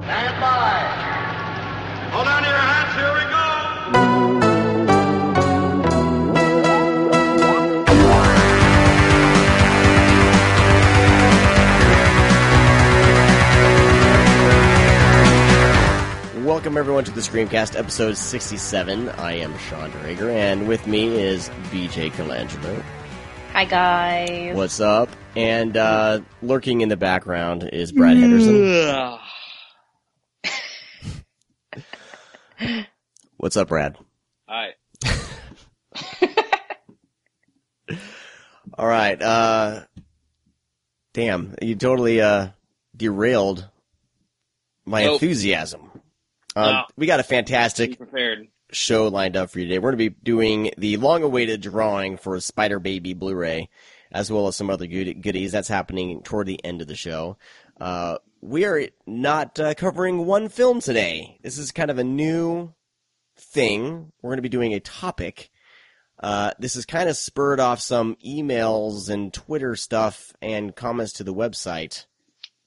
Stand by. Hold on to your hats, here we go. Welcome everyone to the ScreamCast, episode 67. I am Sean Drager, and with me is BJ Colangelo. Hi guys. What's up? And lurking in the background is Brad Henderson. What's up, Brad? Hi. All right. Damn, you totally derailed my enthusiasm. We got a fantastic show lined up for you today. We're going to be doing the long-awaited drawing for Spider Baby Blu-ray, as well as some other goodies. That's happening toward the end of the show. We are not covering one film today. This is kind of a new thing. We're going to be doing a topic. This is kind of spurred off some emails and Twitter stuff and comments to the website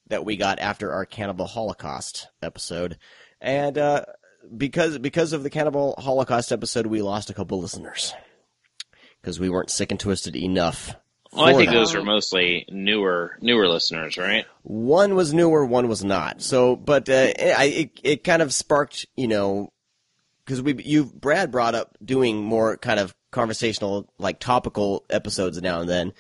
that we got after our Cannibal Holocaust episode. And because of the Cannibal Holocaust episode, we lost a couple listeners because we weren't sick and twisted enough. Well, I think those are mostly newer listeners, right? One was newer, one was not. So, but it kind of sparked, because Brad brought up doing more kind of conversational, like topical episodes now and then.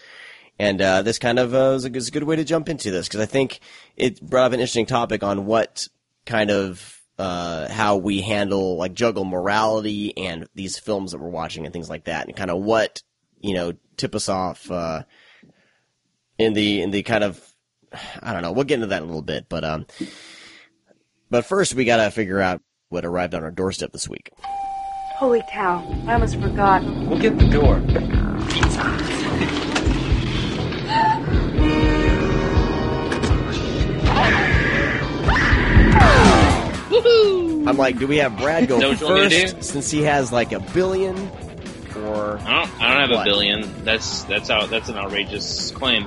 And this kind of was a good way to jump into this, because I think it brought up an interesting topic on what kind of how we handle, like, juggle morality and these films that we're watching and things like that, and kind of what, tip us off in the kind of, I don't know, we'll get into that in a little bit, but first we gotta figure out what arrived on our doorstep this week. Holy cow, I almost forgot. We'll get the door. I'm like, do we have Brad go first since he has like $1 billion, or I don't have $1 billion. That's an outrageous claim.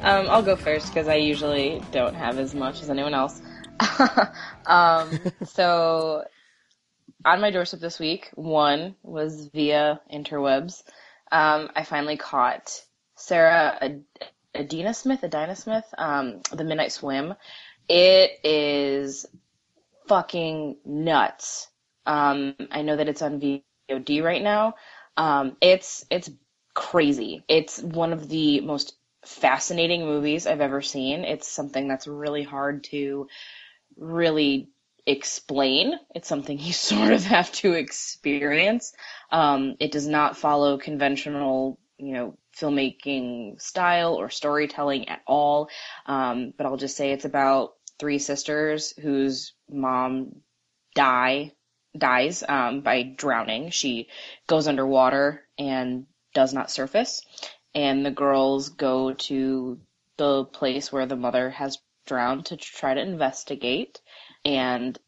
I'll go first because I usually don't have as much as anyone else. So on my doorstep this week, one was via interwebs. I finally caught Sarah Adina Smith, The Midnight Swim. It is fucking nuts. I know that it's on VOD right now. It's crazy. It's one of the most fascinating movies I've ever seen. It's something that's really hard to really explain. It's something you sort of have to experience. It does not follow conventional, filmmaking style or storytelling at all. But I'll just say it's about 3 sisters whose mom dies by drowning. She goes underwater and does not surface. And the girls go to the place where the mother has drowned to try to investigate. And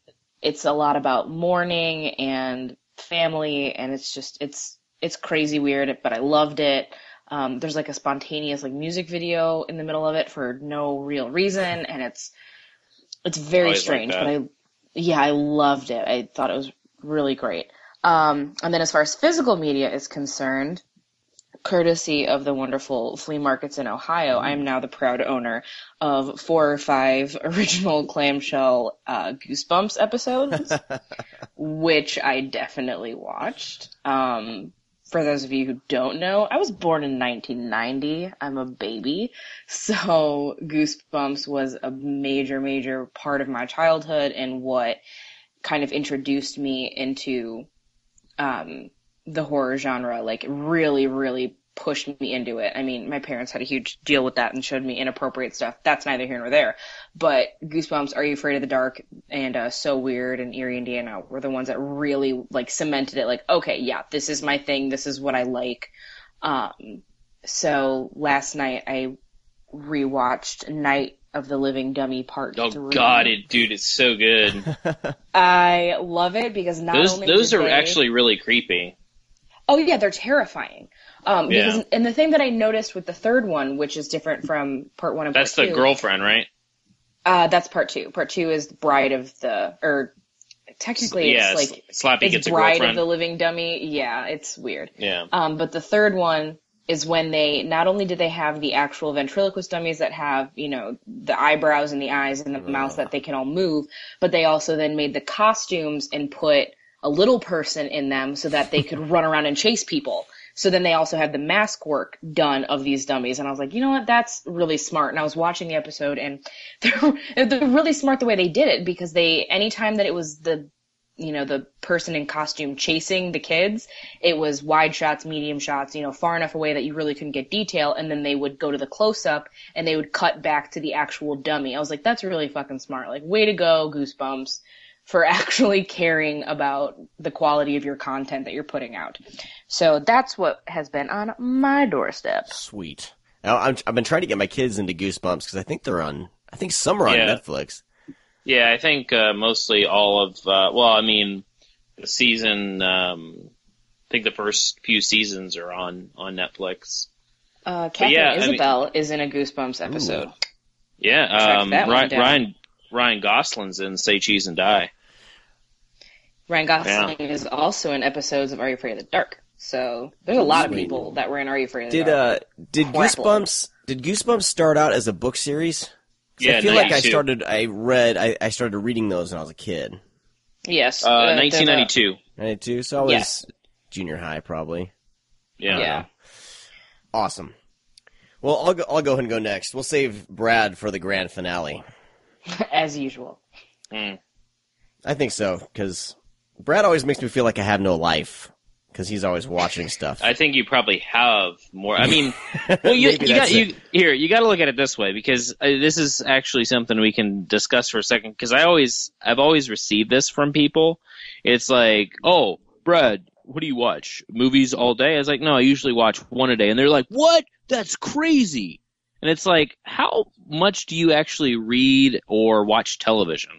it's a lot about mourning and family, and it's crazy weird, but I loved it. There's like a spontaneous like music video in the middle of it for no real reason, and it's very strange, but I loved it. I thought it was really great. And then as far as physical media is concerned, courtesy of the wonderful flea markets in Ohio, I am now the proud owner of 4 or 5 original clamshell Goosebumps episodes, which I definitely watched. For those of you who don't know, I was born in 1990. I'm a baby. So Goosebumps was a major, major part of my childhood and what kind of introduced me into the horror genre, like really, really pushed me into it. I mean, my parents had a huge deal with that and showed me inappropriate stuff. That's neither here nor there. But Goosebumps, Are You Afraid of the Dark, and So Weird and Eerie, Indiana were the ones that really like cemented it. Like, okay, yeah, this is my thing. This is what I like. So last night I rewatched Night of the Living Dummy Part 3. Oh God, dude, it's so good. I love it because those are actually really creepy. Oh yeah, they're terrifying. And the thing that I noticed with the third one, which is different from part 1 and part 2. That's the girlfriend, right? That's part 2. Part 2 is Bride of the, or technically it's like Slappy gets a Bride girlfriend of the Living Dummy. Yeah, it's weird. Yeah. But the third one is when they, not only did they have the actual ventriloquist dummies that have, the eyebrows and the eyes and the mouth that they can all move, but they also then made the costumes and put a little person in them so that they could run around and chase people. So then they also had the mask work done of these dummies. And I was like, you know what? That's really smart. And I was watching the episode, and they're really smart the way they did it, because anytime that it was the person in costume chasing the kids, it was wide shots, medium shots, far enough away that you really couldn't get detail. And then they would go to the close up and they would cut back to the actual dummy. I was like, that's really fucking smart. Like, way to go, Goosebumps, for actually caring about the quality of your content that you're putting out. So that's what has been on my doorstep. Sweet. Now, I've been trying to get my kids into Goosebumps because I think some are on Netflix. Yeah, I think mostly all of, the season, I think the first few seasons are on Netflix. Catherine Isabel is in a Goosebumps episode. Ooh. Yeah, Ryan Gosling's in Say Cheese and Die. Ryan Gosling is also in episodes of Are You Afraid of the Dark? So there's a lot of people that were in Are You Afraid of the Dark. Did Goosebumps start out as a book series? Yeah, I feel like I started reading those when I was a kid. Yes. 1992. 92, so I was junior high probably. Yeah. Awesome. Well, I'll go ahead and go next. We'll save Brad for the grand finale. As usual. Mm. I think so, because Brad always makes me feel like I have no life, because he's always watching stuff. I think you probably have more. I mean, well, you got to look at it this way, because this is actually something we can discuss for a second. Because I've always received this from people. It's like, oh, Brad, what do you watch? Movies all day? I was like, no, I usually watch one a day. And they're like, what? That's crazy. And it's like, how much do you actually read or watch television?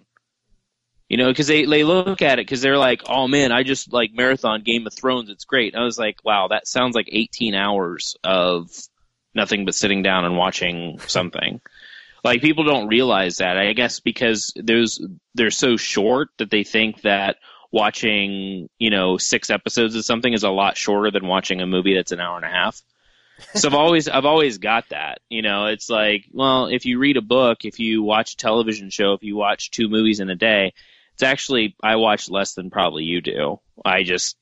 Because they look at it because they're like, oh man, I just like marathon Game of Thrones. It's great. And I was like, wow, that sounds like 18 hours of nothing but sitting down and watching something. Like, people don't realize that, I guess, because they're so short that they think that watching, 6 episodes of something is a lot shorter than watching a movie that's an hour and a half. So I've always got that, it's like, well, if you read a book, if you watch a television show, if you watch 2 movies in a day, it's actually, I watch less than probably you do. I just,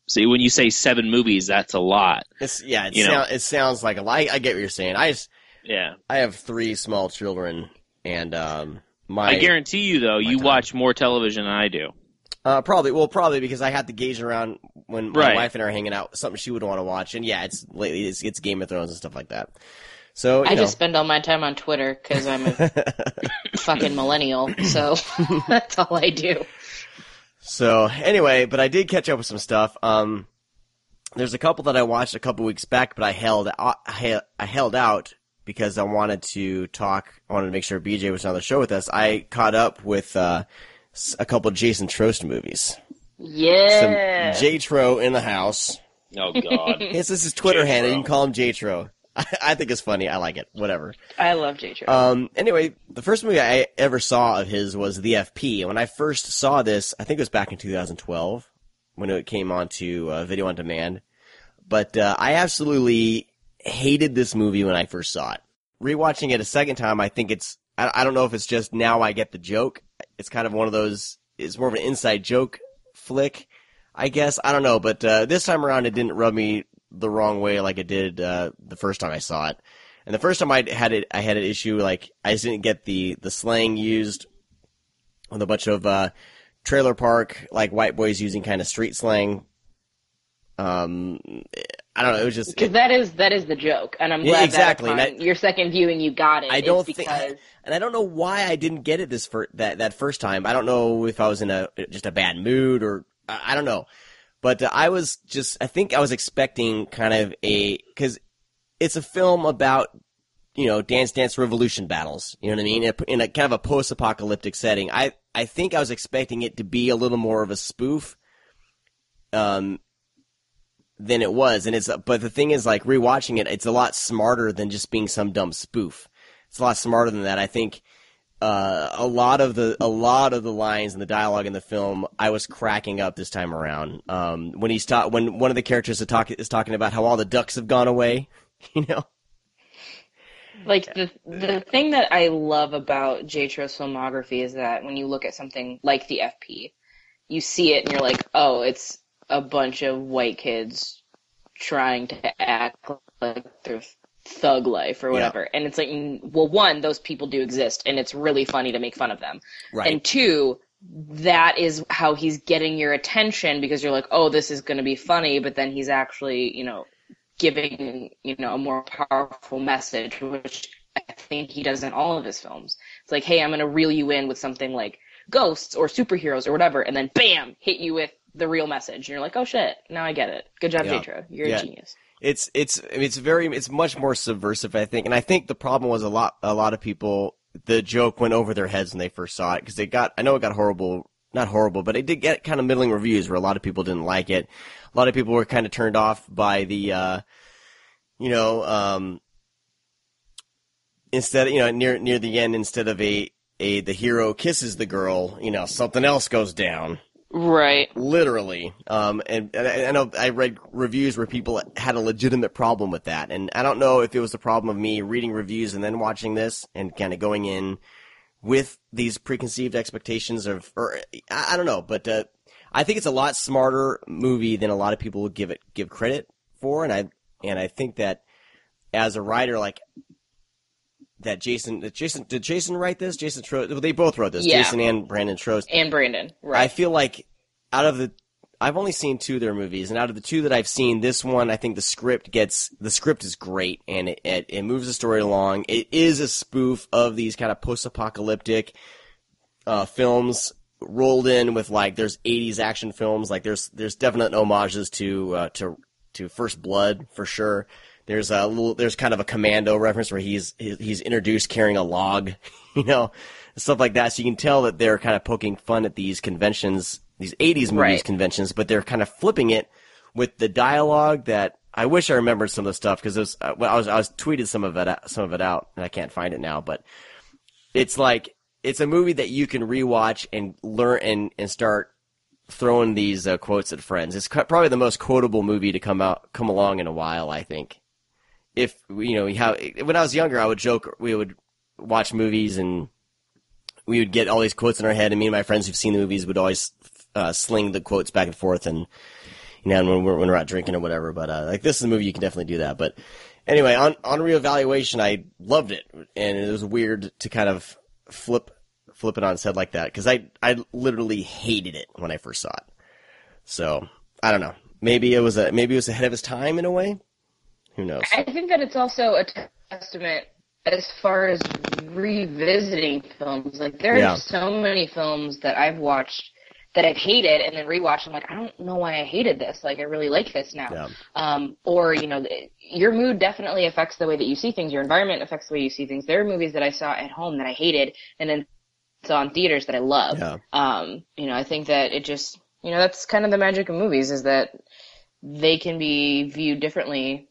see, when you say 7 movies, that's a lot. It sounds like a lot. I get what you're saying. I have 3 small children, and I guarantee you though, you watch more television than I do. Probably because I had to gauge around when my wife and I are hanging out, something she would want to watch, and it's Game of Thrones and stuff like that. So I just spend all my time on Twitter because I'm a fucking millennial, so that's all I do. So anyway, but I did catch up with some stuff. There's a couple that I watched a couple weeks back, but I held out because I wanted to talk. I wanted to make sure BJ was on the show with us. I caught up with a couple Jason Trost movies. Yeah. Some J-Tro in the house. Oh, God. This is his Twitter handle. You can call him J-Tro. I think it's funny. I like it. Whatever. I love J-Tro. Anyway, the first movie I ever saw of his was The FP. When I first saw this, I think it was back in 2012 when it came on to Video on Demand. But I absolutely hated this movie when I first saw it. Rewatching it a second time, I think I don't know if it's just now I get the joke. It's kind of one of those, it's more of an inside joke flick, I guess. I don't know, but this time around it didn't rub me the wrong way like it did the first time I saw it. And the first time I had an issue, like, I just didn't get the slang used with a bunch of trailer park, like, white boys using kind of street slang. I don't know, it was just... Because that is the joke, and I'm glad exactly. that upon your second viewing you got it. And I don't know why I didn't get it that first time. I don't know if I was in just a bad mood or... I don't know. But I think I was expecting kind of because it's a film about, Dance Dance Revolution battles, you know what I mean? In a kind of a post-apocalyptic setting. I think I was expecting it to be a little more of a spoof, than it was. But the thing is, like, rewatching it, it's a lot smarter than just being some dumb spoof. It's a lot smarter than that. I think a lot of the lines and the dialogue in the film, I was cracking up this time around. When when one of the characters is talking about how all the ducks have gone away, you know. Like the thing that I love about J. Tro's filmography is that when you look at something like the FP, you see it and you're like, oh, it's a bunch of white kids trying to act like they're thug life or whatever. Yeah. And it's like, well, one, those people do exist, and it's really funny to make fun of them. Right. And two, that is how he's getting your attention, because you're like, oh, this is going to be funny, but then he's actually, giving, a more powerful message, which I think he does in all of his films. It's like, hey, I'm going to reel you in with something like ghosts or superheroes or whatever, and then bam, hit you with the real message. And you're like, oh shit, now I get it. Good job, J-Tro. You're a genius. It's much more subversive, I think. And I think the problem was a lot of people, the joke went over their heads when they first saw it, because I know it got not horrible, but it did get kind of middling reviews where a lot of people didn't like it. A lot of people were kind of turned off by the, instead, near the end, instead of the hero kisses the girl, something else goes down. Right. Literally. And I know I read reviews where people had a legitimate problem with that. And I don't know if it was the problem of me reading reviews and then watching this and kind of going in with these preconceived expectations or I don't know, but, I think it's a lot smarter movie than a lot of people would give credit for. And I think that as a writer, like, did Jason write this? Jason Trost, they both wrote this. Yeah. Jason and Brandon Trost. And Brandon, right. I feel like I've only seen 2 of their movies, and out of the 2 that I've seen, this one, I think the script is great, and it moves the story along. It is a spoof of these kind of post-apocalyptic, films rolled in with, like, there's 80s action films, like there's definite homages to First Blood, for sure. There's kind of a Commando reference where he's introduced carrying a log, stuff like that. So you can tell that they're kind of poking fun at these conventions, these 80s movies right. conventions, but they're kind of flipping it with the dialogue that I wish I remembered some of the stuff, because I was tweeted some of it out, and I can't find it now, but it's like, it's a movie that you can rewatch and learn and start throwing these quotes at friends. It's probably the most quotable movie to come along in a while, I think. If, when I was younger, I would joke, we would watch movies and we would get all these quotes in our head, and me and my friends who've seen the movies would always sling the quotes back and forth, and when we're out drinking or whatever. But like, this is a movie you can definitely do that. But anyway, on reevaluation, I loved it, and it was weird to kind of flip it on its head like that, because I literally hated it when I first saw it. So I don't know. Maybe it was ahead of its time in a way. Who knows? I think that it's also a testament as far as revisiting films. Like, there are so many films that I've watched that I've hated and then rewatched. I'm like, I don't know why I hated this. Like, I really like this now. Yeah. Or, your mood definitely affects the way that you see things. Your environment affects the way you see things. There are movies that I saw at home that I hated and then saw in theaters that I love. Yeah. I think that it just, that's kind of the magic of movies, is that they can be viewed differently,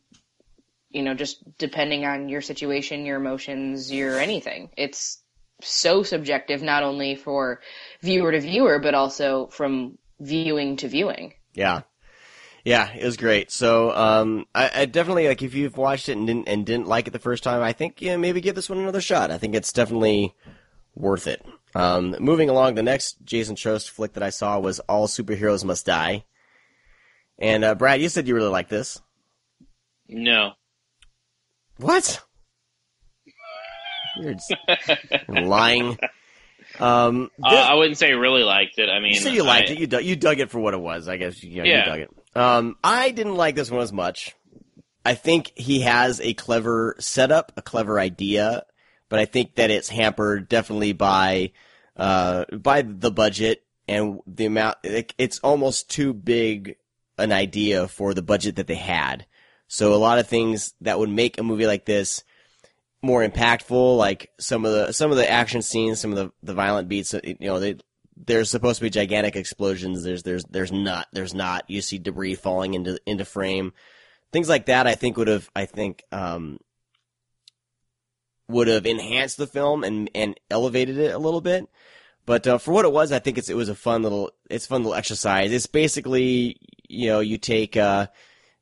just depending on your situation, your emotions, your anything. It's so subjective, not only for viewer to viewer, but also from viewing to viewing. Yeah. Yeah, it was great. So, I definitely, like, if you've watched it and didn't like it the first time, I think, maybe give this one another shot. I think it's definitely worth it. Moving along, the next Jason Trost flick that I saw was All Superheroes Must Die. And, Brad, you said you really liked this. No. What? You're lying. I wouldn't say really liked it. I mean, you said you liked it. You dug it for what it was. I guess you dug it. I didn't like this one as much. I think he has a clever setup, a clever idea, but I think that it's hampered definitely by the budget and the amount. It's almost too big an idea for the budget that they had. So a lot of things that would make a movie like this more impactful, like some of the action scenes, some of the violent beats, there's supposed to be gigantic explosions. There's not. You see debris falling into frame. Things like that, I think would have enhanced the film and elevated it a little bit. But for what it was, I think it was a fun little exercise. It's basically, you take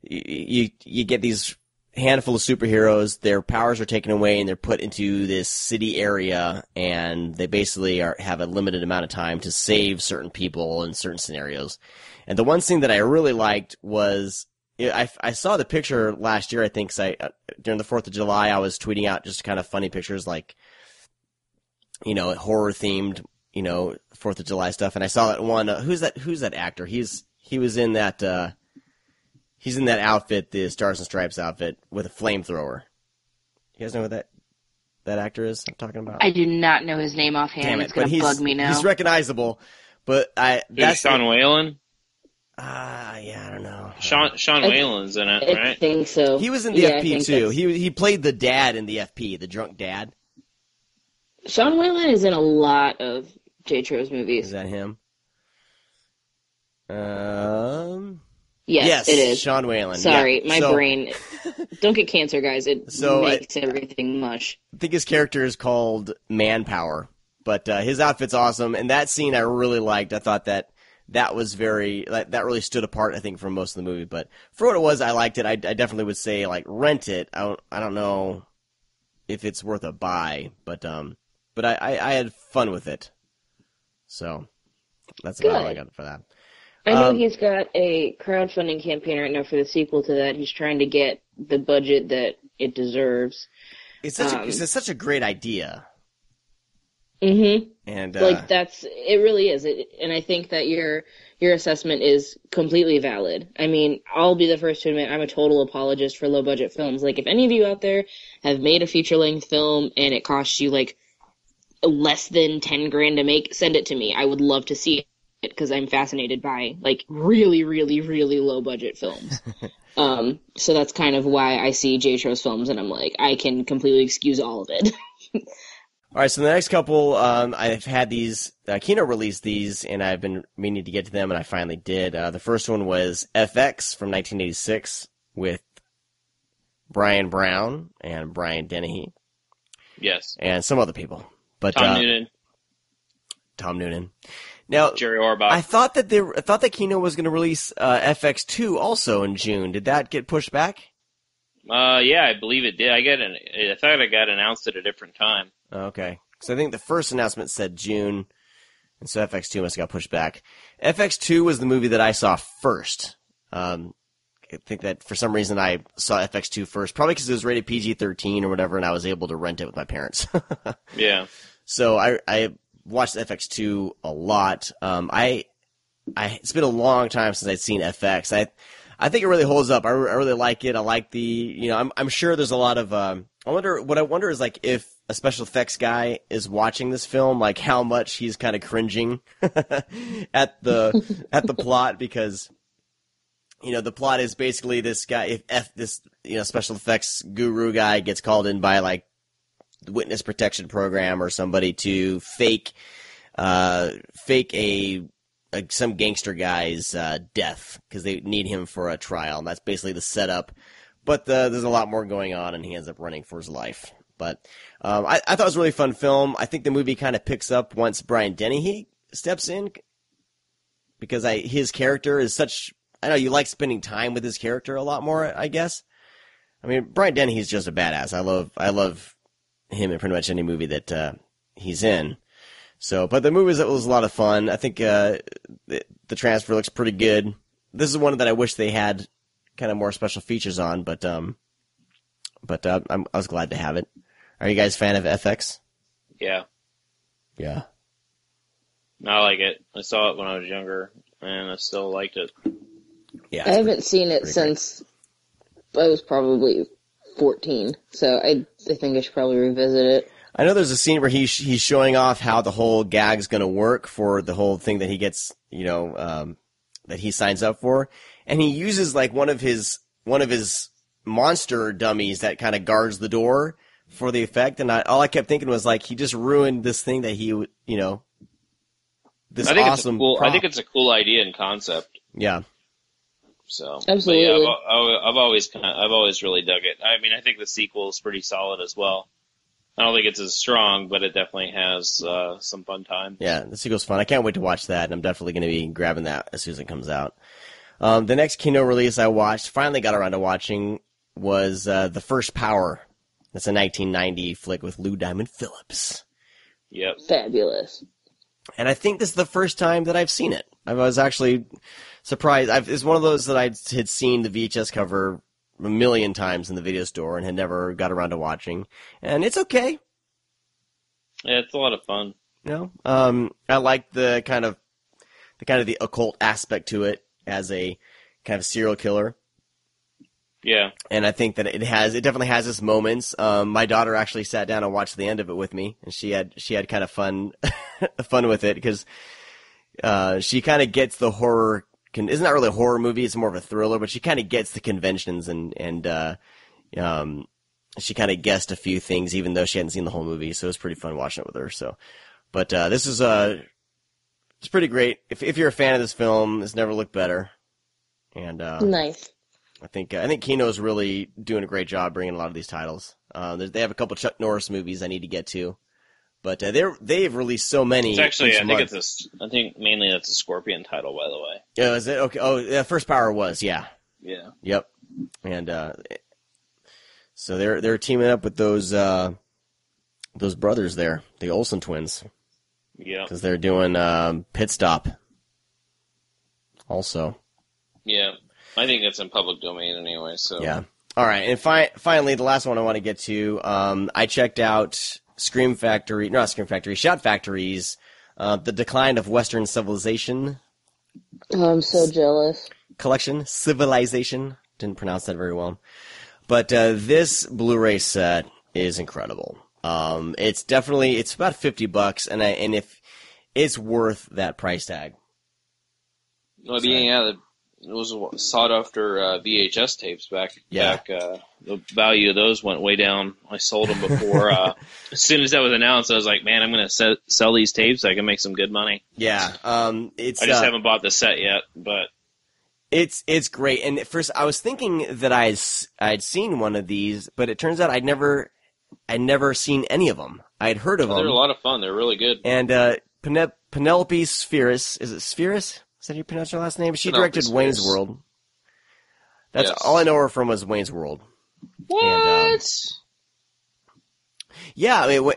you get these handful of superheroes, their powers are taken away and they're put into this city area, and they basically have a limited amount of time to save certain people in certain scenarios. And the one thing that I really liked was, I saw the picture last year, I think, during the 4th of July, I was tweeting out just kind of funny pictures like, horror themed, 4th of July stuff. And I saw that one, who's that actor? He was in that, he's in that outfit, the Stars and Stripes outfit with a flamethrower. You guys know what that actor is I'm talking about? I do not know his name offhand. Damn it, it's going to bug me now. He's recognizable, but that's Sean Whalen? Yeah, I don't know. Sean Whalen's in it, right? I think so. He was in the FP too. He played the dad in the FP, the drunk dad. Sean Whalen is in a lot of J. Tro's movies. Is that him? Yes, it is. Sean Whalen. Sorry, my brain. Don't get cancer, guys. It makes everything mush. I think his character is called Manpower, but his outfit's awesome, and that scene I really liked. I thought that was that really stood apart, I think, from most of the movie. But for what it was, I liked it. I definitely would say, rent it. I don't know if it's worth a buy, but I had fun with it. So that's about all I got for that. I know he's got a crowdfunding campaign right now for the sequel to that. He's trying to get the budget that it deserves. It's such a great idea. Mm-hmm. And it really is. And I think that your assessment is completely valid. I mean, I'll be the first to admit I'm a total apologist for low budget films. If any of you out there have made a feature length film and it costs you less than $10,000 to make, send it to me. I would love to see it because I'm fascinated by really, really, really low budget films. So that's kind of why I see J. Tro's films and I'm I can completely excuse all of it. All right, so the next couple, I've had these, Kino released these, and I've been meaning to get to them, and I finally did. The first one was FX from 1986 with Brian Brown and Brian Dennehy. Yes. And some other people. But Tom Noonan. Now, Jerry Orbach. I thought that Kino was going to release FX2 also in June. Did that get pushed back? Yeah, I believe it did. I thought it got announced at a different time. Okay. Because I think the first announcement said June, and so FX2 must have got pushed back. FX2 was the movie that I saw first. I think that for some reason I saw FX2 first, probably because it was rated PG-13 or whatever, and I was able to rent it with my parents. Yeah. So I watched FX2 a lot. It's been a long time since I'd seen FX. I think it really holds up. I really like it. I like I'm sure there's a lot of, I wonder is if a special effects guy is watching this film, how much he's kind of cringing at the plot, because, the plot is basically this guy, this special effects guru guy gets called in by the witness protection program or somebody to fake some gangster guy's death because they need him for a trial, and that's basically the setup. But there's a lot more going on, and he ends up running for his life. But I thought it was a really fun film. I think the movie kind of picks up once Brian Dennehy steps in, because his character is such. I know you like spending time with his character a lot more, I guess. I mean, Brian Dennehy's just a badass. I love him in pretty much any movie that he's in. So, but the movie was a lot of fun. I think the transfer looks pretty good. This is one that I wish they had kind of more special features on, but I was glad to have it. Are you guys a fan of FX? Yeah. Yeah. I like it. I saw it when I was younger, and I still liked it. Yeah. I haven't seen it since I was probably 14, so I think I should probably revisit it. I know there's a scene where he's showing off how the whole gag's going to work for the whole thing that he gets, that he signs up for, and he uses one of his monster dummies that kind of guards the door for the effect, and all I kept thinking was he just ruined this thing that he this awesome. I think it's a cool idea and concept. Yeah. So absolutely, yeah, I've always really dug it. I mean, I think the sequel is pretty solid as well. I don't think it's as strong, but it definitely has some fun time. Yeah, the sequel's fun. I can't wait to watch that, and I'm definitely going to be grabbing that as soon as it comes out. The next Kino release I watched, finally got around to watching, was The First Power. That's a 1990 flick with Lou Diamond Phillips. Yep. Fabulous. And I think this is the first time that I've seen it. I was actually surprised. It's one of those that I had seen the VHS cover a million times in the video store and had never got around to watching. And it's okay. Yeah, it's a lot of fun. You know, I like the kind of the occult aspect to it as a kind of serial killer. Yeah. And I think that it definitely has its moments. My daughter actually sat down and watched the end of it with me, and she had kind of fun with it because she kind of gets the horror. It's not really a horror movie; it's more of a thriller. But she kind of gets the conventions, and she kind of guessed a few things, even though she hadn't seen the whole movie. So it was pretty fun watching it with her. So, but this is it's pretty great. If you're a fan of this film, it's never looked better. And nice. I think Kino's really doing a great job bringing a lot of these titles. They have a couple Chuck Norris movies I need to get to, but they've released so many. It's actually, I think mainly that's a Scorpion title, by the way. Yeah, is it okay? Oh, yeah, First Power was, yeah. Yeah. Yep. And so they're teaming up with those brothers there, the Olsen twins. Yeah. Because they're doing Pit Stop. Also. Yeah. I think it's in public domain anyway, so. Yeah. All right, and finally, the last one I want to get to, I checked out Shout Factory's The Decline of Western Civilization. Oh, I'm so jealous. Collection, Civilization. Didn't pronounce that very well. But this Blu-ray set is incredible. It's about $50, and if it's worth that price tag. Well, it was sought after VHS tapes back. The value of those went way down. I sold them before. As soon as that was announced, I was like, man, I'm going to sell these tapes. I can make some good money. Yeah. I just haven't bought the set yet, but. It's great. And at first I was thinking that I'd seen one of these, but it turns out I'd never seen any of them. I'd heard of them. They're a lot of fun. They're really good. And Penelope Spheris, is it Spheris? Is that how you pronounce her last name? She directed Wayne's World. That's all I know her from was Wayne's World. What? And, yeah, I mean,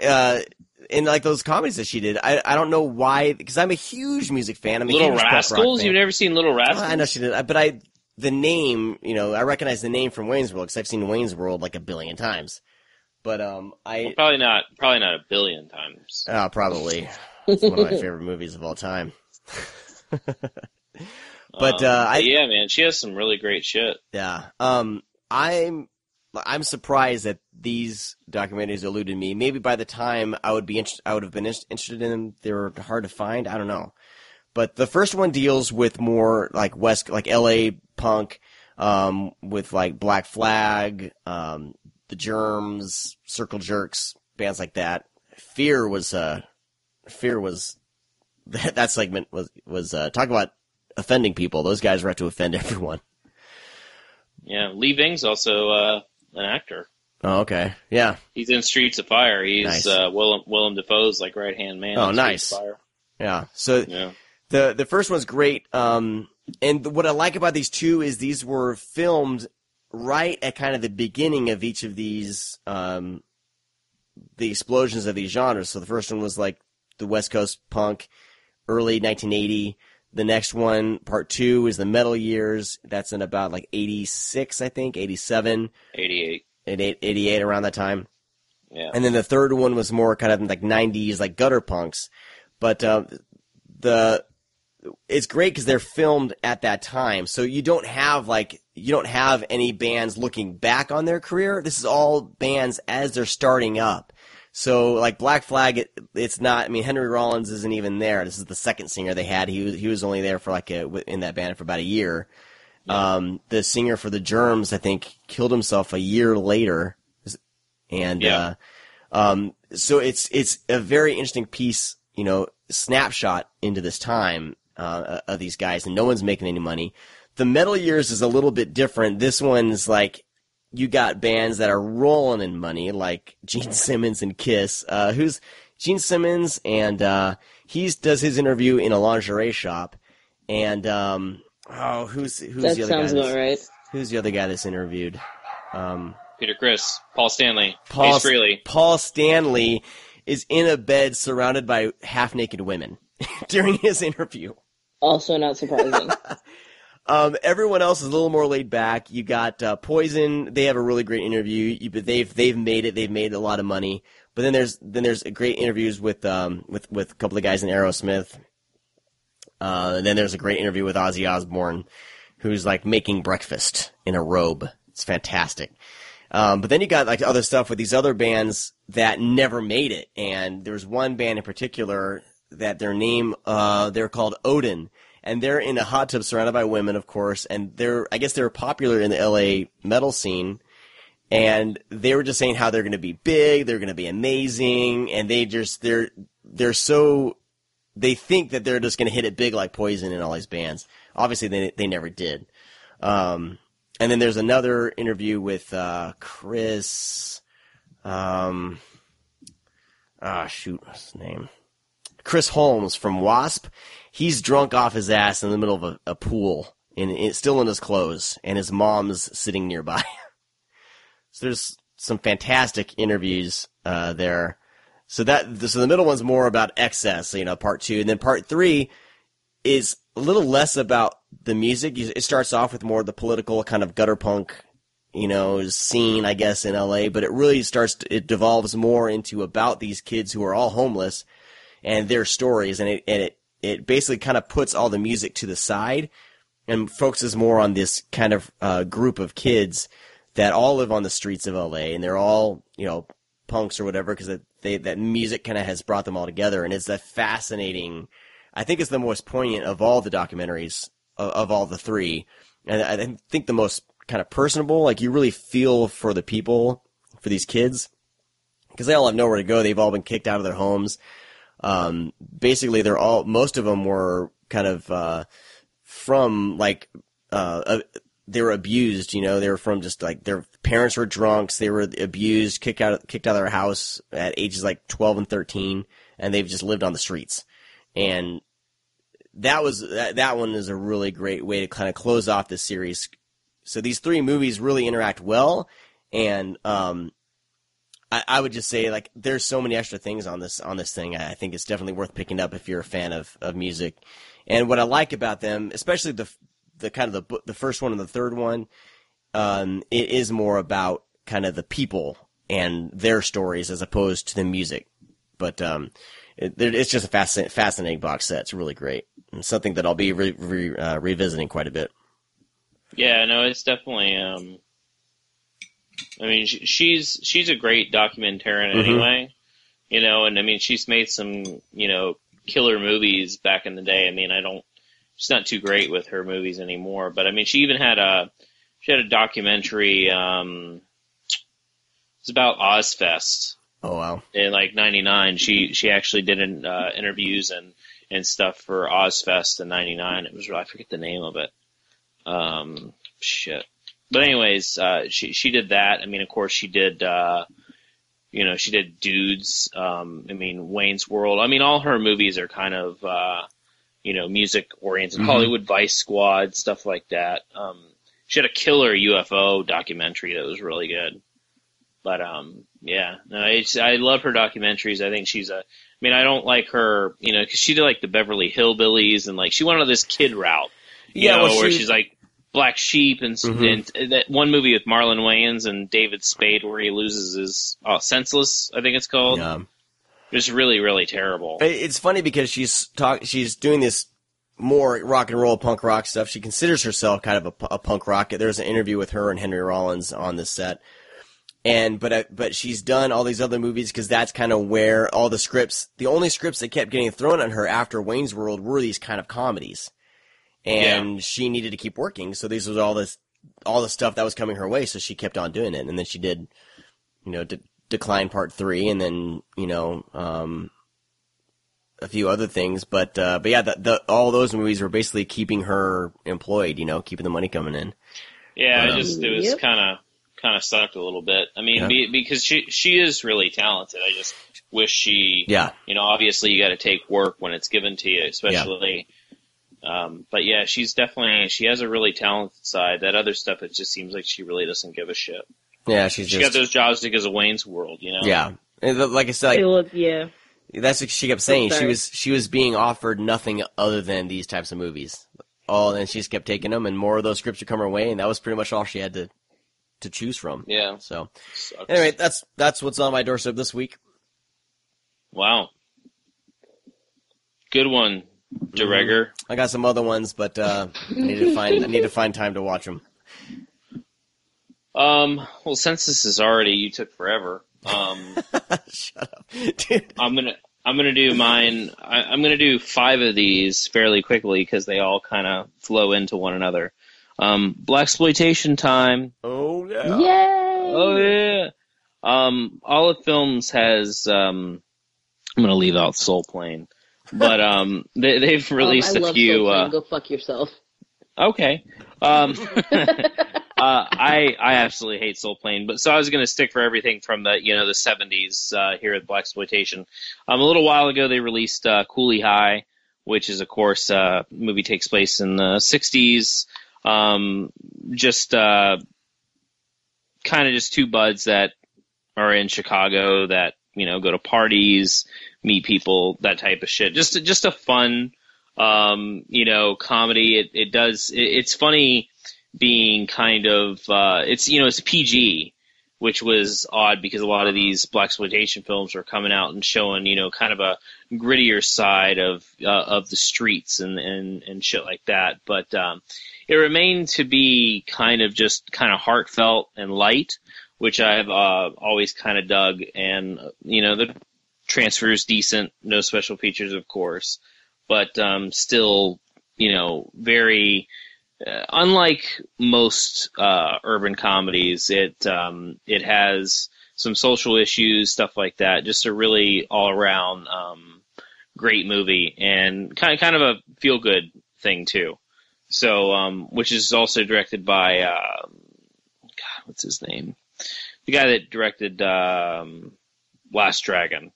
in like those comedies that she did, I don't know why, because I'm a huge music fan. I'm a Little huge Rascals? You've never seen Little Rascals? I know she did, but the name, I recognize the name from Wayne's World because I've seen Wayne's World like a billion times. But probably not a billion times. Probably. It's one of my favorite movies of all time. But yeah, man, she has some really great shit. Yeah. I'm surprised that these documentaries eluded me. Maybe by the time I would have been interested in them, they were hard to find. I don't know. But the first one deals with more like LA punk, with like Black Flag, the Germs, Circle Jerks, bands like that. Fear was that segment was talk about offending people. Those guys were out to offend everyone. Yeah, Lee Ving's also an actor. Oh, okay. Yeah. He's in Streets of Fire. He's nice. Willem Dafoe's like right-hand man. Oh, nice. Streets of Fire. Yeah. So yeah. The first one's great. And what I like about these two is these were filmed right at kind of the beginning of each of these the explosions of these genres. So the first one was like the West Coast punk, early 1980. The next one, part 2, is the metal years. That's in about like 86, I think, 87. 88. 88, around that time. Yeah. And then the third one was more kind of like 90s, like gutter punks. But it's great because they're filmed at that time. So you don't have any bands looking back on their career. This is all bands as they're starting up. So, like, Black Flag, it's not, I mean, Henry Rollins isn't even there. This is the second singer they had. He was only there for, in that band for about a year. Yeah. The singer for the Germs, I think, killed himself a year later. And, yeah. So it's a very interesting piece, snapshot into this time, of these guys, and no one's making any money. The metal years is a little bit different. This one's like, you got bands that are rolling in money, like Gene Simmons and Kiss. Who's Gene Simmons, and he does his interview in a lingerie shop. And who's the other guy? That sounds about right. Who's the other guy that's interviewed? Peter Criss, Paul Stanley, Ace Frehley. Paul Stanley is in a bed surrounded by half-naked women during his interview. Also not surprising. Everyone else is a little more laid back. You got Poison. They have a really great interview. But they've made it. They've made a lot of money. But then there's great interviews with a couple of guys in Aerosmith. And then there's a great interview with Ozzy Osbourne, who's like making breakfast in a robe. It's fantastic. But then you got like other stuff with these other bands that never made it. And there was one band in particular that their name they're called Odin. And they're in a hot tub surrounded by women, of course, and I guess they're popular in the LA metal scene, and they were just saying how they're going to be big, they're going to be amazing, and they think that they're just going to hit it big like Poison and all these bands. Obviously, they never did. And then there's another interview with Chris. What's his name? Chris Holmes from Wasp. He's drunk off his ass in the middle of a pool, and still in his clothes, and his mom's sitting nearby. So there's some fantastic interviews there. So the middle one's more about excess, part 2, and then part 3 is a little less about the music. It starts off with more of the political kind of gutter punk, scene, I guess, in LA, but it devolves more into about these kids who are all homeless and their stories, and it basically kind of puts all the music to the side and focuses more on this kind of group of kids that all live on the streets of LA, and they're all, punks or whatever, because that music kind of has brought them all together. And it's a fascinating, I think it's the most poignant of all the documentaries of all the 3. And I think the most kind of personable, like you really feel for the people, for these kids, because they all have nowhere to go. They've all been kicked out of their homes. Basically most of them were kind of, from like, they were abused, they were from just like their parents were drunks, they were abused, kicked out of their house at ages like 12 and 13, and they've just lived on the streets. And that one is a really great way to kind of close off this series. So these 3 movies really interact well, and, I would just say, like, there's so many extra things on this thing. I think it's definitely worth picking up if you're a fan of music. And what I like about them, especially the kind of the first one and the third one, it is more about kind of the people and their stories as opposed to the music. But it's just a fascinating box set. It's really great, and something that I'll be revisiting quite a bit. Yeah, no, it's definitely. I mean, she's a great documentarian anyway, and I mean, she's made some, killer movies back in the day. I mean, she's not too great with her movies anymore, but I mean, she even had a documentary, it's about Ozfest. Oh, wow. In like 99, she actually did interviews and stuff for Ozfest in 99. It was, I forget the name of it. But anyways, she did that. I mean, of course, she did, she did Dudes. I mean, Wayne's World. I mean, all her movies are kind of, music oriented. Mm-hmm. Hollywood Vice Squad, stuff like that. She had a killer UFO documentary that was really good. But, yeah, no, I love her documentaries. I think I don't like her, cause she did like the Beverly Hillbillies, and like, she went on this kid route, where she's like, Black Sheep and that one movie with Marlon Wayans and David Spade where he loses his Senseless, I think it's called. Yeah. It was really, really terrible. It's funny because she's doing this more rock and roll punk rock stuff. She considers herself kind of a punk rock. There's an interview with her and Henry Rollins on this set. But she's done all these other movies because that's kind of where all the only scripts that kept getting thrown at her after Wayne's World were these kind of comedies. And she needed to keep working, so this was all the stuff that was coming her way, so she kept on doing it. And then she did, Decline Part 3, and then, a few other things. But yeah, all those movies were basically keeping her employed, keeping the money coming in. Yeah, it was kind kind of sucked a little bit. I mean, because she is really talented. I just wish she, obviously you got to take work when it's given to you, especially. But yeah, she has a really talented side. That other stuff, it just seems like she really doesn't give a shit. Yeah, she got those jobs because of Wayne's World, Yeah, and like I said, that's what she kept saying. She was being offered nothing other than these types of movies. And she just kept taking them, and more of those scripts would come her way, and that was pretty much all she had to choose from. Yeah. So, sucks. Anyway, that's what's on my doorstep this week. Wow. Good one, DeRegger. I got some other ones, but I need to find time to watch them. Well, since this is already, you took forever. Shut up, dude. I'm gonna do mine. I'm gonna do 5 of these fairly quickly because they all kind of flow into one another. Blaxploitation time. Oh yeah. Yay! Oh yeah. Olive Films has. I'm gonna leave out Soul Plane, but they've released a few. Soul Plane. Go fuck yourself. Okay. I absolutely hate Soul Plane, but so I was going to stick for everything from the 70s here at Blaxploitation. A little while ago they released Cooley High, which is of course movie takes place in the 60s. Just kind of just 2 buds that are in Chicago that go to parties, meet people, that type of shit. Just a fun comedy. It's funny being kind of, it's PG, which was odd because a lot of these blaxploitation films are coming out and showing, kind of a grittier side of the streets and shit like that. But, it remained to be kind of heartfelt and light, which I've, always kind of dug. And, the transfer is decent, no special features, of course, but, still, very, unlike most urban comedies, it has some social issues, stuff like that. Just a really all around great movie and kind of a feel good thing too. So, which is also directed by God, what's his name? The guy that directed Last Dragon.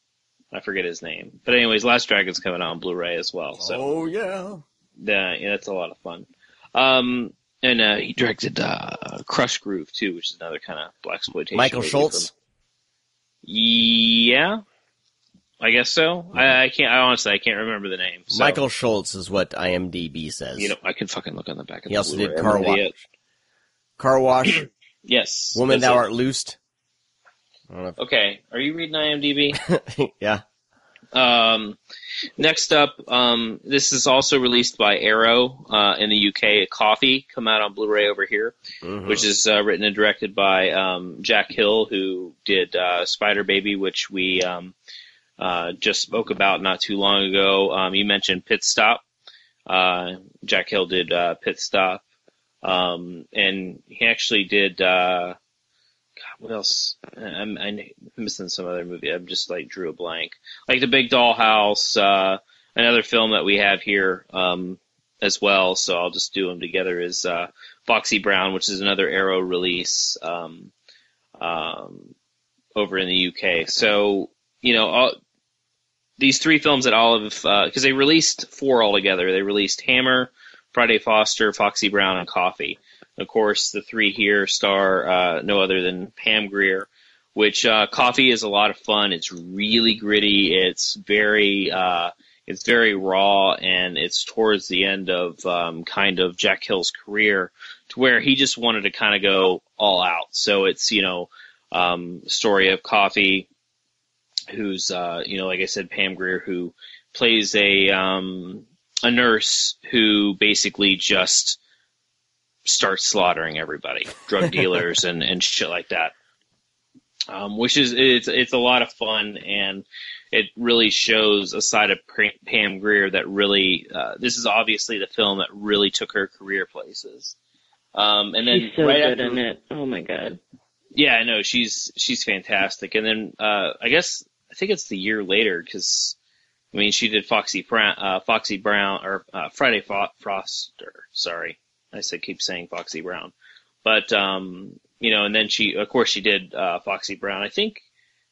I forget his name, but anyways, Last Dragon's coming out on Blu-ray as well. So, oh yeah, that's a lot of fun. And he directed Crush Groove too, which is another kind of blaxploitation. Michael Schultz. Yeah, I guess so. I honestly can't remember the name. So. Michael Schultz is what IMDb says. I can fucking look on the back of he the also Blu-ray. did Car Wash. Car Wash. Yes. Woman, Thou Art Loosed. Okay, are you reading IMDb? Yeah. Next up, this is also released by Arrow in the UK. Coffee come out on Blu-ray over here, which is written and directed by Jack Hill, who did Spider Baby, which we just spoke about not too long ago. You mentioned Pit Stop. Jack Hill did Pit Stop, and he actually did. God, what else? I'm missing some other movie. I'm just drew a blank. Like The Big Dollhouse, another film that we have here as well. So I'll just do them together. Is Foxy Brown, which is another Arrow release over in the UK. So these 3 films that Olive, because they released 4 altogether. They released Hammer, Friday Foster, Foxy Brown, and Coffee. Of course, the 3 here star no other than Pam Grier, which Coffee is a lot of fun. It's really gritty. It's very raw, and it's towards the end of kind of Jack Hill's career, to where he just wanted to kind of go all out. So it's story of Coffee, who's like I said, Pam Grier, who plays a nurse who basically just starts slaughtering everybody, drug dealers and shit like that. Which is, it's a lot of fun, and it really shows a side of Pam Grier that really, this is obviously the film that really took her career places. And then she's so good in it. Oh my God. Yeah, I know, she's fantastic. And then, I think it's the year later, cause she did Foxy Brown, or Friday Foster, sorry. I keep saying Foxy Brown. But, and then she did Foxy Brown. I think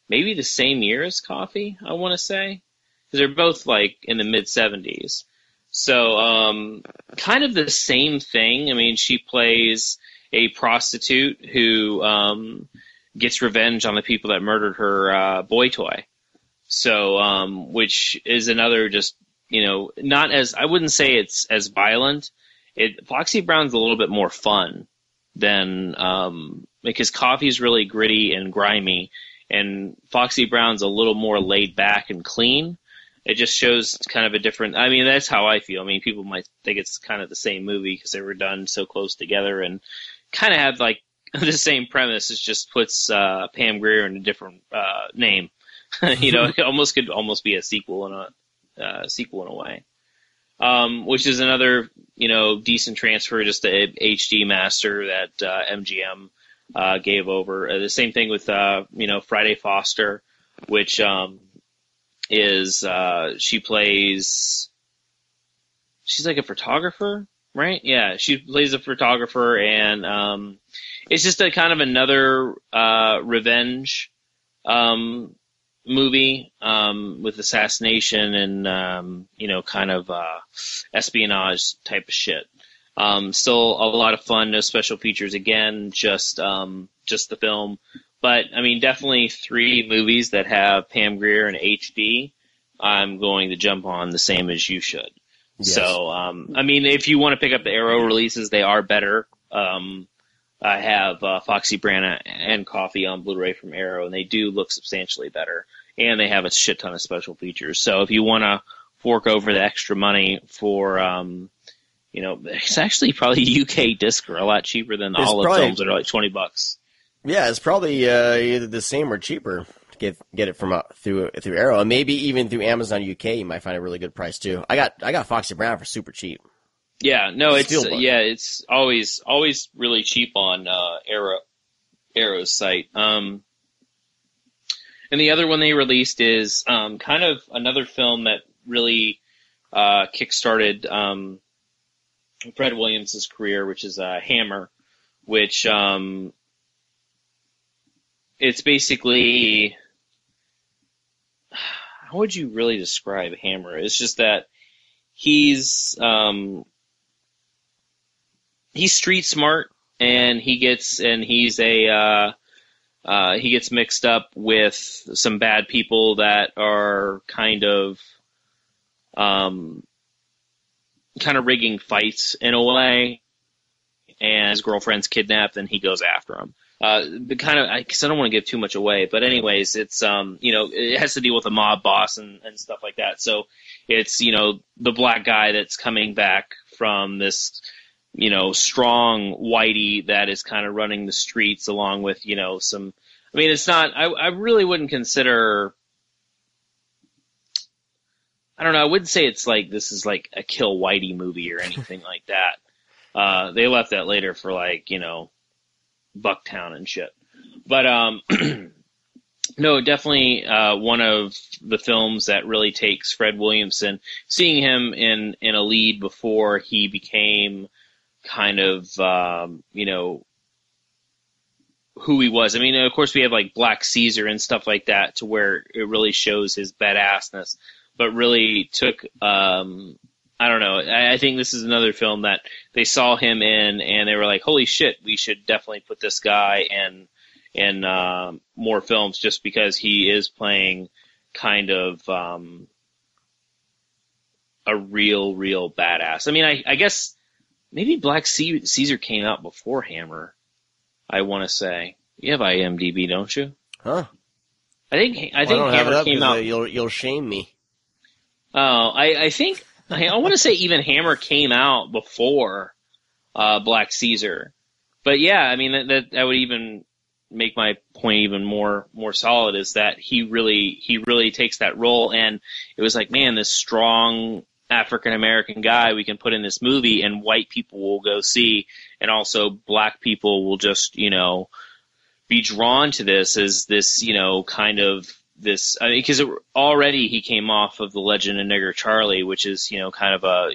maybe the same year as Coffee, I want to say, because they're both like in the mid 70s. So kind of the same thing. I mean, she plays a prostitute who gets revenge on the people that murdered her boy toy. So, which is another just, not as, I wouldn't say it's as violent. Foxy Brown's a little bit more fun than, because Coffee's really gritty and grimy, and Foxy Brown's a little more laid back and clean. It just shows kind of a different, I mean, that's how I feel. I mean, people might think it's kind of the same movie because they were done so close together and kind of have like the same premise. It just puts Pam Grier in a different name. It could almost be a sequel in a way. Which is another, decent transfer, just the HD master that MGM gave over. The same thing with Friday Foster, which is she's like a photographer, right? Yeah, she plays a photographer, and it's just a kind of another revenge movie with assassination and kind of espionage type of shit. Still a lot of fun, no special features. Again, just the film. But I mean, definitely 3 movies that have Pam Grier in HD. I'm going to jump on the same as you should. Yes. So, I mean, if you want to pick up the Arrow releases, they are better. I have Foxy Brown and Coffee on Blu-ray from Arrow, and they do look substantially better. And they have a shit ton of special features. So if you want to fork over the extra money for, it's actually probably UK disc are a lot cheaper than all the films that are like $20. Yeah, it's probably either the same or cheaper to get it from through Arrow, and maybe even through Amazon UK. You might find a really good price too. I got Foxy Brown for super cheap. Yeah, no, it's always really cheap on Arrow's site. And the other one they released is kind of another film that really kickstarted Fred Williams' career, which is Hammer, which it's basically, how would you really describe Hammer? It's just that he's street smart, and he gets mixed up with some bad people that are kind of rigging fights in a way, and his girlfriend's kidnapped, and he goes after him. Because I don't want to give too much away, but anyways, it's it has to deal with a mob boss and stuff like that. So it's the black guy that's coming back from this strong whitey that is kind of running the streets, along with some. I mean, it's not. I really wouldn't consider. I don't know. I wouldn't say it's like this is like a Kill Whitey movie or anything like that. They left that later for Bucktown and shit. But no, definitely one of the films that really takes Fred Williamson, seeing him in a lead before he became kind of who he was. I mean, of course we have like Black Caesar and stuff like that, to where it really shows his badassness, but really took I don't know. I think this is another film that they saw him in, and they were like, "Holy shit, we should definitely put this guy in more films," just because he is playing kind of a real badass. I mean, I guess maybe Black Caesar came out before Hammer. I want to say you have IMDb, don't you? Huh? I think Hammer came out. You'll shame me. Oh, I think. I want to say even Hammer came out before Black Caesar, but yeah, I mean that would even make my point even more solid, is that he really takes that role, and it was like, man, this strong African American guy we can put in this movie, and white people will go see, and also black people will just be drawn to this as this kind of. This, because already he came off of The Legend of Nigger Charlie, which is kind of a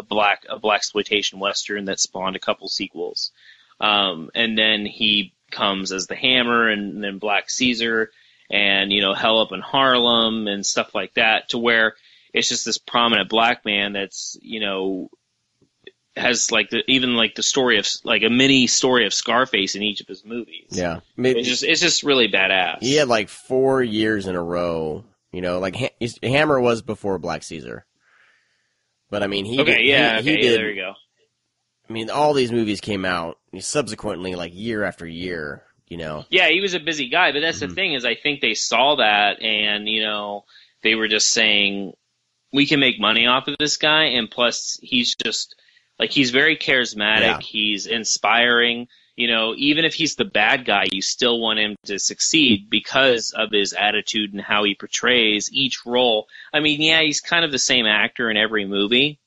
black exploitation western that spawned a couple sequels, and then he comes as the Hammer, and then Black Caesar, and, you know, Hell Up in Harlem and stuff like that, to where it's just this prominent black man that's, you know, has like the story of like a mini story of Scarface in each of his movies. Yeah, maybe, it's just really badass. He had like 4 years in a row. You know, like Hammer was before Black Caesar, but I mean he did, there you go. I mean, all these movies came out subsequently, like year after year. You know. Yeah, he was a busy guy, but that's the thing is, I think they saw that, and you know, they were just saying, we can make money off of this guy, and plus he's just. Like, he's very charismatic, yeah. He's inspiring, you know, even if he's the bad guy, you still want him to succeed because of his attitude and how he portrays each role. I mean, yeah, he's kind of the same actor in every movie,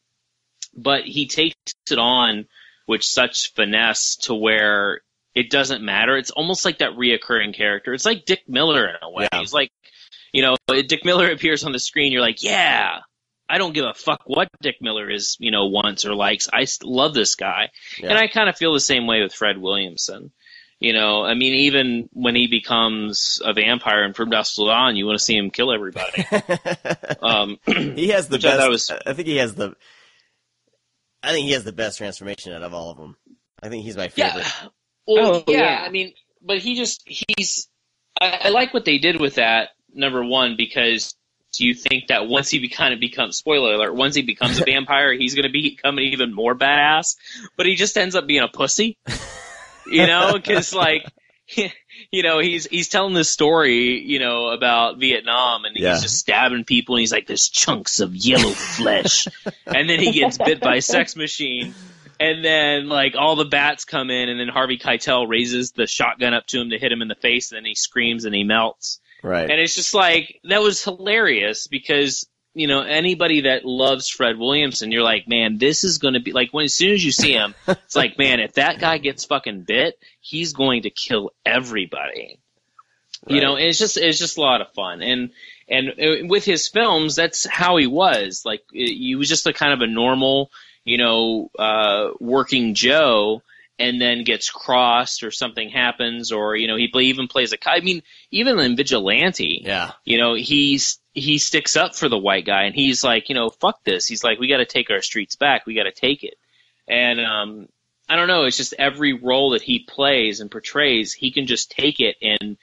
but he takes it on with such finesse to where it doesn't matter. It's almost like that reoccurring character. It's like Dick Miller in a way. Yeah. He's like, you know, Dick Miller appears on the screen, you're like, yeah, I don't give a fuck what Dick Miller is, you know, wants or likes. I love this guy. Yeah. And I kind of feel the same way with Fred Williamson. You know, I mean, even when he becomes a vampire in From Dusk Till Dawn, you want to see him kill everybody. He has the best. I think he has the best transformation out of all of them. I think he's my favorite. Yeah. Well, yeah. I mean, but I like what they did with that, number one, because you think that once he becomes, spoiler alert, once he becomes a vampire, he's going to become even more badass, but he just ends up being a pussy, you know, because like, you know, he's telling this story, you know, about Vietnam, and he's just stabbing people, and he's like, there's chunks of yellow flesh, and then he gets bit by a sex machine, and then like all the bats come in, and then Harvey Keitel raises the shotgun up to him to hit him in the face, and then he screams and he melts. Right. And it's just like, that was hilarious because, you know, anybody that loves Fred Williamson, you're like, man, this is going to be like, as soon as you see him, it's like, man, if that guy gets fucking bit, he's going to kill everybody. Right. You know, and it's just a lot of fun. And with his films, that's how he was. Like, he was just a kind of a normal, you know, working Joe, and then gets crossed or something happens, or, you know, he even plays I mean, even in Vigilante, you know, he sticks up for the white guy, and he's like, you know, fuck this. He's like, we got to take our streets back. We got to take it. And I don't know. It's just every role that he plays and portrays, he can just take it, and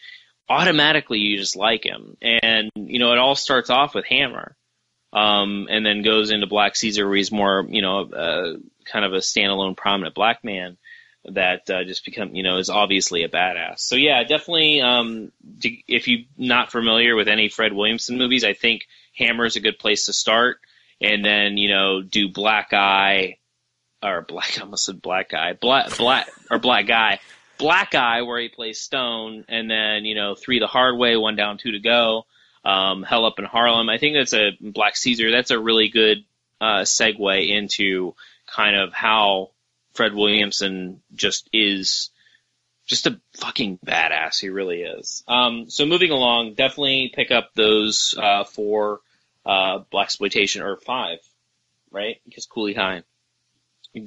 automatically you just like him. And, you know, it all starts off with Hammer, and then goes into Black Caesar, where he's more, you know, kind of a standalone prominent black man that just become, you know, is obviously a badass. So yeah, definitely, if you're not familiar with any Fred Williamson movies, I think Hammer is a good place to start. And then, you know, do Black Eye, or Black, I almost said Black Guy, Black Guy, Black Eye, where he plays Stone, and then, you know, 3 the Hard Way, 1 Down, 2 to Go, Hell Up in Harlem. I think that's a Black Caesar. That's a really good segue into kind of how Fred Williamson just is just a fucking badass. He really is. So moving along, definitely pick up those 4 blaxploitation, or 5, right? Because Cooley High.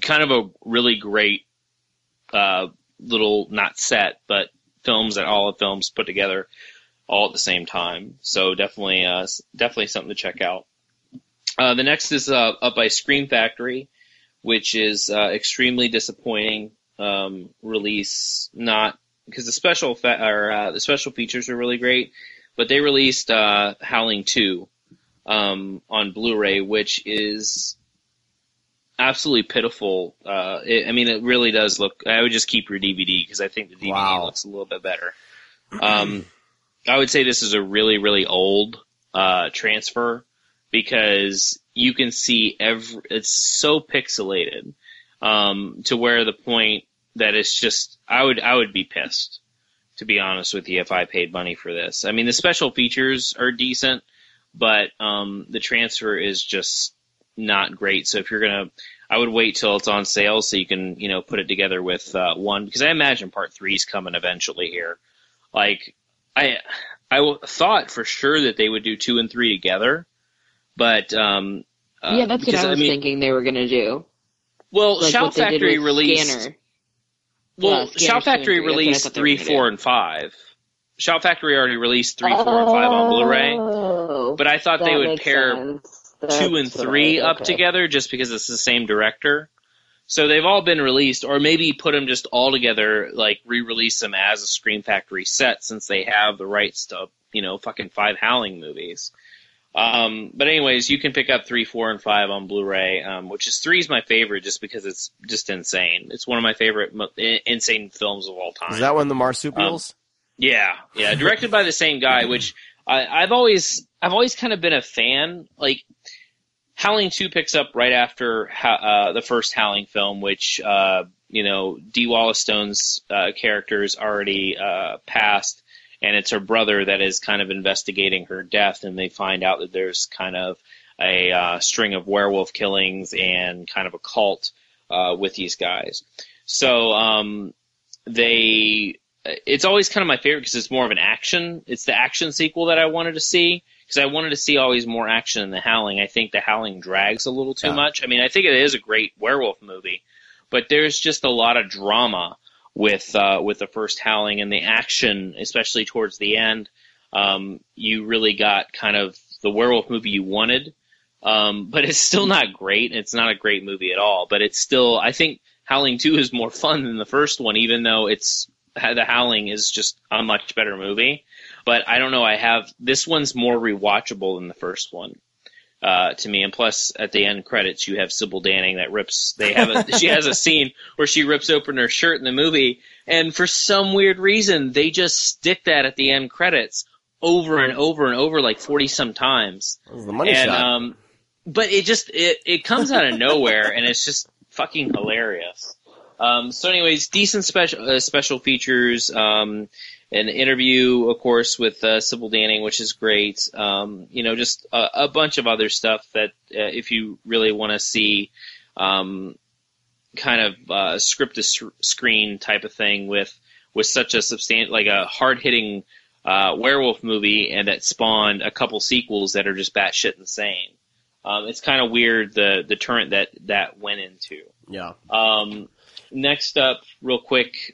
Kind of a really great little, not set, but films that all of films put together all at the same time. So definitely something to check out. The next is up by Scream Factory, which is extremely disappointing release. Not because the special features are really great, but they released Howling 2 on Blu-ray, which is absolutely pitiful. I mean, it really does look. I would just keep your DVD because I think the DVD looks a little bit better. I would say this is a really, really old transfer, because you can see it's so pixelated to where the point that it's just, I would be pissed, to be honest with you, if I paid money for this. I mean, the special features are decent, but the transfer is just not great. So if I would wait till it's on sale so you can, you know, put it together with 1, because I imagine part 3 is coming eventually here. Like, I thought for sure that they would do 2 and 3 together. But yeah, that's what I was thinking they were going to do. Well, like Shout Factory released. Scanner. Well, Shout Factory released 3, 4, and 5. Shout Factory already released 3, 4, and 5 on Blu-ray. But I thought they would pair 2 and 3 up together just because it's the same director. So they've all been released, or maybe put them just all together, like re-release them as a Scream Factory set since they have the rights to, fucking 5 Howling movies. But anyways, you can pick up 3, 4, and 5 on Blu-ray, which is 3 is my favorite just because it's just insane. It's one of my favorite insane films of all time. Is that one the marsupials? Yeah, directed by the same guy, which I've always kind of been a fan. Like, Howling 2 picks up right after the first Howling film, which Dee Wallace-Stone's character's already passed. And it's her brother that is kind of investigating her death, and they find out that there's kind of a string of werewolf killings and kind of a cult with these guys. So it's always kind of my favorite because it's more of an action. It's the action sequel that I wanted to see because I wanted to see always more action in the Howling. I think the Howling drags a little too much. I mean, I think it is a great werewolf movie, but there's just a lot of drama with the first Howling and the action, especially towards the end. You really got kind of the werewolf movie you wanted, but it's still not great. It's not a great movie at all, but it's still, I think Howling 2 is more fun than the first one, even though the Howling is just a much better movie. But I don't know, this one's more rewatchable than the first one. To me, and plus at the end credits you have Sybil Danning that she has a scene where she rips open her shirt in the movie, and for some weird reason they just stick that at the end credits over and over and over like 40 some times. That was the money shot. But it comes out of nowhere and it's just fucking hilarious. So anyways, decent special features, an interview, of course, with Sybil Danning, which is great. Just a bunch of other stuff that if you really want to see kind of script-to-screen type of thing with such a like a hard-hitting werewolf movie and that spawned a couple sequels that are just batshit insane. It's kind of weird the turn that went into. Yeah. Next up, real quick,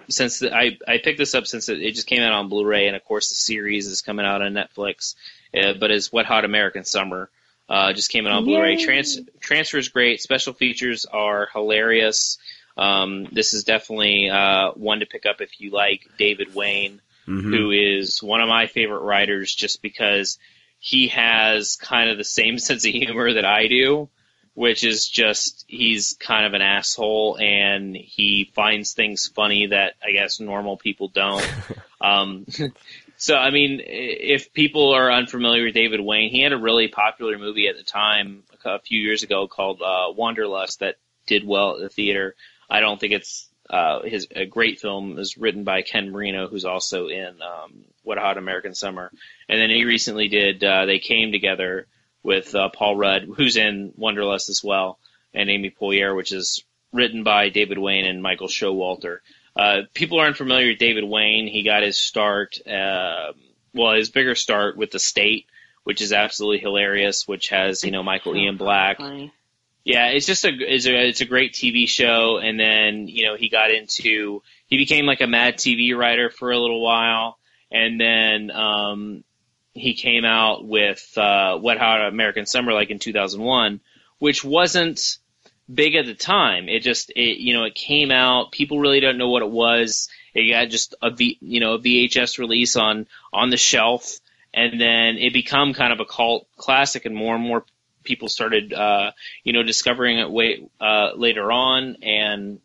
since I picked this up since it just came out on Blu-ray, and of course the series is coming out on Netflix, but it's Wet Hot American Summer. Just came out on Blu-ray. Transfer is great. Special features are hilarious. This is definitely one to pick up if you like David Wayne, who is one of my favorite writers just because he has kind of the same sense of humor that I do, which is just he's kind of an asshole and he finds things funny that I guess normal people don't. So, I mean, if people are unfamiliar with David Wayne, he had a really popular movie at the time a few years ago called Wanderlust that did well at the theater. I don't think it's a great film. It was written by Ken Marino, who's also in What a Hot American Summer. And then he recently did They Came Together with Paul Rudd, who's in Wanderlust as well, and Amy Poehler, which is written by David Wayne and Michael Showalter. People aren't familiar with David Wayne. He got his start, his bigger start with The State, which is absolutely hilarious, which has, Michael Ian Black. Funny. Yeah, it's just it's a great TV show. And then, he became like a mad TV writer for a little while. And then, he came out with, Wet Hot American Summer, like in 2001, which wasn't big at the time. It came out. People really don't know what it was. It got just a VHS release on the shelf, and then it become kind of a cult classic, and more people started, discovering it later on, and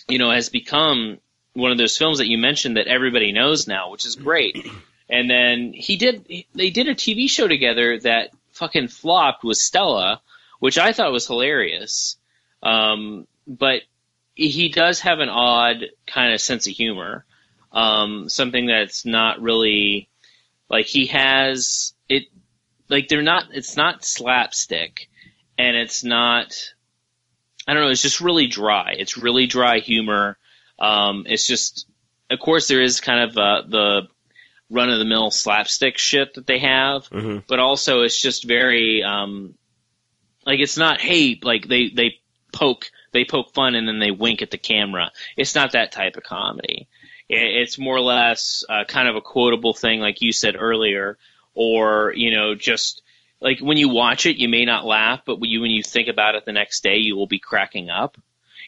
has become one of those films that you mentioned that everybody knows now, which is great. And then they did a TV show together that fucking flopped with Stella, which I thought was hilarious. But he does have an odd kind of sense of humor. Something that's not really, like, he has it, like, it's not slapstick, and it's not, I don't know, it's just really dry. It's really dry humor. It's just, of course there is kind of, the run-of-the-mill slapstick shit that they have, but also it's just very, it's not, hey, like, they poke they poke fun and then they wink at the camera. It's not that type of comedy. It's more or less kind of a quotable thing, like you said earlier, or, just like when you watch it, you may not laugh, but when you think about it the next day, you will be cracking up.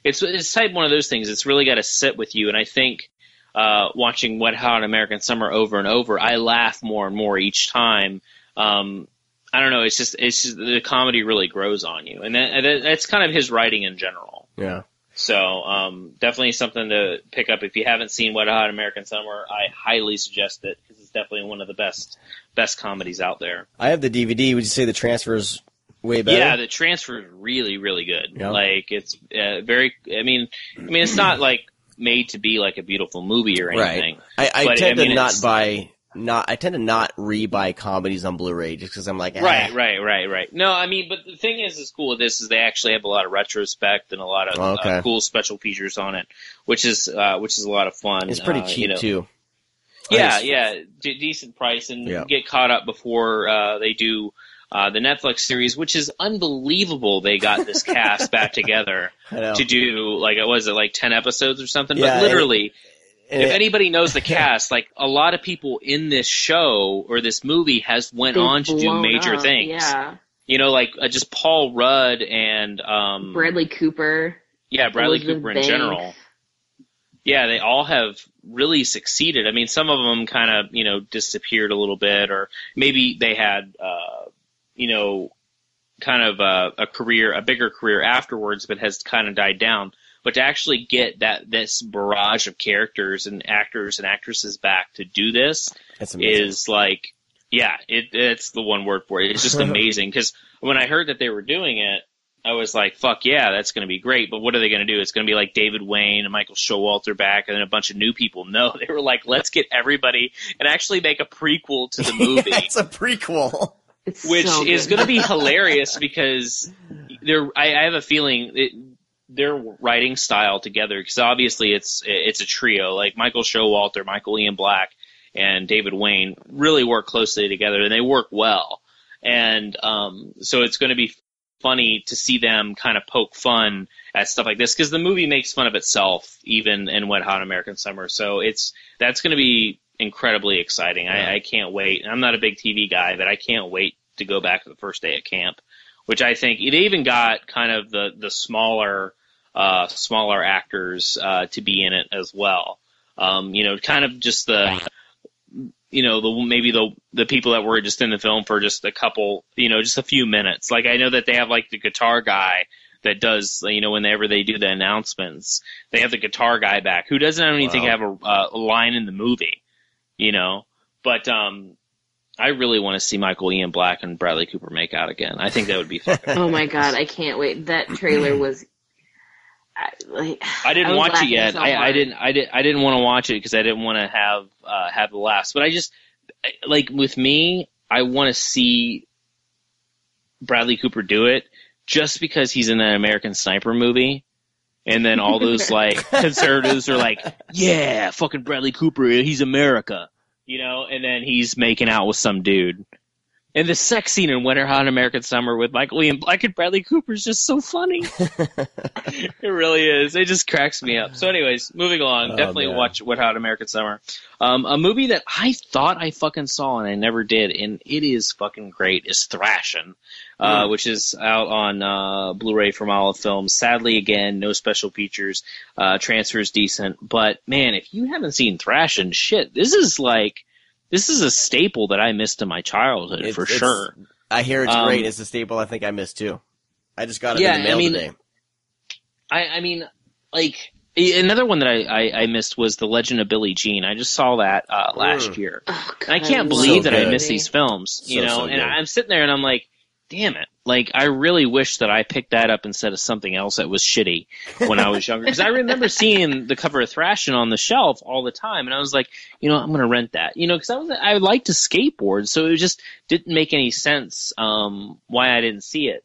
It's type one of those things. It's really got to sit with you. And I think watching Wet Hot American Summer over and over, I laugh more and more each time. I don't know. It's just the comedy really grows on you, and that's kind of his writing in general. Yeah. So definitely something to pick up if you haven't seen Wet Hot American Summer. I highly suggest it because it's definitely one of the best comedies out there. I have the DVD. Would you say the transfer is way better? Yeah, the transfer is really, really good. Yeah. Like it's very. I mean, it's not like made to be like a beautiful movie or anything. Right. I tend to not re-buy comedies on Blu-ray just because I'm like, Right. No, but the thing is cool with this is they actually have a lot of retrospect and a lot of cool special features on it, which is a lot of fun. It's pretty cheap too. Yeah, decent price, and get caught up before they do the Netflix series, which is unbelievable. They got this cast back together to do like 10 episodes or something, but literally. If anybody knows the cast, like a lot of people in this show or this movie went on to do major things. Yeah. Like just Paul Rudd and Bradley Cooper. Yeah, Bradley Elizabeth Cooper in Banks. general. Yeah, they all have really succeeded. I mean, some of them kind of, disappeared a little bit, or maybe they had, kind of a bigger career afterwards, but has kind of died down. But to actually get this barrage of characters and actors and actresses back to do this is like, it's the one word for it. It's just amazing. Because when I heard that they were doing it, I was like, fuck yeah, that's going to be great. But what are they going to do? It's going to be like David Wayne and Michael Showalter back and then a bunch of new people. No, they were like, let's get everybody and actually make a prequel to the movie. It's a prequel. Which is going to be hilarious because I have a feeling their writing style together, because obviously it's a trio, like Michael Showalter, Michael Ian Black, and David Wayne really work closely together, and they work well. And so it's going to be funny to see them kind of poke fun at stuff like this, because the movie makes fun of itself, even in Wet Hot American Summer. So that's going to be incredibly exciting. Yeah. I can't wait. I'm not a big TV guy, but I can't wait to go back to the first day at camp, which I think they even got kind of the smaller actors to be in it as well. Kind of just the people that were just in the film for just a couple, just a few minutes. Like I know that they have like the guitar guy that does, whenever they do the announcements, they have the guitar guy back who doesn't have anything have a line in the movie, but I really want to see Michael Ian Black and Bradley Cooper make out again. I think that would be fucking Oh my god, I can't wait. That trailer was I didn't watch it yet. I didn't want to watch it because I didn't want to have the laughs. But I just like with me, I want to see Bradley Cooper do it just because he's in that American Sniper movie. And then all those like conservatives are like, yeah, fucking Bradley Cooper, he's America. And then he's making out with some dude. And the sex scene in Wet Hot American Summer with Michael Ian Black and Bradley Cooper is just so funny. It really is. It just cracks me up. So anyways, moving along. Definitely watch Wet Hot American Summer. A movie that I thought I fucking saw and I never did, and it is fucking great, is Thrashin', which is out on Blu-ray from Olive Films. Sadly, again, no special features. Transfer's decent. But, man, if you haven't seen Thrashin', shit, this is a staple that I missed in my childhood, for sure. I hear it's great. It's a staple I think I missed, too. I just got it in the mail today. I mean, like, another one that I missed was The Legend of Billie Jean. I just saw that last year. Oh, God, I can't believe that I missed these films, and I'm sitting there and I'm like, damn it. Like, I really wish that I picked that up instead of something else that was shitty when I was younger. Because I remember seeing the cover of Thrashin' on the shelf all the time, and I was like, I'm going to rent that. Because I liked to skateboard, so it just didn't make any sense why I didn't see it.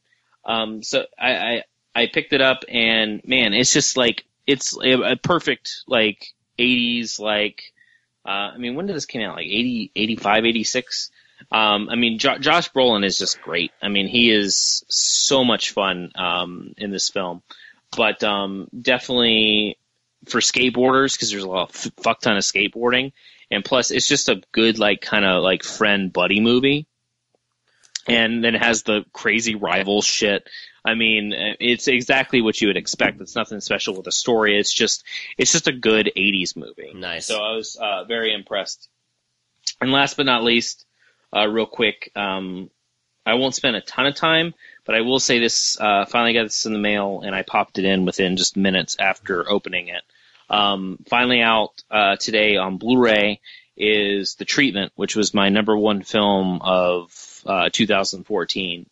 So I picked it up, and, man, it's just like, it's a perfect, like, 80s, like, when did this come out? Like, 80, 85, 86? Josh Brolin is just great. He is so much fun in this film. but definitely for skateboarders, because there's a lot of fuck ton of skateboarding, and plus it's just a good like kind of like friend buddy movie, and then it has the crazy rival shit. I mean, it's exactly what you would expect. It's nothing special with the story. It's just a good 80s movie. Nice. So I was very impressed. And last but not least, real quick, I won't spend a ton of time, but I will say this, finally got this in the mail, and I popped it in within just minutes after opening it. Finally out today on Blu-ray is The Treatment, which was my number one film of 2014.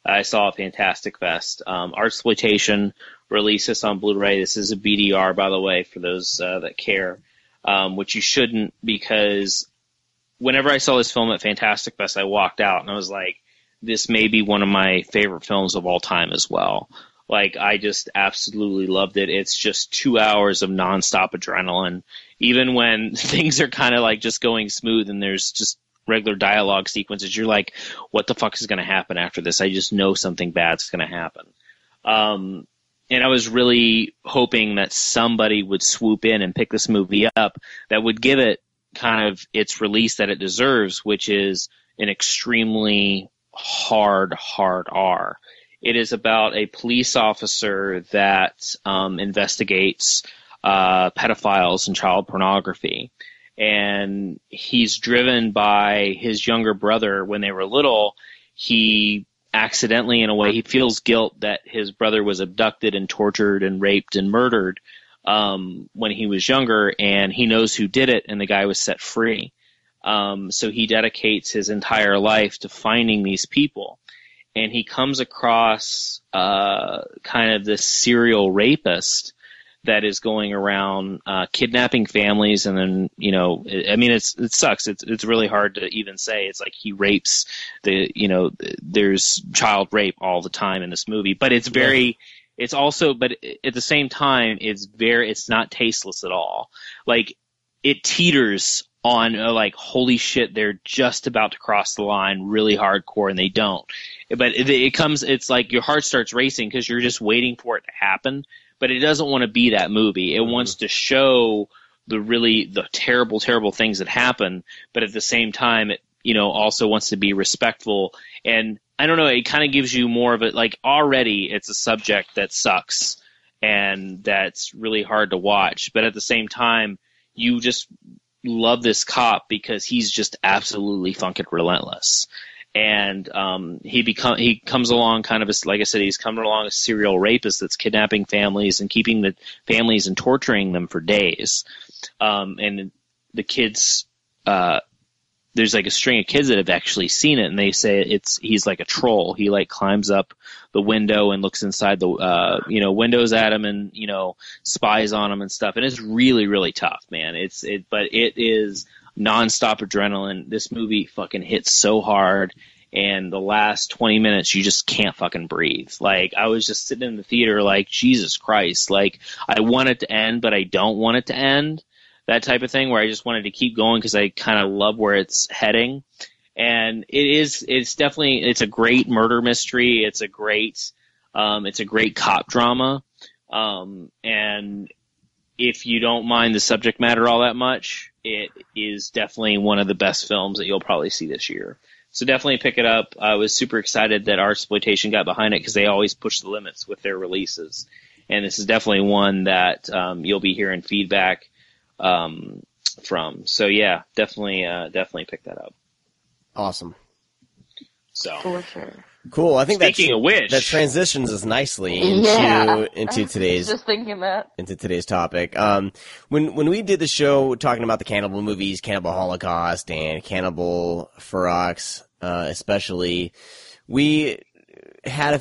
I saw at Fantastic Fest. Artsploitation released this on Blu-ray. This is a BDR, by the way, for those that care, which you shouldn't, because whenever I saw this film at Fantastic Fest, I walked out and I was like, this may be one of my favorite films of all time as well. Like, I just absolutely loved it. It's just 2 hours of nonstop adrenaline. Even when things are kind of like just going smooth and there's just regular dialogue sequences, you're like, what the fuck is going to happen after this? I just know something bad's going to happen. And I was really hoping that somebody would swoop in and pick this movie up that would give it kind of its release that it deserves, which is an extremely hard R. It is about a police officer that investigates pedophiles and child pornography. And he's driven by his younger brother. When they were little, he accidentally, in a way, he feels guilt that his brother was abducted and tortured and raped and murdered when he was younger, and he knows who did it, and the guy was set free. So he dedicates his entire life to finding these people. And he comes across kind of this serial rapist that is going around kidnapping families, and then, you know, I mean, it sucks. It's really hard to even say. It's like he rapes there's child rape all the time in this movie, but it's very, it's also, but at the same time, it's not tasteless at all. Like, it teeters on like, holy shit, they're just about to cross the line really hardcore, and they don't. But it's like your heart starts racing because you're just waiting for it to happen. But it doesn't want to be that movie. It wants to show the terrible, terrible things that happen, but at the same time, it, also wants to be respectful. And I don't know, it kind of gives you more of it, like, already it's a subject that sucks and that's really hard to watch. But at the same time, you just love this cop because he's just absolutely fucking relentless. And he comes along kind of like I said, he's coming along a serial rapist that's kidnapping families and keeping the families and torturing them for days. And the kids, there's like a string of kids that have actually seen it, and they say he's like a troll. He like climbs up the window and looks inside the windows at him, and spies on him and stuff. And it's really, really tough, man. But it is nonstop adrenaline. This movie fucking hits so hard, and the last 20 minutes you just can't fucking breathe. Like, I was just sitting in the theater like, Jesus Christ, like, I want it to end, but I don't want it to end. That type of thing, where I just wanted to keep going because I kind of love where it's heading. And it's definitely a great murder mystery. It's a great cop drama. And if you don't mind the subject matter all that much, it is definitely one of the best films that you'll probably see this year. So definitely pick it up. I was super excited that Artsploitation got behind it because they always push the limits with their releases. And this is definitely one that you'll be hearing feedback from. So yeah, definitely pick that up. Awesome. So for sure. Cool. I think speaking of which, that transitions us nicely into today's just thinking that into today's topic. When we did the show talking about the cannibal movies, Cannibal Holocaust and Cannibal Ferox, especially, we had a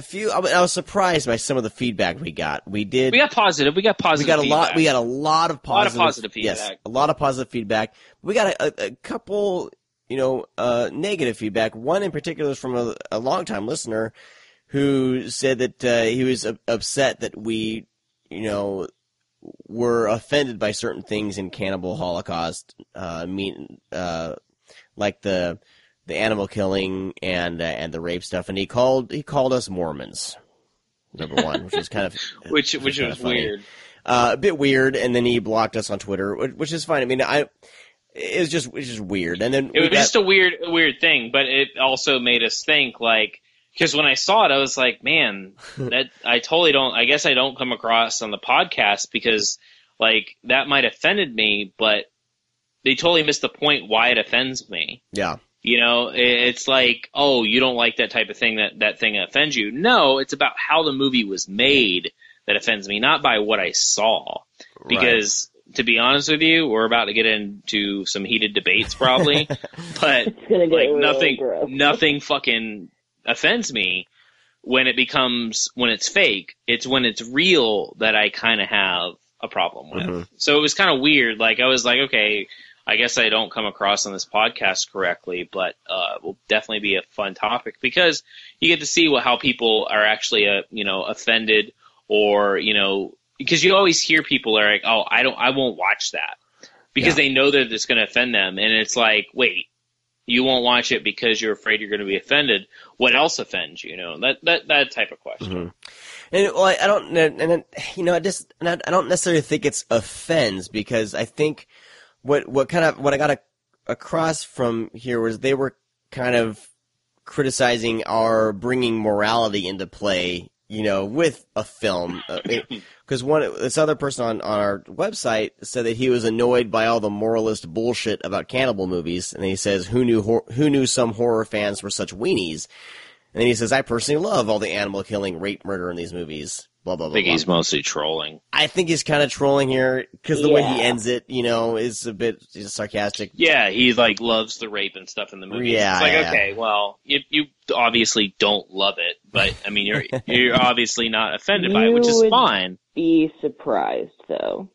few. I was surprised by some of the feedback we got. We got positive. We got a lot. We got a lot of positive feedback. Yes, a lot of positive feedback. We got a couple, negative feedback. One in particular is from a longtime listener who said that he was upset that we, were offended by certain things in Cannibal Holocaust, like the animal killing and the rape stuff, and he called us Mormons. number one, which was kind of which was weird. A bit weird, and then he blocked us on Twitter, which is fine. I mean, it's just weird. And then it was just a weird thing, but it also made us think, like, because when I saw it, I was like, man, that I totally don't. I guess I don't come across on the podcast because, like, that might have offended me, but they totally missed the point why it offends me. Yeah. You know, it's like, oh, you don't like that type of thing, that thing offends you. No, it's about how the movie was made that offends me, not by what I saw. Because, to be honest with you, we're about to get into some heated debates probably, but like nothing fucking offends me when it's fake. It's when it's real that I kind of have a problem with. Mm-hmm. So it was kind of weird. Like, I was like, okay, I guess I don't come across on this podcast correctly, but will definitely be a fun topic because you get to see how people are actually, offended, or, because you always hear people are like, oh, I won't watch that because they know that it's going to offend them. And it's like, wait, you won't watch it because you're afraid you're going to be offended. What else offends you? That type of question. Mm-hmm. And well, I don't necessarily think it's offends, because I think what I got across from here was they were kind of criticizing our bringing morality into play, with a film. Because this other person on our website said that he was annoyed by all the moralist bullshit about cannibal movies, and he says, who knew some horror fans were such weenies? And then he says, I personally love all the animal killing, rape, murder in these movies. Blah, blah, blah. I think he's mostly trolling. I think he's kind of trolling here because the way he ends it, is a bit sarcastic. Yeah, he loves the rape and stuff in the movie. Yeah, it's okay, well, you obviously don't love it, but I mean, you're obviously not offended by it, which is fine. Be surprised though.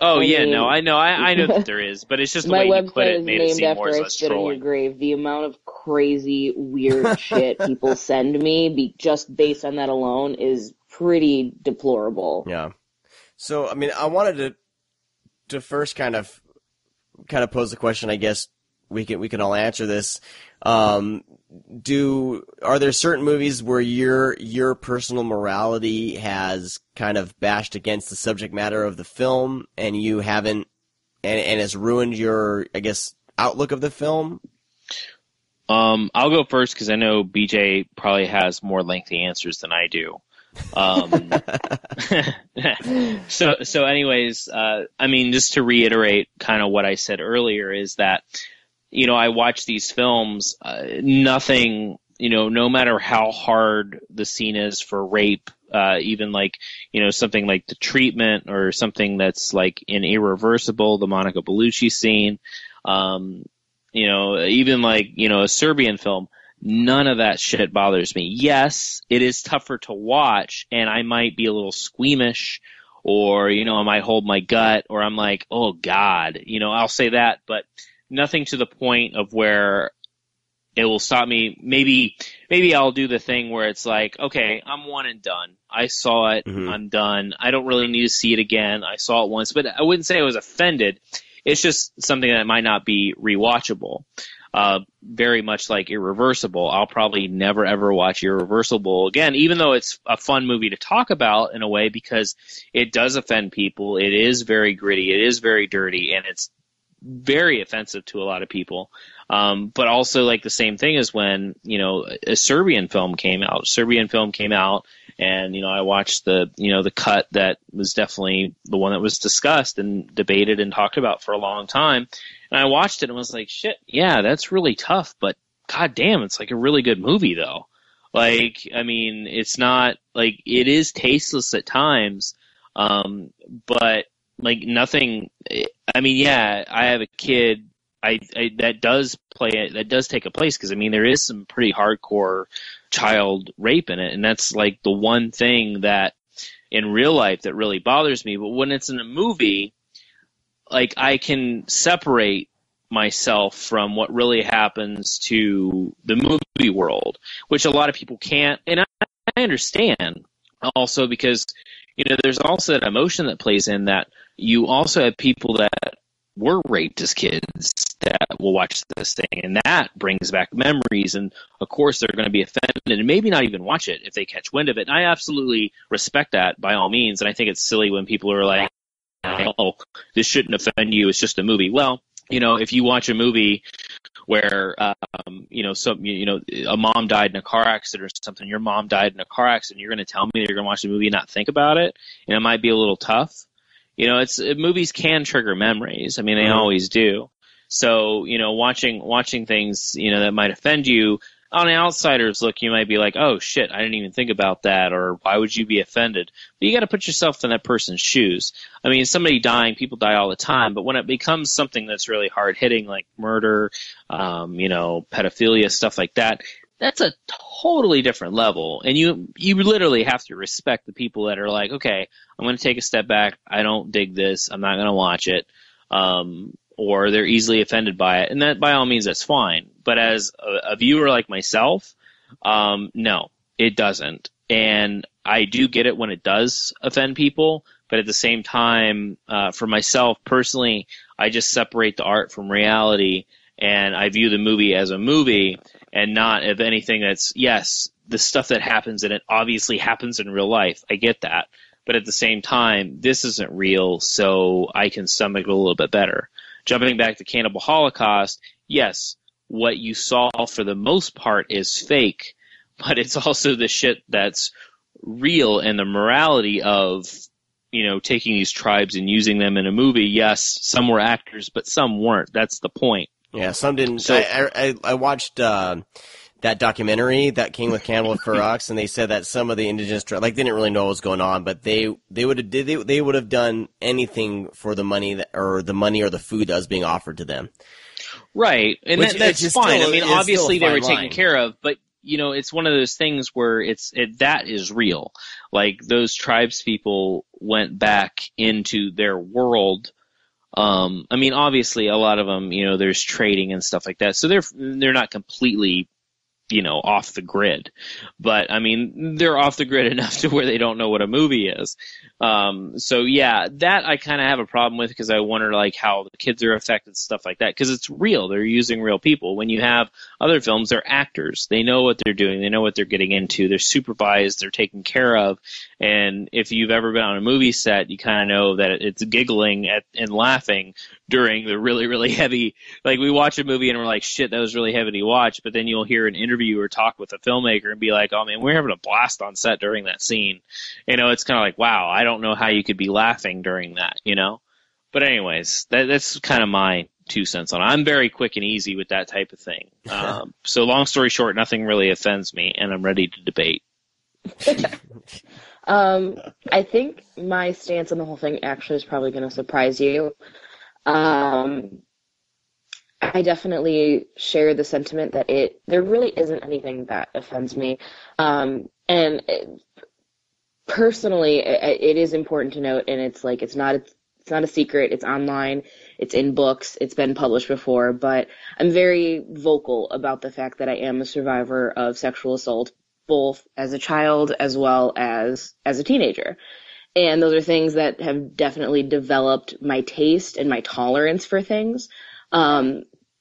Oh I know that there is, but it's just the way you put it made it seem more or less trolling. My website is named after I spit in your grave. The amount of crazy, weird shit people send me, just based on that alone, is pretty deplorable. Yeah. So, I mean, I wanted to first kind of pose the question. I guess we can all answer this. Are there certain movies where your personal morality has kind of bashed against the subject matter of the film, and you haven't, and has ruined your, I guess, outlook of the film? I'll go first because I know BJ probably has more lengthy answers than I do. So anyways, I mean, just to reiterate kind of what I said earlier is that, I watch these films, nothing, no matter how hard the scene is for rape, even something like The Treatment or something that's like in Irreversible, the Monica Bellucci scene, even a Serbian film, none of that shit bothers me. Yes, it is tougher to watch, and I might be a little squeamish, or, I might hold my gut, or I'm like, oh God, I'll say that, but nothing to the point of where it will stop me. Maybe I'll do the thing where it's like, okay, I'm one and done. I saw it. Mm-hmm. I'm done. I don't really need to see it again. I saw it once, but I wouldn't say I was offended. It's just something that might not be rewatchable. Very much like Irreversible. I'll probably never ever watch Irreversible again, even though it's a fun movie to talk about in a way, because it does offend people. It is very gritty. It is very dirty, and it's very offensive to a lot of people. But also, like, the same thing is when, a Serbian film came out. And, I watched the cut that was definitely the one that was discussed and debated and talked about for a long time. And I watched it and was like, shit, yeah, that's really tough, but god damn, it's like a really good movie though. Like, I mean, it's not like, it is tasteless at times. But like nothing, I mean, yeah, I have a kid, that does take a place, because I mean, there is some pretty hardcore child rape in it, and that's like the one thing that in real life that really bothers me. But when it's in a movie, like, I can separate myself from what really happens to the movie world, which a lot of people can't, and I understand also, because there's also that emotion that plays in that. You also have people that were raped as kids that will watch this thing, and that brings back memories, and of course they're going to be offended and maybe not even watch it if they catch wind of it. And I absolutely respect that by all means, and I think it's silly when people are like, oh, this shouldn't offend you, it's just a movie. Well, if you watch a movie where a mom died in a car accident or something, your mom died in a car accident, you're going to tell me that you're going to watch the movie and not think about it, and it might be a little tough. Movies can trigger memories. I mean, they always do. So, watching things, that might offend you, on an outsider's look, you might be like, oh shit, I didn't even think about that, or why would you be offended? But you got to put yourself in that person's shoes. I mean, somebody dying, people die all the time, but when it becomes something that's really hard hitting, like murder, pedophilia, stuff like that, that's a totally different level. And you literally have to respect the people that are like, okay, I'm going to take a step back. I don't dig this. I'm not going to watch it. Or they're easily offended by it. And that, by all means, that's fine. But as a viewer like myself, no, it doesn't. And I do get it when it does offend people. But at the same time, for myself personally, I just separate the art from reality. And I view the movie as a movie and not of anything that's, yes, the stuff that happens, and it obviously happens in real life. I get that. But at the same time, this isn't real, so I can stomach it a little bit better. Jumping back to Cannibal Holocaust, yes, what you saw for the most part is fake, but it's also the shit that's real, and the morality of, taking these tribes and using them in a movie. Yes, some were actors, but some weren't. That's the point. Yeah, some didn't. So, I watched that documentary that came with Cannibal Ferox, and they said that some of the indigenous tribes, they didn't really know what was going on, but they would have done anything for the money or the food that was being offered to them. Right, and that's fine. I mean, obviously they were taken care of, but it's one of those things where that is real. Like, those tribes people went back into their world. I mean, obviously a lot of them, there's trading and stuff like that. So they're not completely, off the grid, but I mean, they're off the grid enough to where they don't know what a movie is. So yeah, that I kind of have a problem with, because I wonder how the kids are affected, stuff like that, because it's real. They're using real people. When you have other films, they're actors. They know what they're doing. They know what they're getting into. They're supervised. They're taken care of. And if you've ever been on a movie set, you kind of know that it's giggling and laughing during the really, really heavy, we watch a movie and we're like, shit, that was really heavy to watch. But then you'll hear an interview or talk with a filmmaker and be like, oh man, we're having a blast on set during that scene. It's kind of like, wow, I don't know how you could be laughing during that, But anyways, that's kind of my 2 cents on it. I'm very quick and easy with that type of thing. So long story short, nothing really offends me, and I'm ready to debate. I think my stance on the whole thing actually is probably going to surprise you. I definitely share the sentiment that there really isn't anything that offends me. Personally, it is important to note, and it's not a secret. It's online. It's in books. It's been published before, but I'm very vocal about the fact that I am a survivor of sexual assault, both as a child as well as a teenager. And those are things that have definitely developed my taste and my tolerance for things.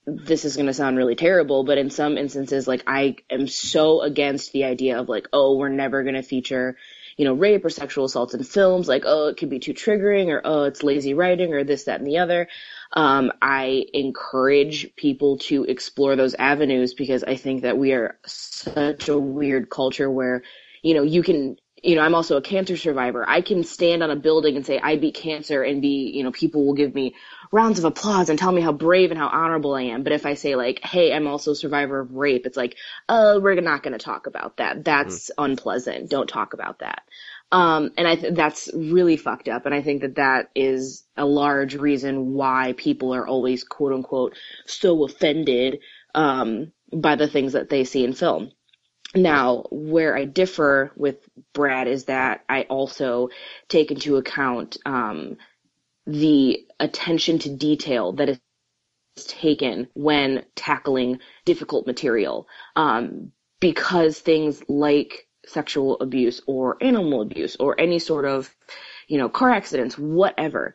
This is going to sound really terrible, but in some instances, I am so against the idea of oh, we're never going to feature, rape or sexual assaults in films. Oh, it could be too triggering, or, oh, it's lazy writing, or this, that, and the other. I encourage people to explore those avenues, because I think that we are such a weird culture where, you can, I'm also a cancer survivor. I can stand on a building and say I beat cancer and be, people will give me rounds of applause and tell me how brave and how honorable I am. But if I say hey, I'm also a survivor of rape, it's we're not going to talk about that. That's unpleasant. Don't talk about that. And that's really fucked up. And I think that is a large reason why people are always, quote unquote, so offended, by the things that they see in film. Now, where I differ with Brad is that I also take into account, the attention to detail that is taken when tackling difficult material, because things like sexual abuse or animal abuse or any sort of, car accidents, whatever,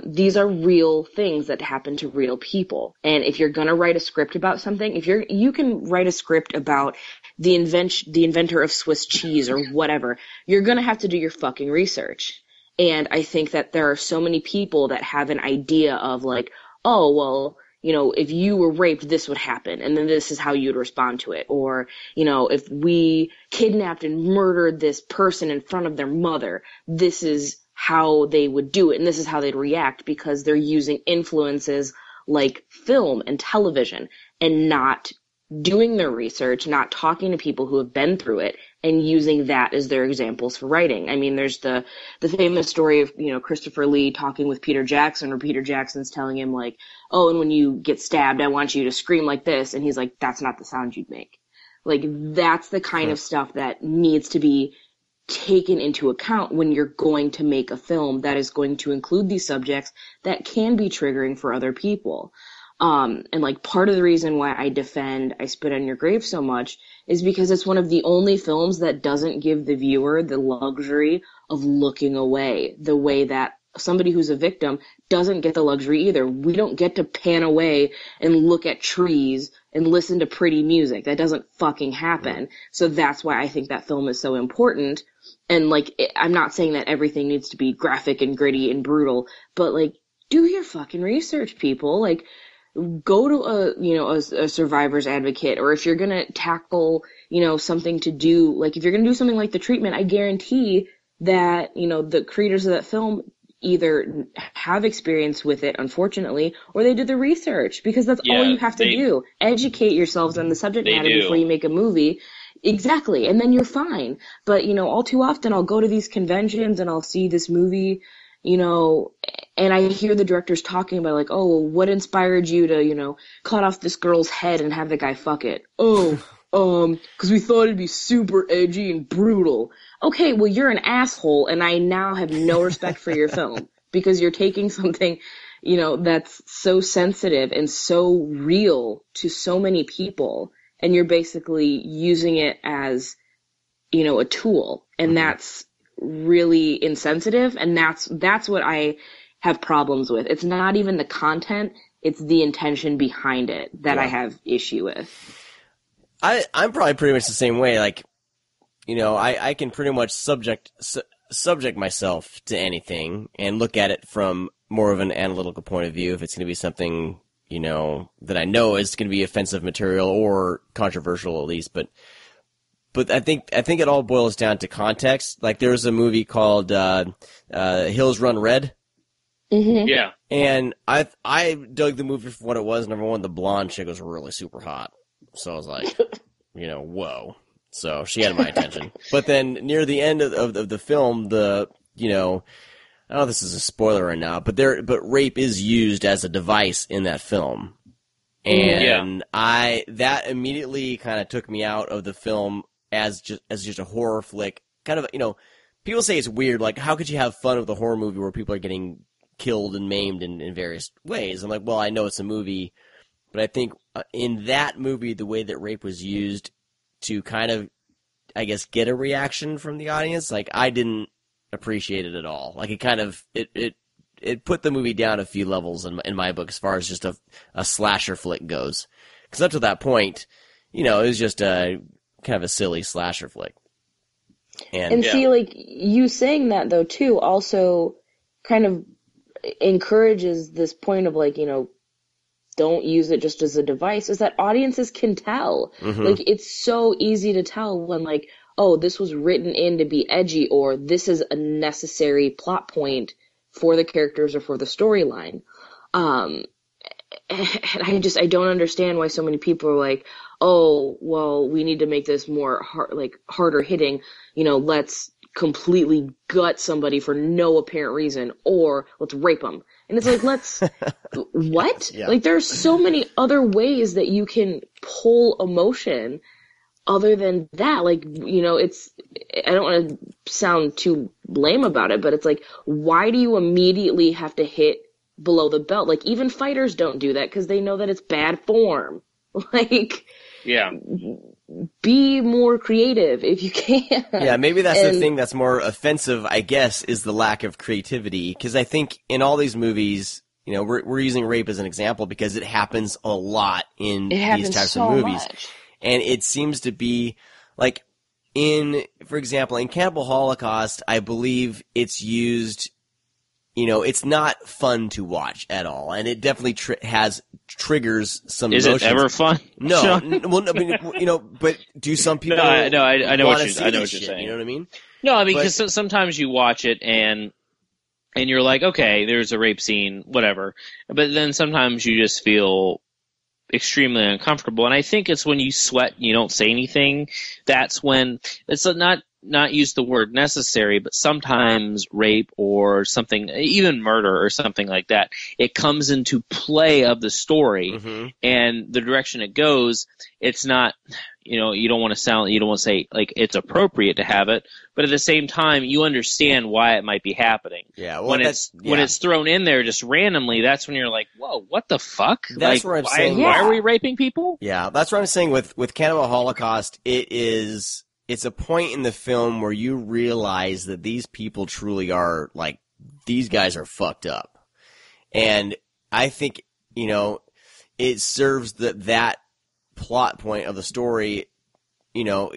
these are real things that happen to real people. And if you're going to write a script about something, you can write a script about the inventor of Swiss cheese or whatever, you're going to have to do your fucking research. And I think that there are so many people that have an idea of like, oh, well, if you were raped, this would happen, and then this is how you'd respond to it. Or, if we kidnapped and murdered this person in front of their mother, this is how they would do it, and this is how they'd react, because they're using influences like film and television and not doing their research, not talking to people who have been through it, and using that as their examples for writing. I mean, there's the famous story of, Christopher Lee talking with Peter Jackson, where Peter Jackson's telling him like, oh, and when you get stabbed, I want you to scream like this. And he's like, that's not the sound you'd make. Like, that's the kind of stuff that needs to be taken into account when you're going to make a film that is going to include these subjects that can be triggering for other people. And like part of the reason why I defend I Spit on Your Grave so much is because it's one of the only films that doesn't give the viewer the luxury of looking away, the way that somebody who's a victim doesn't get the luxury either. We don't get to pan away and look at trees and listen to pretty music. That doesn't fucking happen. So that's why I think that film is so important. And like, I'm not saying that everything needs to be graphic and gritty and brutal, but like, do your fucking research, people. Like, go to a survivor's advocate, or if you're going to tackle, something to do, like if you're going to do something like The Treatment, I guarantee that, the creators of that film either have experience with it, unfortunately, or they did the research, because that's all you have to do. Educate yourselves on the subject matter before you make a movie. Exactly. And then you're fine. But, all too often I'll go to these conventions and I'll see this movie, and I hear the directors talking about like, oh, what inspired you to, cut off this girl's head and have the guy fuck it? Oh, cause we thought it'd be super edgy and brutal. Okay, well, you're an asshole, and I now have no respect for your film, because you're taking something, that's so sensitive and so real to so many people, and you're basically using it as, a tool, and that's really insensitive, and that's what I have problems with. It's not even the content, it's the intention behind it that I have issue with. I'm probably pretty much the same way. Like, I can pretty much subject myself to anything and look at it from more of an analytical point of view. If it's going to be something, that I know is going to be offensive material or controversial at least, but I think it all boils down to context. Like, there's a movie called Hills Run Red. Mm-hmm. Yeah. And I dug the movie for what it was. Number one, the blonde chick was really super hot. So I was like, whoa. So she had my attention. But then near the end of the film, I don't know if this is a spoiler or not, but rape is used as a device in that film. And that immediately kind of took me out of the film as just a horror flick. Kind of, people say it's weird, like, how could you have fun with a horror movie where people are getting killed and maimed in various ways? I'm like, well, I know it's a movie, but I think in that movie, the way that rape was used to kind of, I guess, get a reaction from the audience, like, I didn't appreciate it at all. Like, it kind of, it put the movie down a few levels in my book as far as just a slasher flick goes. Because up to that point, it was just a kind of a silly slasher flick. And see, like, you saying that, though, too, also kind of encourages this point of, like, don't use it just as a device, is that audiences can tell. Mm-hmm. Like, it's so easy to tell when, like, oh, this was written in to be edgy, or this is a necessary plot point for the characters or for the storyline. And I don't understand why so many people are like, oh, well, we need to make this more harder hitting, let's completely gut somebody for no apparent reason, or let's rape them. And it's like, what? Yeah. Like, there's so many other ways that you can pull emotion other than that. Like, I don't want to sound too lame about it, but it's like, why do you immediately have to hit below the belt? Like, even fighters don't do that because they know that it's bad form. Like, yeah. be more creative if you can. Yeah, maybe that's the thing that's more offensive, I guess, is the lack of creativity. Because I think in all these movies, you know, we're using rape as an example because it happens a lot in these types of movies. Much. And it seems to be, like, for example, in Cannibal Holocaust, I believe it's used, you know, it's not fun to watch at all. And it definitely triggers some emotions. Is it ever fun? No. Well, I mean, you know, but do some people I know what you're saying. You know what I mean? No, I mean, because sometimes you watch it and you're like, okay, there's a rape scene, whatever. But then sometimes you just feel extremely uncomfortable. And I think it's when you sweat and you don't say anything, that's when it's not use the word necessary, but sometimes rape or something, even murder or something like that, it comes into play of the story and the direction it goes. It's not, you know, you don't want to say like it's appropriate to have it, but at the same time, you understand why it might be happening. Yeah. Well, when it's thrown in there just randomly, that's when you're like, whoa, what the fuck? That's like, where I'm saying. Why are we raping people? Yeah. That's what I'm saying with Cannibal Holocaust. It's a point in the film where you realize that these people truly are, like, these guys are fucked up. And I think, you know, it serves that plot point of the story, you know,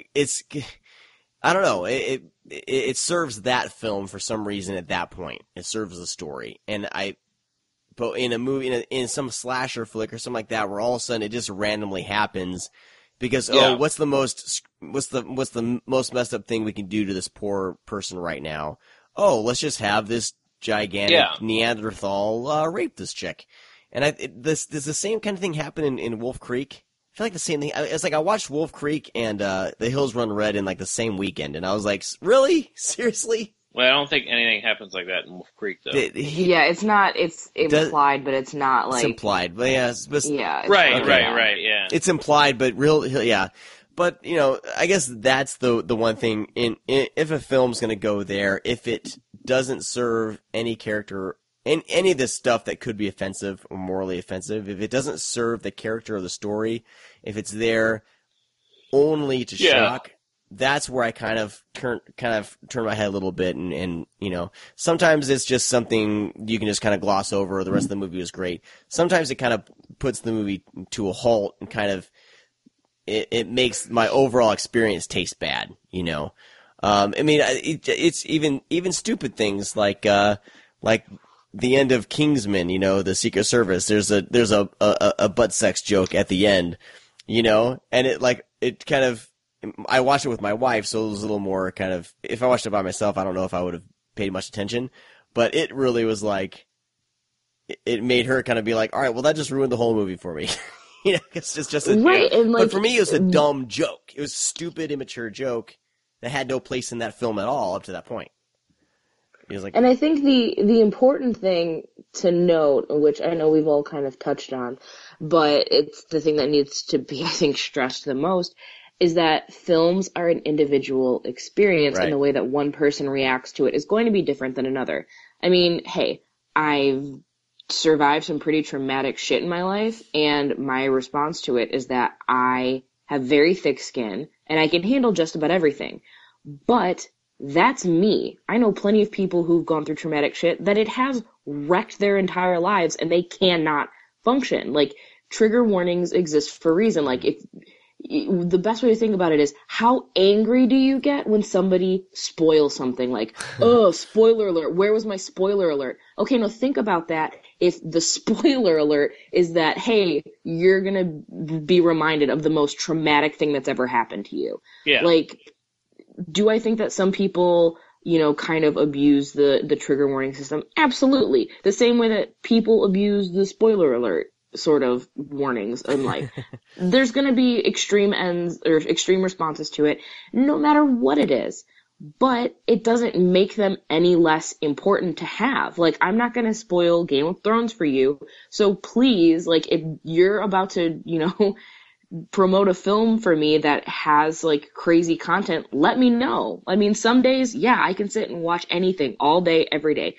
I don't know, it serves that film for some reason at that point. It serves the story. But in a movie, in some slasher flick or something like that, where all of a sudden it just randomly happens, because what's the most messed up thing we can do to this poor person right now? Oh, let's just have this gigantic Neanderthal rape this chick. And does the same kind of thing happen in Wolf Creek? I feel like the same thing. It's like I watched Wolf Creek and The Hills Run Red in like the same weekend, and I was like, really? Seriously? Well, I don't think anything happens like that in Wolf Creek, though. Yeah, it's not. It's implied, but it's not like. It's implied, but yeah. Right, yeah. It's implied, but yeah. But, you know, I guess that's the one thing. If a film's going to go there, if it doesn't serve any character, in any of this stuff that could be offensive or morally offensive, if it doesn't serve the character of the story, if it's there only to shock, that's where I kind of turn my head a little bit, and you know, sometimes it's just something you can just kind of gloss over. The rest of the movie was great. Sometimes it kind of puts the movie to a halt and kind of it makes my overall experience taste bad. You know, I mean, it's even stupid things like the end of Kingsman. You know, the Secret Service. There's a butt sex joke at the end. You know, and it kind of. I watched it with my wife, so it was a little more kind of, if I watched it by myself, I don't know if I would have paid much attention, but it really was like, it made her kind of be like, all right, well, that just ruined the whole movie for me. You know, it's just a right, joke. and like, but for me, it was a dumb joke. It was a stupid, immature joke that had no place in that film at all up to that point. It was like, and I think the important thing to note, which I know we've all kind of touched on, but it's the thing that needs to be, I think, stressed the most, is that films are an individual experience, and the way that one person reacts to it is going to be different than another. I mean, hey, I've survived some pretty traumatic shit in my life, and my response to it is that I have very thick skin, and I can handle just about everything. But that's me. I know plenty of people who've gone through traumatic shit that it has wrecked their entire lives, and they cannot function. Like, trigger warnings exist for a reason. Like, the best way to think about it is, how angry do you get when somebody spoils something? Like, oh, spoiler alert, where was my spoiler alert? Okay, now think about that. If the spoiler alert is that, hey, you're gonna be reminded of the most traumatic thing that's ever happened to you. Yeah. Like, do I think that some people, you know, kind of abuse the trigger warning system? Absolutely. The same way that people abuse the spoiler alert sort of warnings in life. There's going to be extreme ends or extreme responses to it, no matter what it is. But it doesn't make them any less important to have. Like, I'm not going to spoil Game of Thrones for you. So please, like, if you're about to, you know, promote a film for me that has, like, crazy content, let me know. I mean, some days, yeah, I can sit and watch anything all day, every day.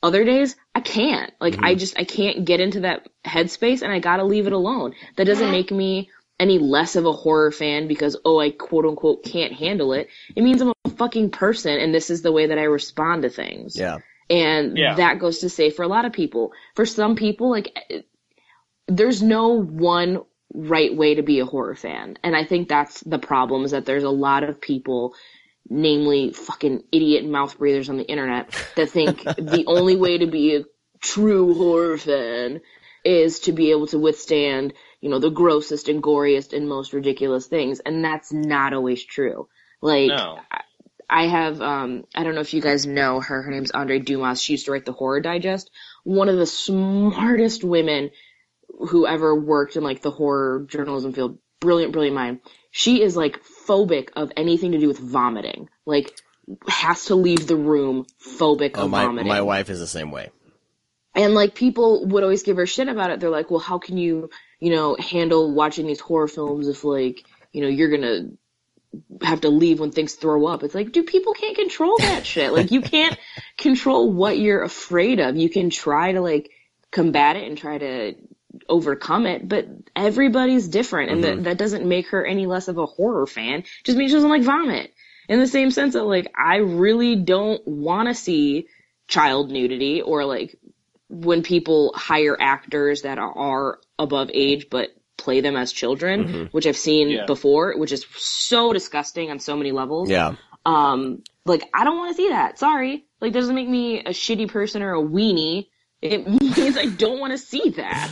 Other days, I can't. Like, I can't get into that headspace, and I gotta leave it alone. That doesn't make me any less of a horror fan because, oh, I quote unquote can't handle it. It means I'm a fucking person and this is the way that I respond to things. Yeah. And that goes to say for a lot of people. For some people, like, there's no one right way to be a horror fan. And I think that's the problem, is that there's a lot of people, namely fucking idiot mouth breathers on the internet, that think the only way to be a true horror fan is to be able to withstand, you know, the grossest and goriest and most ridiculous things. And that's not always true. Like, no. I have, I don't know if you guys know her. Her name's Andre Dumas. She used to write the Horror Digest. One of the smartest women who ever worked in, like, the horror journalism field. Brilliant, brilliant mind. She is, like, phobic of anything to do with vomiting. Like, has to leave the room phobic of vomiting. My wife is the same way. And, like, people would always give her shit about it. They're like, well, how can you, you know, handle watching these horror films if, like, you know, you're gonna have to leave when things throw up? It's like, dude, people can't control that shit. Like, you can't control what you're afraid of. You can try to, like, combat it and try to overcome it, but everybody's different, and that doesn't make her any less of a horror fan. It just means she doesn't like vomit. In the same sense that, like, I really don't want to see child nudity, or, like, when people hire actors that are above age but play them as children, which I've seen before, which is so disgusting on so many levels. Yeah. Like, I don't want to see that. Sorry. Like, doesn't make me a shitty person or a weenie. It means I don't want to see that.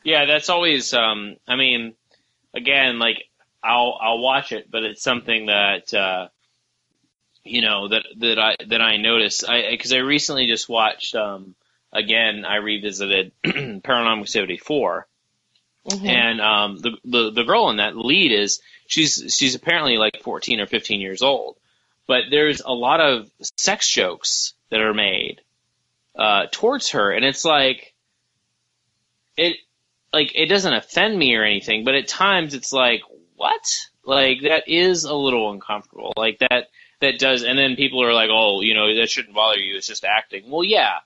Yeah, that's always, I mean, again, like, I'll watch it, but it's something that, you know, that I notice. Because I recently just watched, again, I revisited Paranormal Activity 4. And, the girl in that lead she's apparently like 14 or 15 years old. But there's a lot of sex jokes that are made towards her, and it's like, it doesn't offend me or anything, but at times it's like, what? Like, that is a little uncomfortable. Like, that does, and then people are like, oh, you know, that shouldn't bother you, it's just acting. Well, yeah,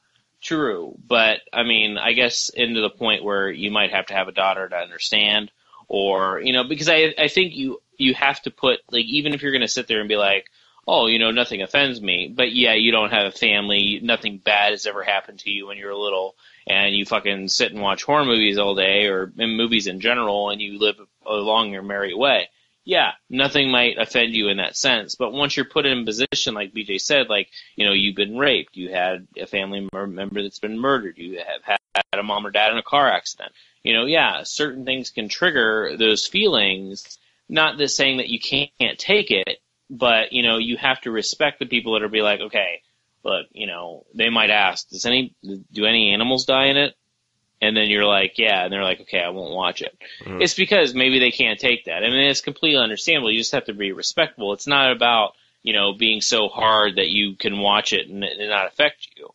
true, but, I mean, I guess into the point where you might have to have a daughter to understand, or, you know, because I think you have to put, like, even if you're going to sit there and be like, oh, you know, nothing offends me, but yeah, you don't have a family, nothing bad has ever happened to you when you were little, and you fucking sit and watch horror movies all day, or movies in general, and you live along your merry way. Yeah, nothing might offend you in that sense, but once you're put in a position, like BJ said, like, you know, you've been raped, you had a family member that's been murdered, you have had a mom or dad in a car accident, you know, yeah, certain things can trigger those feelings, not this saying that you can't take it, but, you know, you have to respect the people that are be like, okay, look, you know, they might ask, do any animals die in it? And then you're like, yeah, and they're like, okay, I won't watch it. It's because maybe they can't take that. I mean, it's completely understandable. You just have to be respectful. It's not about, you know, being so hard that you can watch it and it not affect you.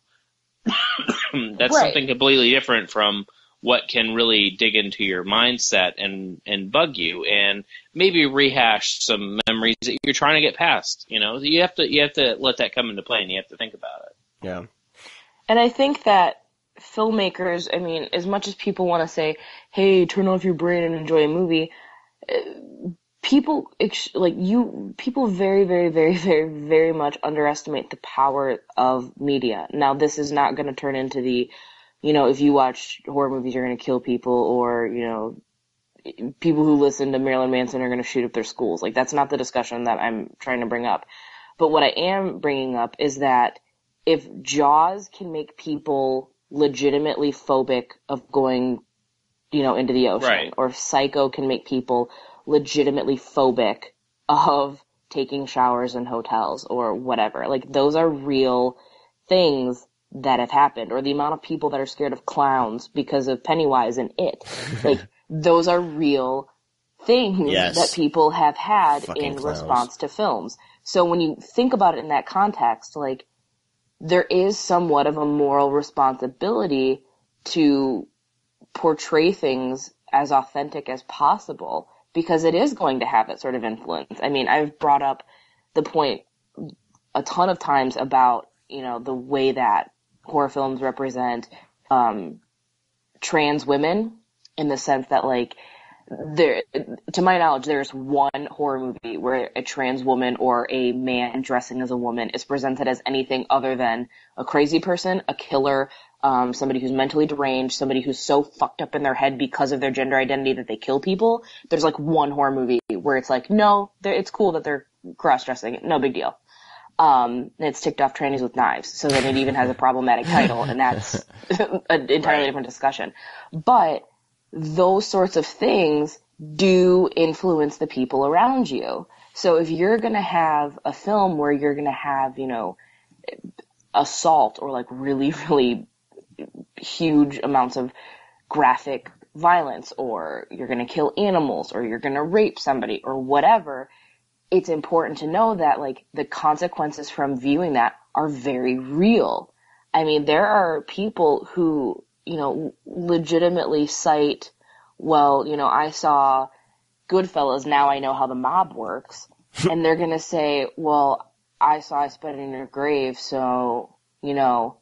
That's something completely different from what can really dig into your mindset and bug you, and maybe rehash some memories that you're trying to get past. You know, you have to let that come into play, and you have to think about it. Yeah. And I think that filmmakers, I mean, as much as people want to say, hey, turn off your brain and enjoy a movie, people very, very, very, very, very much underestimate the power of media. Now, this is not going to turn into the, you know, if you watch horror movies, you're going to kill people, or, you know, people who listen to Marilyn Manson are going to shoot up their schools. Like, that's not the discussion that I'm trying to bring up. But what I am bringing up is that if Jaws can make people legitimately phobic of going, you know, into the ocean, or if Psycho can make people legitimately phobic of taking showers in hotels or whatever, like, those are real things that have happened. Or the amount of people that are scared of clowns because of Pennywise and It. Like, those are real things that people have had in response to films. So when you think about it in that context, like, there is somewhat of a moral responsibility to portray things as authentic as possible, because it is going to have that sort of influence. I mean, I've brought up the point a ton of times about, you know, the way that horror films represent trans women in the sense that, like, there, to my knowledge, there's one horror movie where a trans woman or a man dressing as a woman is presented as anything other than a crazy person, a killer, somebody who's mentally deranged, somebody who's so fucked up in their head because of their gender identity that they kill people. There's like one horror movie where it's like, no, it's cool that they're cross-dressing, no big deal. It's ticked off trannies with knives, so that it even has a problematic title, and that's an entirely different discussion. But those sorts of things do influence the people around you. So if you're going to have a film where you're going to have, you know, assault or like really, really huge amounts of graphic violence, or you're going to kill animals, or you're going to rape somebody or whatever, it's important to know that, like, the consequences from viewing that are very real. I mean, there are people who, you know, legitimately cite, well, you know, I saw Goodfellas, now I know how the mob works. And they're going to say, well, I saw I Spit in Your Grave, so, you know,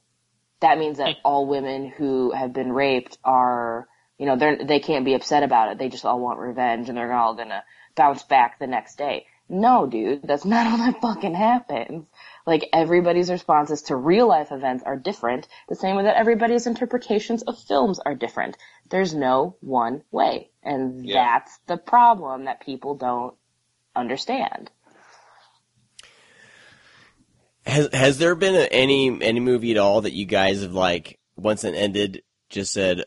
that means that all women who have been raped are, you know, they can't be upset about it. They just all want revenge, and they're all going to bounce back the next day. No, dude, that's not how that fucking happens. Like, everybody's responses to real-life events are different, the same way that everybody's interpretations of films are different. There's no one way. And that's the problem that people don't understand. Has there been any movie at all that you guys have, like, once it ended, just said,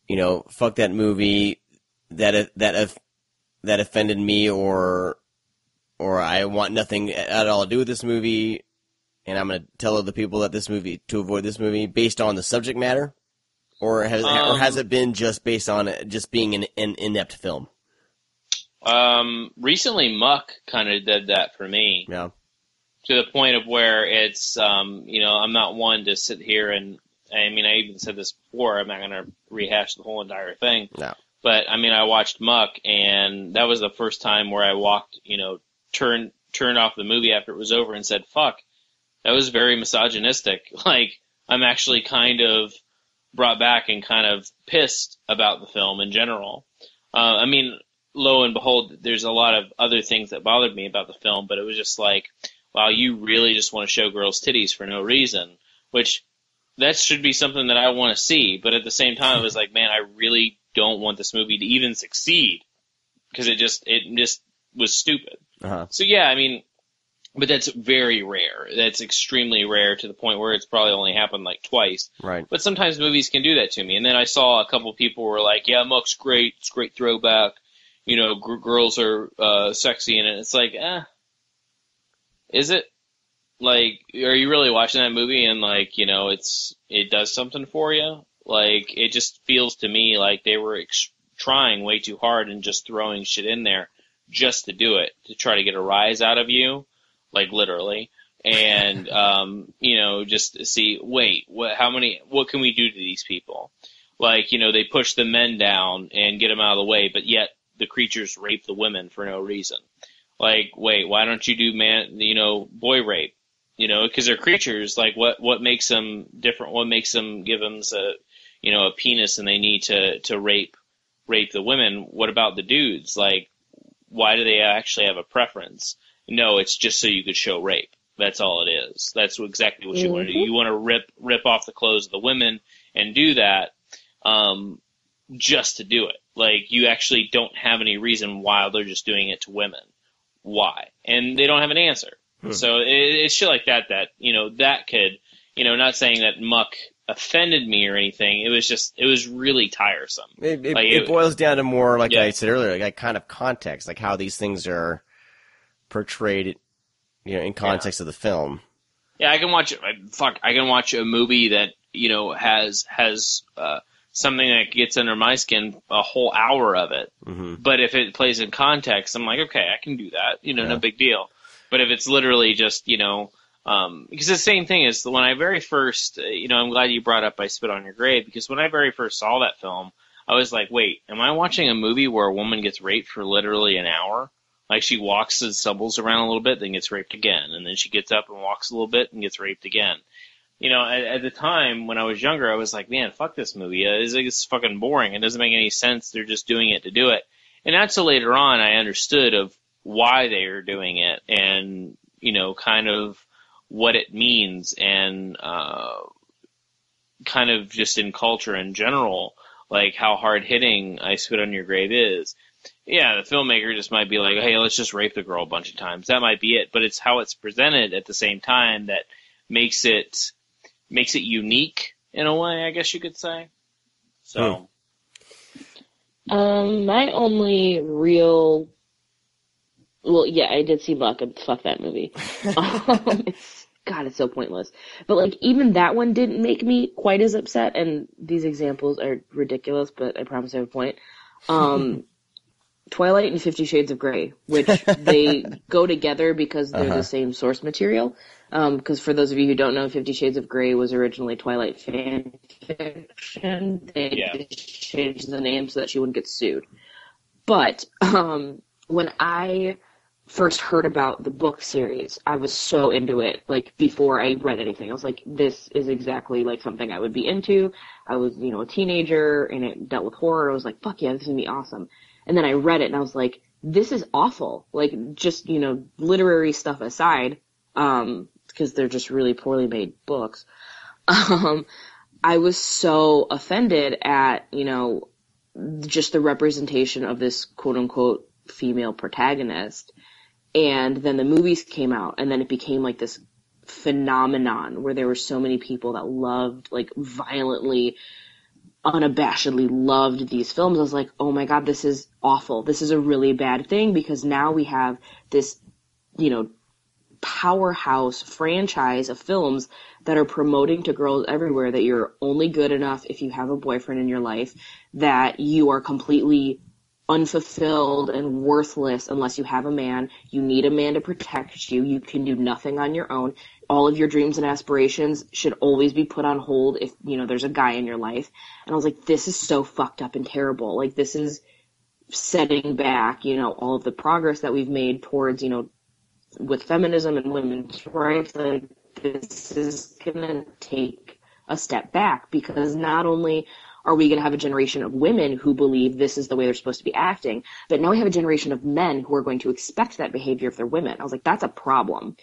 you know, fuck that movie, that offended me, or I want nothing at all to do with this movie, and I'm going to tell other people that to avoid this movie based on the subject matter? Or has it been just based on it just being an inept film? Recently Muck kind of did that for me. Yeah. To the point of where it's, you know, I'm not one to sit here and, I mean, I even said this before, I'm not going to rehash the whole entire thing. No. But, I mean, I watched Muck, and that was the first time where I walked, you know, turned off the movie after it was over and said, fuck, that was very misogynistic. Like, I'm actually kind of brought back and kind of pissed about the film in general. I mean, lo and behold, there's a lot of other things that bothered me about the film, but it was just like, wow, you really just want to show girls' titties for no reason, which that should be something that I want to see. But at the same time, it was like, man, I really don't want this movie to even succeed, because it just was stupid. Uh-huh. So yeah, I mean, but that's very rare. That's extremely rare, to the point where it's probably only happened like twice. Right. But sometimes movies can do that to me. And then I saw a couple people were like, yeah, Muck's great. It's a great throwback. You know, girls are sexy in it. It's like, is it? Like, are you really watching that movie and, like, you know, it does something for you? Like, it just feels to me like they were trying way too hard and just throwing shit in there just to do it, to try to get a rise out of you, like, literally. And, you know, just to see, wait, what can we do to these people? Like, you know, they push the men down and get them out of the way, but yet the creatures rape the women for no reason. Like, wait, why don't you do boy rape? You know, because they're creatures. Like, what makes them different? What makes them give them a penis and they need to rape the women? What about the dudes? Like, why do they actually have a preference? No, it's just so you could show rape. That's all it is. That's exactly what you want to do. You want to rip off the clothes of the women and do that, just to do it. Like, you actually don't have any reason why they're just doing it to women. Why? And they don't have an answer. So it's shit like that, you know, that could, you know, not saying that Muck offended me or anything. It was really tiresome. It boils down to more, like I said earlier, like kind of context, like how these things are portrayed, you know, in context of the film. Yeah, I can watch a movie that, you know, has something that gets under my skin, a whole hour of it. Mm-hmm. But if it plays in context, I'm like, okay, I can do that. You know, no big deal. But if it's literally just, you know, because the same thing is when I very first, you know, I'm glad you brought up I Spit on Your Grave, because when I very first saw that film, I was like, wait, am I watching a movie where a woman gets raped for literally an hour? Like, she walks and stumbles around a little bit, then gets raped again, and then she gets up and walks a little bit and gets raped again. at the time when I was younger, I was like, man, fuck this movie. It's fucking boring. It doesn't make any sense. They're just doing it to do it. And not till later on I understood of why they are doing it and, kind of what it means and kind of just in culture in general, like how hard-hitting I Spit on Your Grave is. Yeah, the filmmaker just might be like, hey, let's just rape the girl a bunch of times. That might be it, but it's how it's presented at the same time that makes it unique in a way, I guess you could say. So, my only real, I did see Buck, and fuck that movie. It's so pointless. But like even that one didn't make me quite as upset. And these examples are ridiculous, but I promise I have a point. Twilight and 50 Shades of Grey, which they go together because they're the same source material. Because for those of you who don't know, 50 Shades of Grey was originally Twilight fan fiction. They just changed the name so that she wouldn't get sued. But when I first heard about the book series, I was so into it, like, before I read anything. I was like, this is exactly, like, something I would be into. I was, a teenager, and it dealt with horror. I was like, fuck yeah, this is gonna be awesome. And then I read it, and I was like, this is awful. Like, just, literary stuff aside, because they're just really poorly made books. I was so offended at, just the representation of this quote-unquote female protagonist. And then the movies came out, and then it became like this phenomenon where there were so many people that loved, like, violently, unabashedly loved these films. I was like, oh my god, this is awful. This is a really bad thing, because now we have this, powerhouse franchise of films that are promoting to girls everywhere that you're only good enough if you have a boyfriend in your life, that you are completely unfulfilled and worthless unless you have a man. You need a man to protect you. You can do nothing on your own. All of your dreams and aspirations should always be put on hold if, there's a guy in your life. And I was like, this is so fucked up and terrible. Like, this is setting back, all of the progress that we've made towards, with feminism and women's rights. Like, this is gonna take a step back, because not only are we going to have a generation of women who believe this is the way they're supposed to be acting, but now we have a generation of men who are going to expect that behavior if they're women. I was like, that's a problem.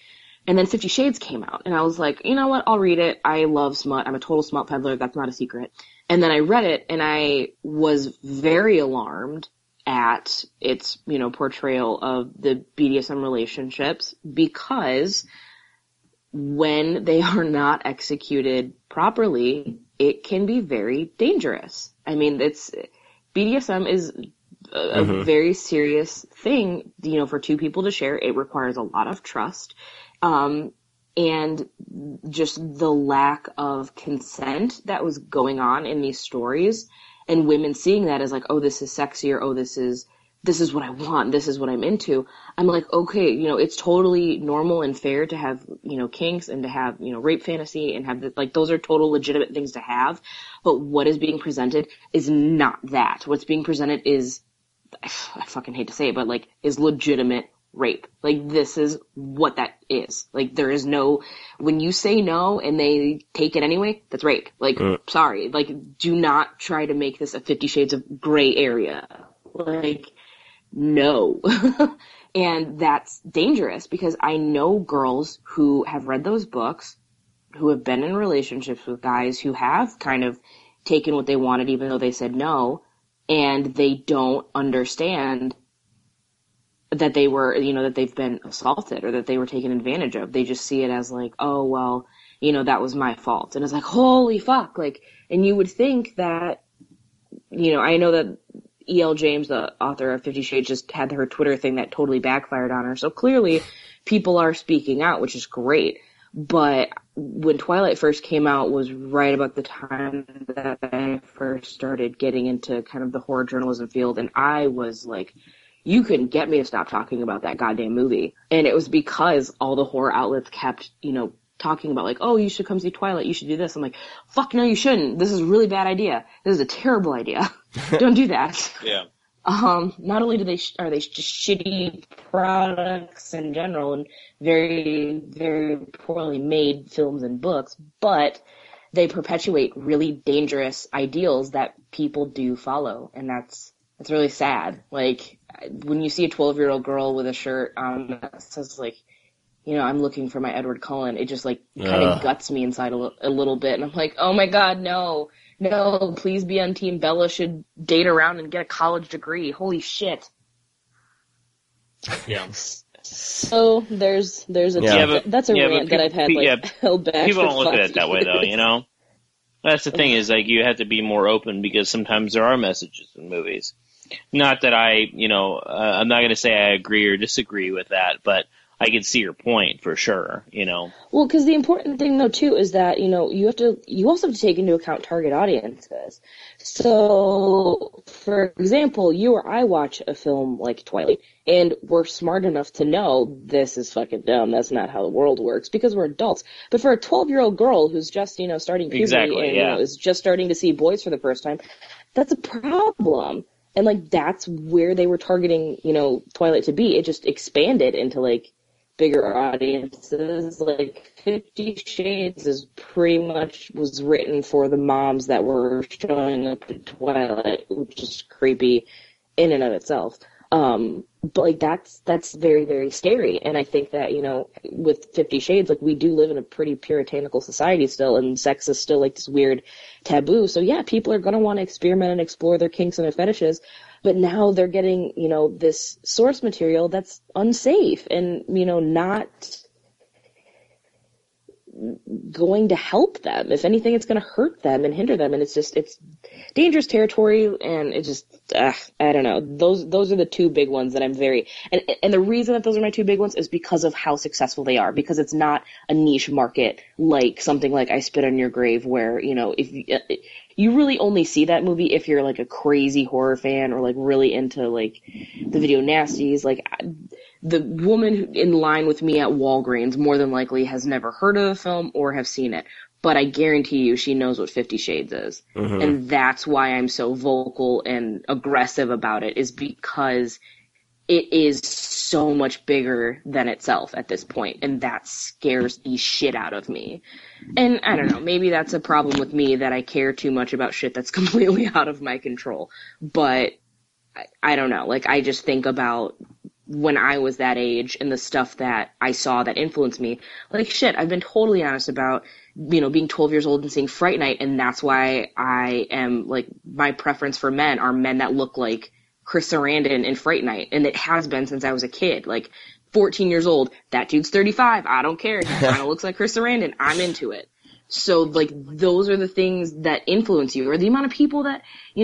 And then 50 Shades came out, and I was like, you know what, I'll read it. I love smut. I'm a total smut peddler. That's not a secret. And then I read it, and I was very alarmed at its, portrayal of the BDSM relationships, because when they are not executed properly, it can be very dangerous. I mean, BDSM is a very serious thing, for two people to share. It requires a lot of trust. And just the lack of consent that was going on in these stories, and women seeing that as like, oh, this is sexy, or oh, this is what I want, this is what I'm into. I'm like, okay, it's totally normal and fair to have, kinks, and to have, rape fantasy, and have those are total legitimate things to have. But what is being presented is not that. What's being presented is, I fucking hate to say it, but is legitimate rape. Like, this is what that is. Like, there is no, when you say no and they take it anyway, that's rape. Like, sorry. Like, do not try to make this a 50 Shades of Grey area. Like, no. And that's dangerous, because I know girls who have read those books, who have been in relationships with guys who have kind of taken what they wanted even though they said no, and they don't understand that they were, that they've been assaulted or that they were taken advantage of. They just see it as like, oh, well, that was my fault. And it's like, holy fuck. Like, and you would think that, I know that E.L. James, the author of 50 Shades, just had her Twitter thing that totally backfired on her. So clearly people are speaking out, which is great. But when Twilight first came out was right about the time that I first started getting into kind of the horror journalism field. And I was like, you couldn't get me to stop talking about that goddamn movie. And it was because all the horror outlets kept, talking about like, oh, you should come see Twilight, you should do this. I'm like, fuck no, you shouldn't. This is a really bad idea. This is a terrible idea. Don't do that. Yeah. Not only are they just shitty products in general and very, very poorly made films and books, but they perpetuate really dangerous ideals that people do follow, and that's really sad. Like, when you see a 12-year-old girl with a shirt that says, like, I'm looking for my Edward Cullen, it just, like, kind of guts me inside a little bit, and I'm like, oh my god, no, please be on Team Bella should date around and get a college degree. Holy shit. Yeah. So that's a rant that I've had held back. People for don't look at it that way, though. That's the thing is, like, you have to be more open because sometimes there are messages in movies. Not that I'm not going to say I agree or disagree with that, but I can see your point for sure. Well, because the important thing though too is that you also have to take into account target audiences. So, for example, you or I watch a film like Twilight, and we're smart enough to know this is fucking dumb. That's not how the world works because we're adults. But for a 12-year-old girl who's just starting puberty and is just starting to see boys for the first time, that's a problem. And like that's where they were targeting Twilight to be. It just expanded into like bigger audiences. Like 50 Shades is pretty much was written for the moms that were showing up at Twilight, which is creepy in and of itself. But like that's very, very scary. And I think that, with 50 Shades, like we do live in a pretty puritanical society still, and sex is still like this weird taboo. So yeah, people are going to want to experiment and explore their kinks and their fetishes. But now they're getting, this source material that's unsafe and, not going to help them. If anything, it's going to hurt them and hinder them. And it's dangerous territory. And it just, I don't know. Those are the two big ones that I'm and the reason that those are my two big ones is because of how successful they are, because it's not a niche market like something like I Spit on Your Grave where, if you really only see that movie if you're like a crazy horror fan or like really into like the video nasties. Like the woman in line with me at Walgreens more than likely has never heard of the film or have seen it, but I guarantee you she knows what 50 Shades is. Mm-hmm. And that's why I'm so vocal and aggressive about it, is because it is so much bigger than itself at this point, and that scares the shit out of me. And I don't know, maybe that's a problem with me that I care too much about shit that's completely out of my control. But I don't know, like I just think about when I was that age and the stuff that I saw that influenced me. Like shit, I've been totally honest about, being 12 years old and seeing Fright Night, and that's why I am, like, my preference for men are men that look like Chris Sarandon in Fright Night, and it has been since I was a kid. Like, 14 years old, that dude's 35, I don't care, he kind of looks like Chris Sarandon, I'm into it. So, like, those are the things that influence you, or the amount of people that,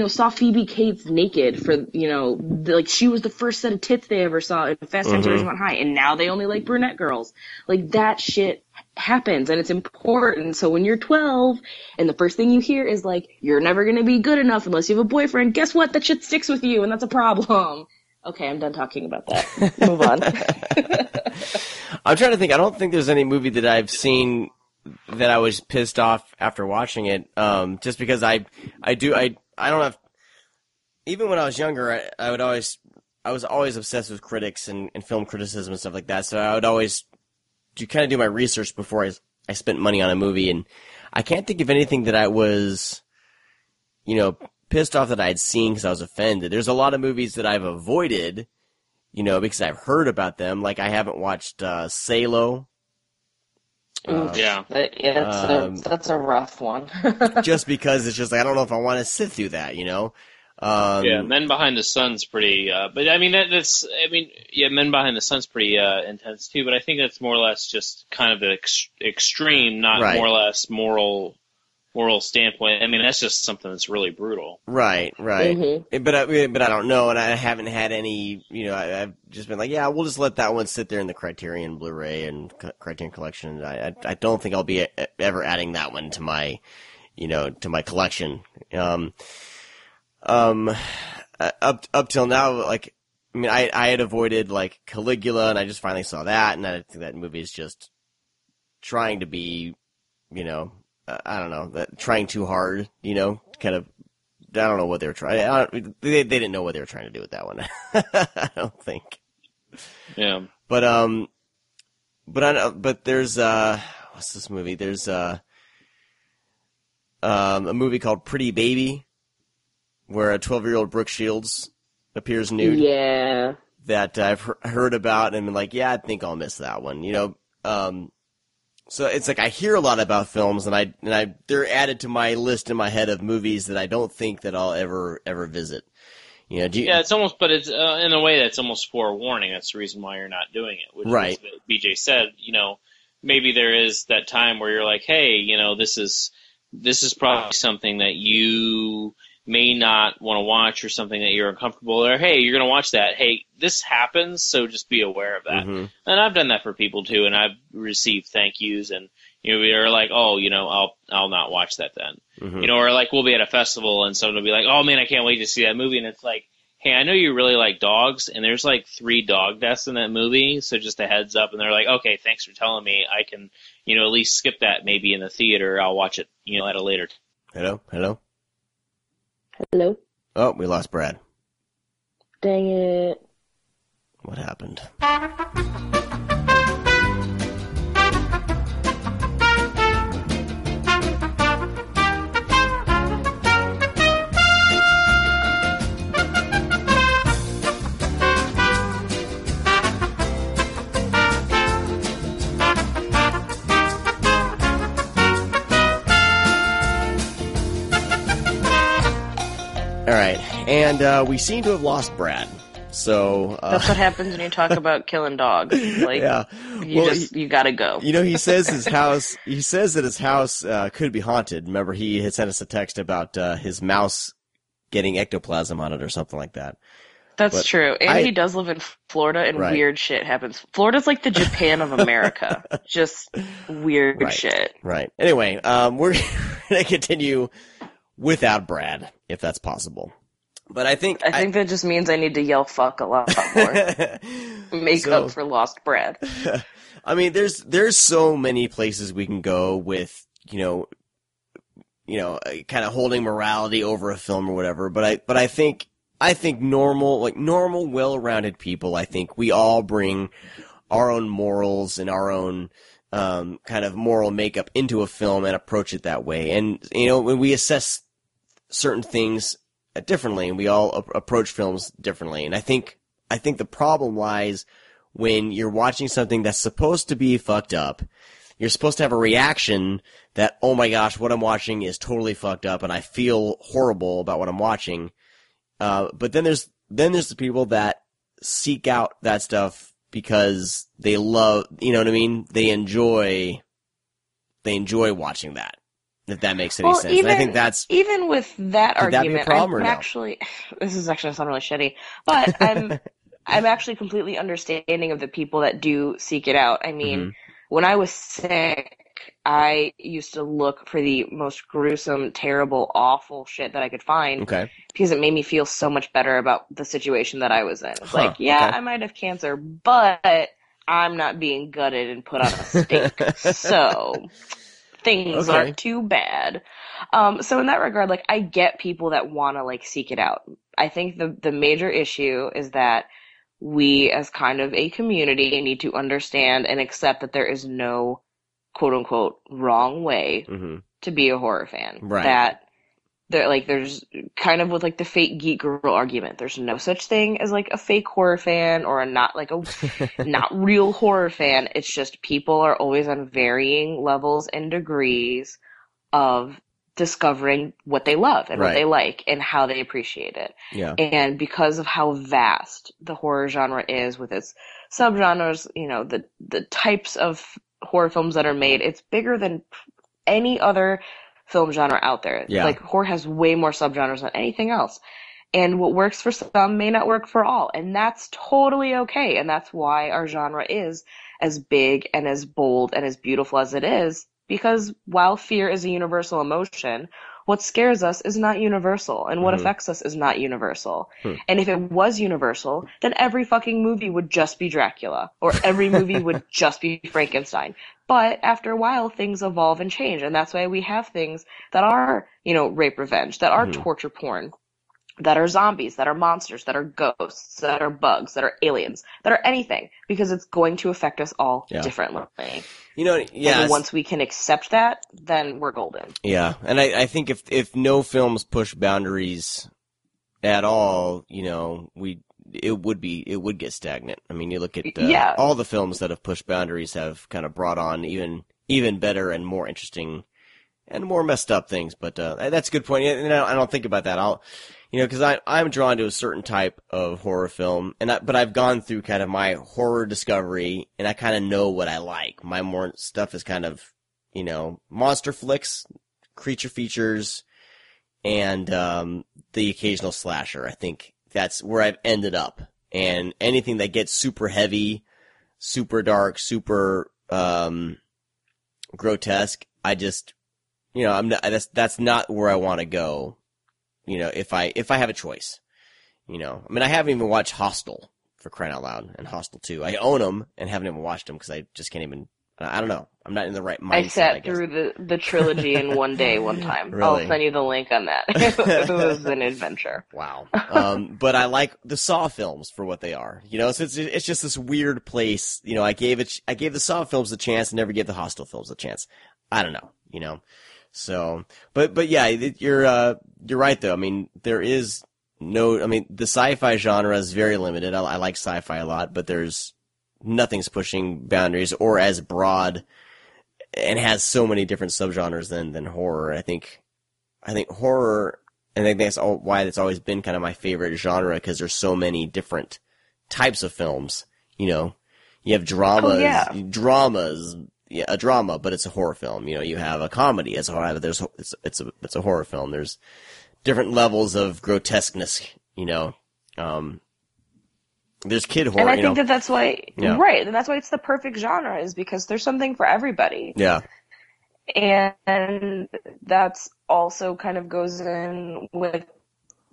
saw Phoebe Cates naked for, like, she was the first set of tits they ever saw in Fast Times at Ridgemont High, and now they only like brunette girls. Like, that shit happens, and it's important. So when you're 12, and the first thing you hear is, like, you're never gonna be good enough unless you have a boyfriend, guess what? That shit sticks with you, and that's a problem. Okay, I'm done talking about that. Move on. I'm trying to think. I don't think there's any movie that I've seen that I was pissed off after watching it, just because I don't have, even when I was younger, I was always obsessed with critics and film criticism and stuff like that, so I would always do my research before I spent money on a movie, and I can't think of anything that I was, pissed off that I had seen because I was offended. There's a lot of movies that I've avoided, because I've heard about them, like I haven't watched Salo. That's a rough one. Just because it's just like, I don't know if I want to sit through that, Men Behind the Sun's pretty, but I mean, Men Behind the Sun's pretty intense too, but I think that's more or less just kind of the extreme, not right. More or less moral standpoint. I mean, that's just something that's really brutal. Right. Mm-hmm. But I don't know, and I haven't had any, I've just been like, yeah, we'll just let that one sit there in the Criterion Blu-ray and Criterion Collection. I don't think I'll be ever adding that one to my, to my collection. Up till now, like, I mean, I had avoided, like, Caligula, and I just finally saw that, and I think that movie is just trying to be, I don't know, trying too hard, kind of don't know what they were trying. They didn't know what they were trying to do with that one. I don't think. Yeah. But there's what's this movie? There's a movie called Pretty Baby, where a 12-year-old Brooke Shields appears nude. Yeah. That I've heard about and been like, yeah, I think I'll miss that one. So it's like I hear a lot about films, and they're added to my list in my head of movies that I don't think that I'll ever visit. It's almost, but it's in a way that's almost forewarning. That's the reason why you're not doing it. Which right. is what BJ said. Maybe there is that time where you're like, hey, this is probably something that you may not want to watch, or something that you're uncomfortable, or hey, you're going to watch that. Hey, this happens, so just be aware of that. Mm-hmm. And I've done that for people too, and I've received thank yous, and we are like, oh, I'll not watch that then. Mm-hmm. Or like we'll be at a festival and someone will be like, oh man, I can't wait to see that movie, and it's like, hey, I know you really like dogs, and there's like 3 dog deaths in that movie, so just a heads up. And they're like, okay, thanks for telling me. I can, at least skip that maybe in the theater. I'll watch it, at a later time. Hello. Hello? Oh, we lost Brad. Dang it. What happened? All right, and we seem to have lost Brad. So that's what happens when you talk about killing dogs. Like, yeah, you gotta go. He says his house. He says that his house could be haunted. Remember, he had sent us a text about his mouse getting ectoplasm on it or something like that. That's true, and he does live in Florida, and right. Weird shit happens. Florida's like the Japan of America, just weird shit. Right. Anyway, we're gonna continue without Brad, if that's possible. But I think that just means I need to yell fuck a lot more. Make up for lost Brad. I mean, there's so many places we can go with, kind of holding morality over a film or whatever. But I think normal, well-rounded people, I think we all bring our own morals and our own kind of moral makeup into a film and approach it that way. And, when we assess certain things differently, and we all approach films differently. And I think the problem lies when you're watching something that's supposed to be fucked up. You're supposed to have a reaction that, oh my gosh, what I'm watching is totally fucked up, and I feel horrible about what I'm watching. But then there's the people that seek out that stuff because they love, you know what I mean? They enjoy watching that. If that makes any sense. Even, and I think that's even with that argument, that be a problem I'm actually this is actually sound really shitty, but I'm actually completely understanding of the people that do seek it out. I mean, when I was sick, I used to look for the most gruesome, terrible, awful shit that I could find. Okay. Because it made me feel so much better about the situation that I was in. It's like, I might have cancer, but I'm not being gutted and put on a stake. So things aren't too bad. So in that regard, like, I get people that want to, like, seek it out. I think the major issue is that we, as kind of a community, need to understand and accept that there is no quote-unquote wrong way to be a horror fan. Right. That there's kind of with, like, the fake geek girl argument. There's no such thing as, like, a fake horror fan or not real horror fan. It's just people are always on varying levels and degrees of discovering what they love and what they like and how they appreciate it. Yeah. And because of how vast the horror genre is with its subgenres, the types of horror films that are made, it's bigger than any other film genre out there. Yeah. Like, horror has way more subgenres than anything else. And what works for some may not work for all. And that's totally okay. And that's why our genre is as big and as bold and as beautiful as it is Because while fear is a universal emotion, what scares us is not universal, and what affects us is not universal. And if it was universal, then every fucking movie would just be Dracula, or every movie would just be Frankenstein. But after a while, things evolve and change, and that's why we have things that are, rape revenge, that are torture porn, that are zombies, that are monsters, that are ghosts, that are bugs, that are aliens, that are anything, because it's going to affect us all differently. And once we can accept that, then we're golden. Yeah, and I think if no films push boundaries at all, it would get stagnant. I mean, you look at all the films that have pushed boundaries have kind of brought on even better and more interesting and more messed up things. But that's a good point. And I don't think about that. Because I'm drawn to a certain type of horror film, but I've gone through kind of my horror discovery, and I kind of know what I like. My more stuff is kind of, monster flicks, creature features, and the occasional slasher. I think that's where I've ended up. And anything that gets super heavy, super dark, super grotesque, I just, that's not where I want to go. If I have a choice, I haven't even watched Hostel, for crying out loud, and Hostel 2. I own them and haven't even watched them because I just can't even, I don't know. I'm not in the right mindset. I sat through the trilogy in one day, one time. Really? I'll send you the link on that. It was an adventure. Wow. But I like the Saw films for what they are. So it's just this weird place. I gave the Saw films a chance and never gave the Hostel films a chance. I don't know, So, but yeah, you're right though. I mean, the sci-fi genre is very limited. I like sci-fi a lot, but nothing's pushing boundaries or as broad and has so many different subgenres than horror. I think horror, and I think that's why it's always been kind of my favorite genre, because there's so many different types of films. You have dramas, a drama, but it's a horror film. You have a comedy as a horror. It's a horror film. There's different levels of grotesqueness. There's kid horror. And I think that's why, right? And that's why it's the perfect genre, is because there's something for everybody. Yeah. And that's also kind of goes in with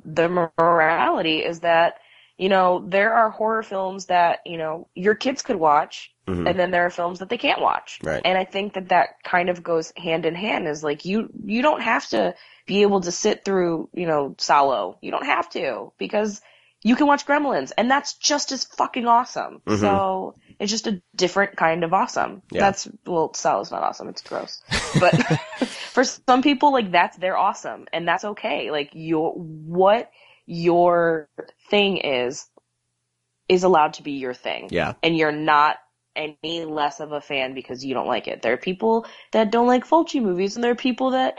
the morality, is that, there are horror films that, your kids could watch, and then there are films that they can't watch. Right. And I think that kind of goes hand in hand, is like, you don't have to be able to sit through, Salo. You don't have to, because you can watch Gremlins, and that's just as fucking awesome. So it's just a different kind of awesome. Yeah. Salo's not awesome. It's gross. But for some people, like, they're awesome, and that's okay. Like, what your thing is allowed to be your thing. Yeah. And you're not any less of a fan because you don't like it. There are people that don't like Fulci movies, and there are people that,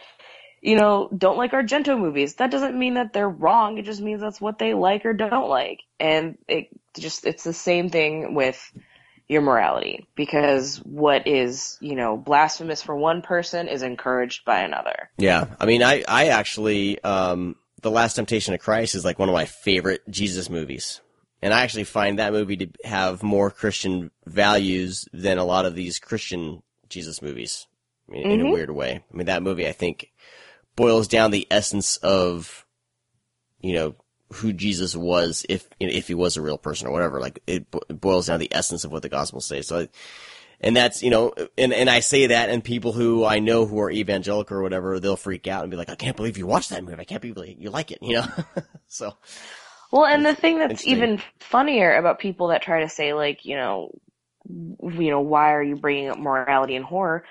don't like Argento movies. That doesn't mean that they're wrong. It just means that's what they like or don't like. And it's the same thing with your morality, because what is, blasphemous for one person is encouraged by another. Yeah. I mean, I actually, The Last Temptation of Christ is like one of my favorite Jesus movies. And I actually find that movie to have more Christian values than a lot of these Christian Jesus movies in a weird way. I mean, that movie, I think, boils down the essence of, who Jesus was, if he was a real person or whatever. Like, it boils down the essence of what the Gospels say. So, and that's, and I say that, and people who I know who are evangelical or whatever, they'll freak out and be like, I can't believe you watched that movie. I can't believe you like it, So. Well, and the thing that's even funnier about people that try to say, like, why are you bringing up morality in horror?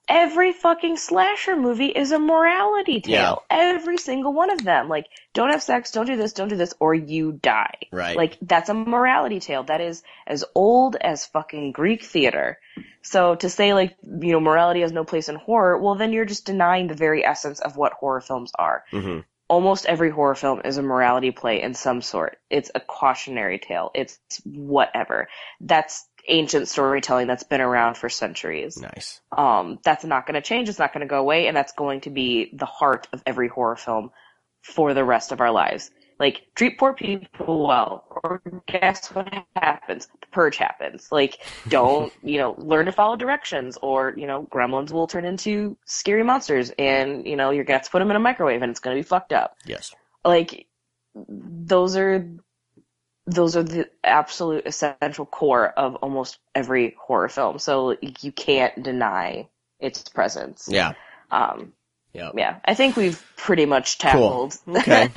Every fucking slasher movie is a morality tale. Yeah. Every single one of them. Like, don't have sex, don't do this, or you die. Right. Like, that's a morality tale. That is as old as fucking Greek theater. So to say, like, morality has no place in horror, well, then you're just denying the very essence of what horror films are. Mm-hmm. Almost every horror film is a morality play in some sort. It's a cautionary tale. It's whatever. That's ancient storytelling that's been around for centuries. Nice. That's not going to change. It's not going to go away. And that's going to be the heart of every horror film for the rest of our lives. Like, treat poor people well, or guess what happens? The purge happens. Like, don't, learn to follow directions, or, gremlins will turn into scary monsters, and, you're going to have to put them in a microwave, and it's going to be fucked up. Yes. Like, those are the absolute essential core of almost every horror film. So you can't deny its presence. Yeah. Yeah, I think we've pretty much tackled okay.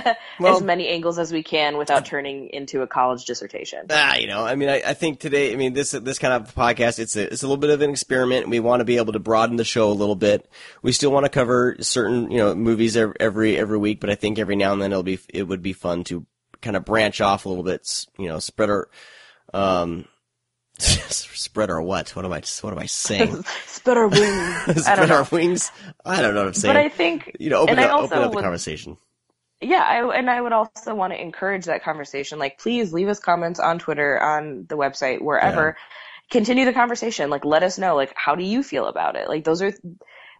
as many angles as we can without turning into a college dissertation. I think today, this kind of podcast, it's a little bit of an experiment. We want to be able to broaden the show a little bit. We still want to cover certain, movies every week, but I think every now and then it would be fun to kind of branch off a little bit, spread our what? What am I saying? Spread our wings. Our wings? I don't know what I'm saying. But I think, open up the conversation. Yeah, I would also want to encourage that conversation. Like, please leave us comments on Twitter, on the website, wherever. Yeah. Continue the conversation. Like, let us know, like, how do you feel about it? Like, those are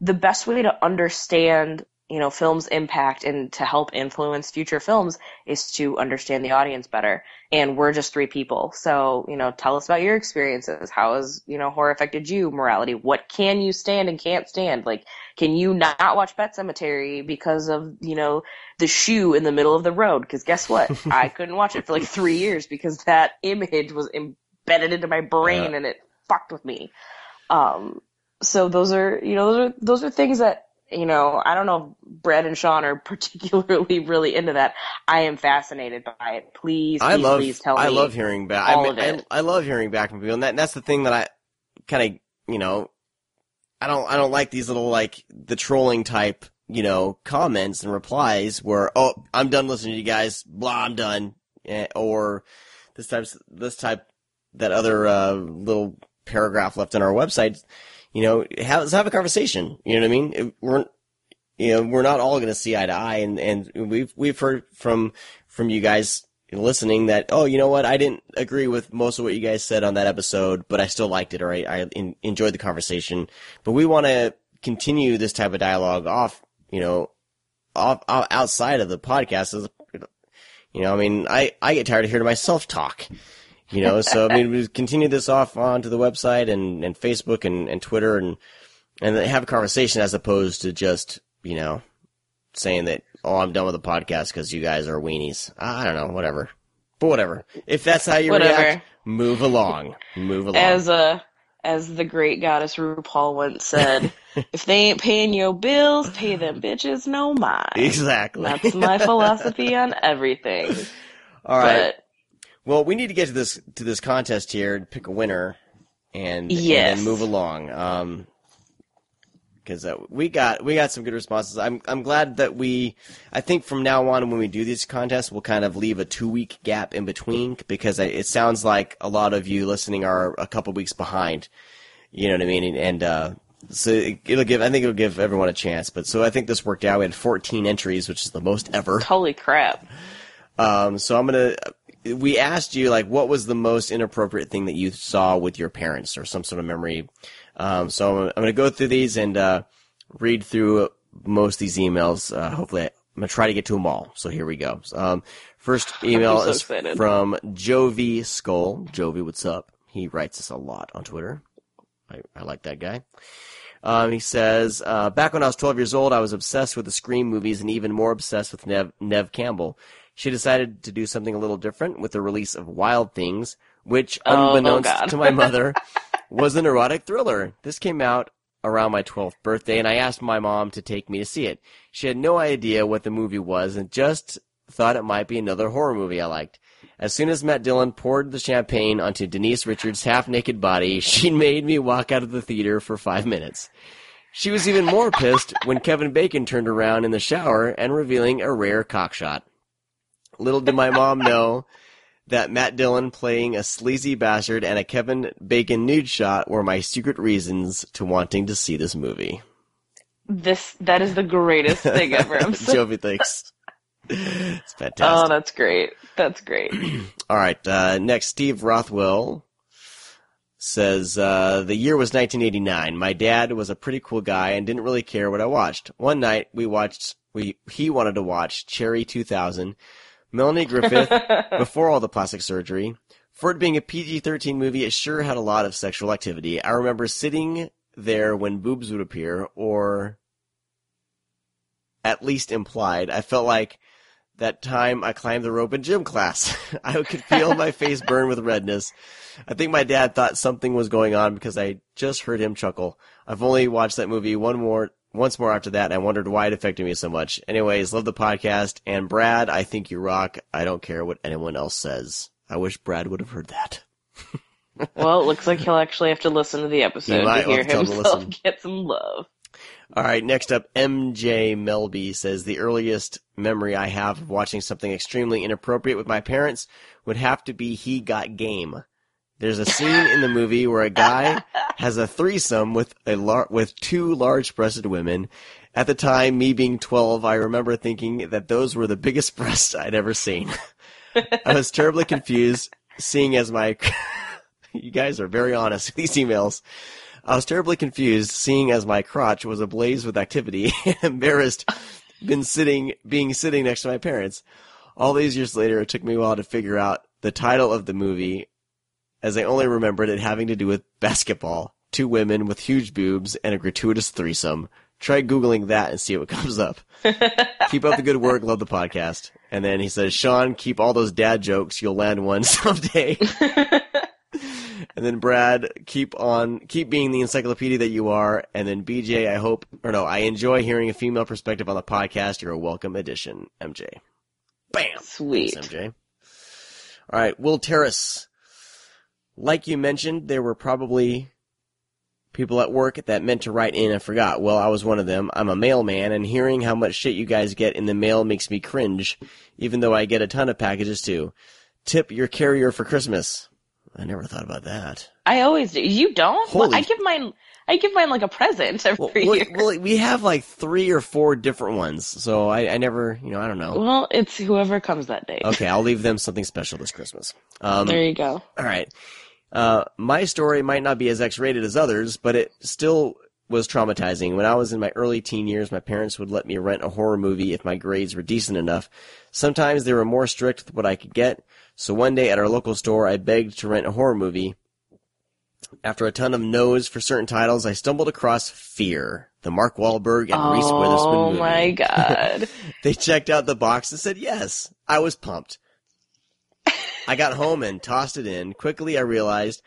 the best way to understand, film's impact and to help influence future films is to understand the audience better. And we're just 3 people. So, tell us about your experiences. How has, horror affected you? Morality. What can you stand and can't stand? Like, can you not watch Pet Sematary because of, the shoe in the middle of the road? Because guess what? I couldn't watch it for like 3 years because that image was embedded into my brain and it fucked with me. So those are things that, I don't know if Brad and Sean are particularly really into that. I am fascinated by it. Please tell me. I love hearing back. I love hearing back from people, and that's the thing that I kind of, I don't like these little, like, the trolling type, comments and replies where, oh, I'm done listening to you guys, blah, I'm done, or this type, that other little paragraph left on our website. Let's have a conversation. You know what I mean? We're not all going to see eye to eye, and we've heard from you guys listening that, oh, you know what? I didn't agree with most of what you guys said on that episode, but I still liked it, or I enjoyed the conversation. But we want to continue this type of dialogue outside of the podcast. I get tired of hearing myself talk. So we continue this off onto the website and Facebook and Twitter and have a conversation as opposed to just, saying that, oh, I'm done with the podcast because you guys are weenies. I don't know, whatever. But whatever. If that's how you react, move along. As the great goddess RuPaul once said, if they ain't paying your bills, pay them bitches no mind. Exactly. That's my philosophy on everything. All right. Well, we need to get to this contest here and pick a winner, and then move along. Because we got some good responses. I'm glad that I think from now on when we do these contests, we'll kind of leave a 2-week gap in between, because it sounds like a lot of you listening are a couple weeks behind. You know what I mean? And so it'll give everyone a chance. But so I think this worked out. We had 14 entries, which is the most ever. Holy crap! So we asked you, like, what was the most inappropriate thing that you saw with your parents or some sort of memory. So I'm going to go through these and read through most of these emails. Hopefully, I'm going to try to get to them all. So here we go. First email is from Jovi Skull. Jovi, what's up? He writes us a lot on Twitter. I like that guy. He says, back when I was 12 years old, I was obsessed with the Scream movies and even more obsessed with Neve Campbell. She decided to do something a little different with the release of Wild Things, which, unbeknownst to my mother, was an erotic thriller. This came out around my 12th birthday, and I asked my mom to take me to see it. She had no idea what the movie was and just thought it might be another horror movie I liked. As soon as Matt Dillon poured the champagne onto Denise Richards' half-naked body, she made me walk out of the theater for 5 minutes. She was even more pissed when Kevin Bacon turned around in the shower and revealing a rare cockshot. Little did my mom know that Matt Dillon playing a sleazy bastard and a Kevin Bacon nude shot were my secret reasons to wanting to see this movie. That is the greatest thing ever. Jovi thinks. It's fantastic. Oh, that's great. That's great. All right. Next, Steve Rothwell says, the year was 1989. My dad was a pretty cool guy and didn't really care what I watched. One night he wanted to watch Cherry 2000, Melanie Griffith, before all the plastic surgery. For it being a PG-13 movie, it sure had a lot of sexual activity. I remember sitting there when boobs would appear, or at least implied. I felt like that time I climbed the rope in gym class. I could feel my face burn with redness. I think my dad thought something was going on because I just heard him chuckle. I've only watched that movie once more after that, and I wondered why it affected me so much. Anyways, love the podcast. And Brad, I think you rock. I don't care what anyone else says. I wish Brad would have heard that. Well, it looks like he'll actually have to listen to the episode to hear himself get some love. All right, next up, MJ Melby says, the earliest memory I have of watching something extremely inappropriate with my parents would have to be He Got Game. There's a scene in the movie where a guy has a threesome with two large-breasted women. At the time, me being 12, I remember thinking that those were the biggest breasts I'd ever seen. I was terribly confused, seeing as my... You guys are very honest with these emails. I was terribly confused, seeing as my crotch was ablaze with activity and embarrassed being sitting next to my parents. All these years later, it took me a while to figure out the title of the movie, as I only remembered it having to do with basketball, two women with huge boobs, and a gratuitous threesome. Try Googling that and see what comes up. Keep up the good work. Love the podcast. And then he says, Sean, keep all those dad jokes. You'll land one someday. And then Brad, keep being the encyclopedia that you are. And then BJ, I enjoy hearing a female perspective on the podcast. You're a welcome addition, MJ. Bam! Sweet. Thanks, MJ. All right, Will Terrace. Like you mentioned, there were probably people at work that meant to write in and forgot. Well, I was one of them. I'm a mailman, and hearing how much shit you guys get in the mail makes me cringe, even though I get a ton of packages too. Tip your carrier for Christmas. I never thought about that. I always do. You don't? Well, I give mine like a present every year. Well, we have like 3 or 4 different ones, so I never, I don't know. Well, it's whoever comes that day. Okay, I'll leave them something special this Christmas. There you go. All right. My story might not be as X-rated as others, but it still was traumatizing. When I was in my early teen years, my parents would let me rent a horror movie if my grades were decent enough. Sometimes they were more strict with what I could get, so one day at our local store, I begged to rent a horror movie. After a ton of no's for certain titles, I stumbled across Fear, the Mark Wahlberg and Reese Witherspoon movie. Oh my god. They checked out the box and said yes. I was pumped. I got home and tossed it in. Quickly, I realized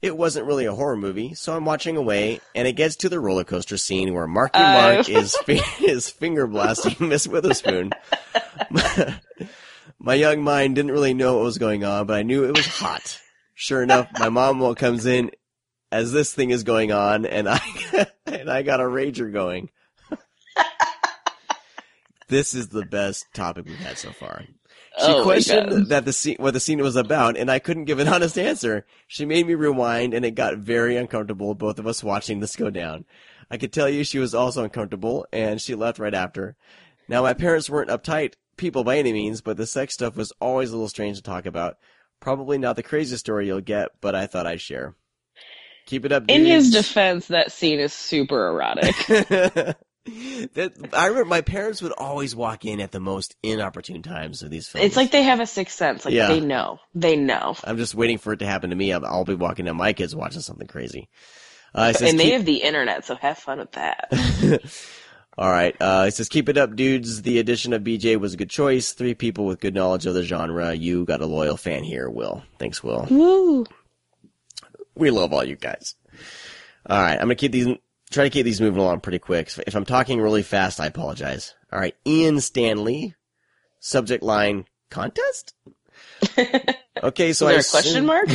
it wasn't really a horror movie, so I'm watching away, and it gets to the roller coaster scene where Marky Mark is finger blasting Miss Witherspoon. My young mind didn't really know what was going on, but I knew it was hot. Sure enough, my mom comes in as this thing is going on, and I got a rager going. This is the best topic we've had so far. She questioned what the scene was about, and I couldn't give an honest answer. She made me rewind, and it got very uncomfortable, both of us watching this go down. I could tell you she was also uncomfortable, and she left right after. Now, my parents weren't uptight people by any means, but the sex stuff was always a little strange to talk about. Probably not the craziest story you'll get, but I thought I'd share. Keep it up, dudes. In his defense, that scene is super erotic. I remember my parents would always walk in at the most inopportune times of these films. It's like they have a sixth sense. Like, yeah. They know. I'm just waiting for it to happen to me. I'll be walking in, my kids watching something crazy. And they have the internet, so have fun with that. All right. It says, keep it up, dudes. The addition of BJ was a good choice. 3 people with good knowledge of the genre. You got a loyal fan here, Will. Thanks, Will. Woo. We love all you guys. All right. I'm going to try to keep these moving along pretty quick. If I'm talking really fast, I apologize. All right. Ian Stanley. Subject line, contest? Okay, so is there a question mark?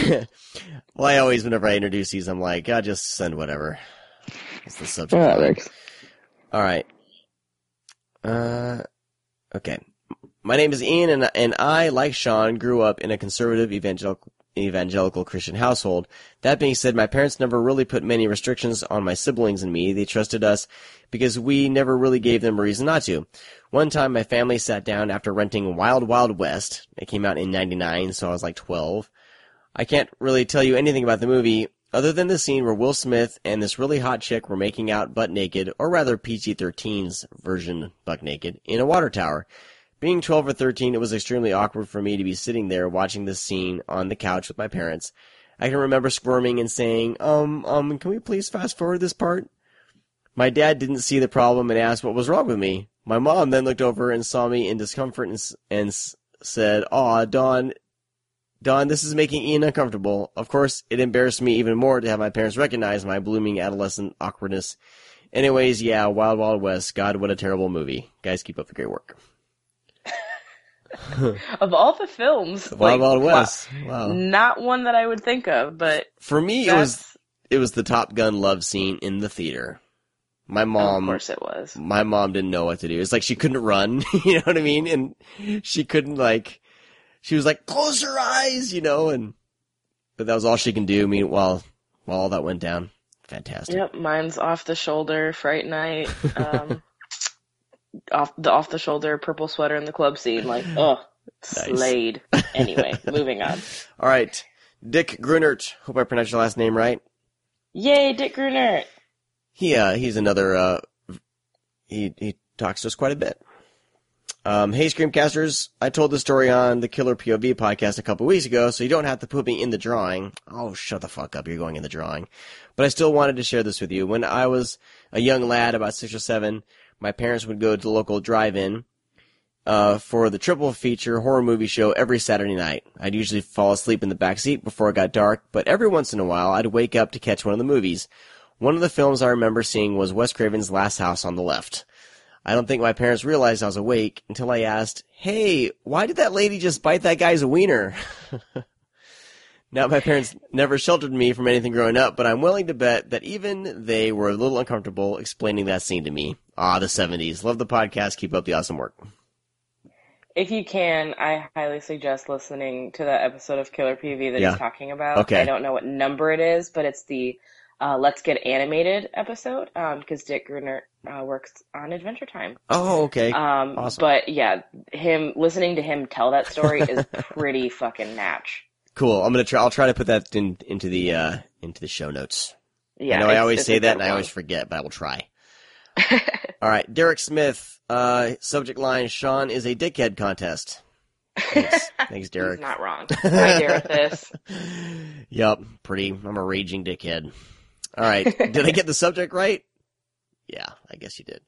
Well, I always, whenever I introduce these, I'm like, just send whatever. That's the subject line. All right. Okay. My name is Ian, and I, like Sean, grew up in a conservative evangelical Christian household. That being said, my parents never really put many restrictions on my siblings and me. They trusted us because we never really gave them a reason not to. One time, my family sat down after renting Wild Wild West. It came out in 1999, so I was like 12. I can't really tell you anything about the movie, other than the scene where Will Smith and this really hot chick were making out butt naked, or rather PG-13's version butt naked, in a water tower. Being 12 or 13, it was extremely awkward for me to be sitting there watching this scene on the couch with my parents. I can remember squirming and saying, can we please fast forward this part? My dad didn't see the problem and asked what was wrong with me. My mom then looked over and saw me in discomfort and said, "Aw, Dawn, this is making Ian uncomfortable." Of course, it embarrassed me even more to have my parents recognize my blooming adolescent awkwardness. Anyways, yeah, Wild Wild West. God, what a terrible movie. Guys, keep up the great work. Of all the films, Wild Wild West. Wow. Not one that I would think of, but for me, it was the Top Gun love scene in the theater. My mom, of course it was. My mom didn't know what to do. It's like she couldn't run, you know what I mean? And she couldn't she was like, close her eyes, but that was all she can do. While all that went down. Fantastic. Yep, mine's Off the Shoulder, Fright Night, off the shoulder purple sweater in the club scene. Slayed. Anyway, moving on. All right, Dick Grunert. Hope I pronounced your last name right. Yay, Dick Grunert. He's another. He talks to us quite a bit. Hey, Screamcasters, I told the story on the Killer POV podcast a couple weeks ago, so you don't have to put me in the drawing. Oh, shut the fuck up, you're going in the drawing. But I still wanted to share this with you. When I was a young lad, about 6 or 7, my parents would go to the local drive-in for the triple feature horror movie show every Saturday night. I'd usually fall asleep in the back seat before it got dark, but every once in a while I'd wake up to catch one of the movies. One of the films I remember seeing was Wes Craven's Last House on the Left. I don't think my parents realized I was awake until I asked, "Hey, why did that lady just bite that guy's wiener?" Now, my parents never sheltered me from anything growing up, but I'm willing to bet that even they were a little uncomfortable explaining that scene to me. Ah, the 70s. Love the podcast. Keep up the awesome work. If you can, I highly suggest listening to that episode of Killer PV that he's talking about. Okay. I don't know what number it is, but it's the Let's Get Animated episode, because Dick Grunert works on Adventure Time. Oh, okay. Awesome. But yeah, listening to him tell that story is pretty fucking natch. Cool. I'll try to put that into the show notes. Yeah. I know I always say that and I always forget, but I will try. All right. Derek Smith, subject line, Sean is a dickhead contest. Thanks, Derek. He's not wrong. Hi, Derek. Yup. I'm a raging dickhead. All right. Did I get the subject right? Yeah, I guess you did.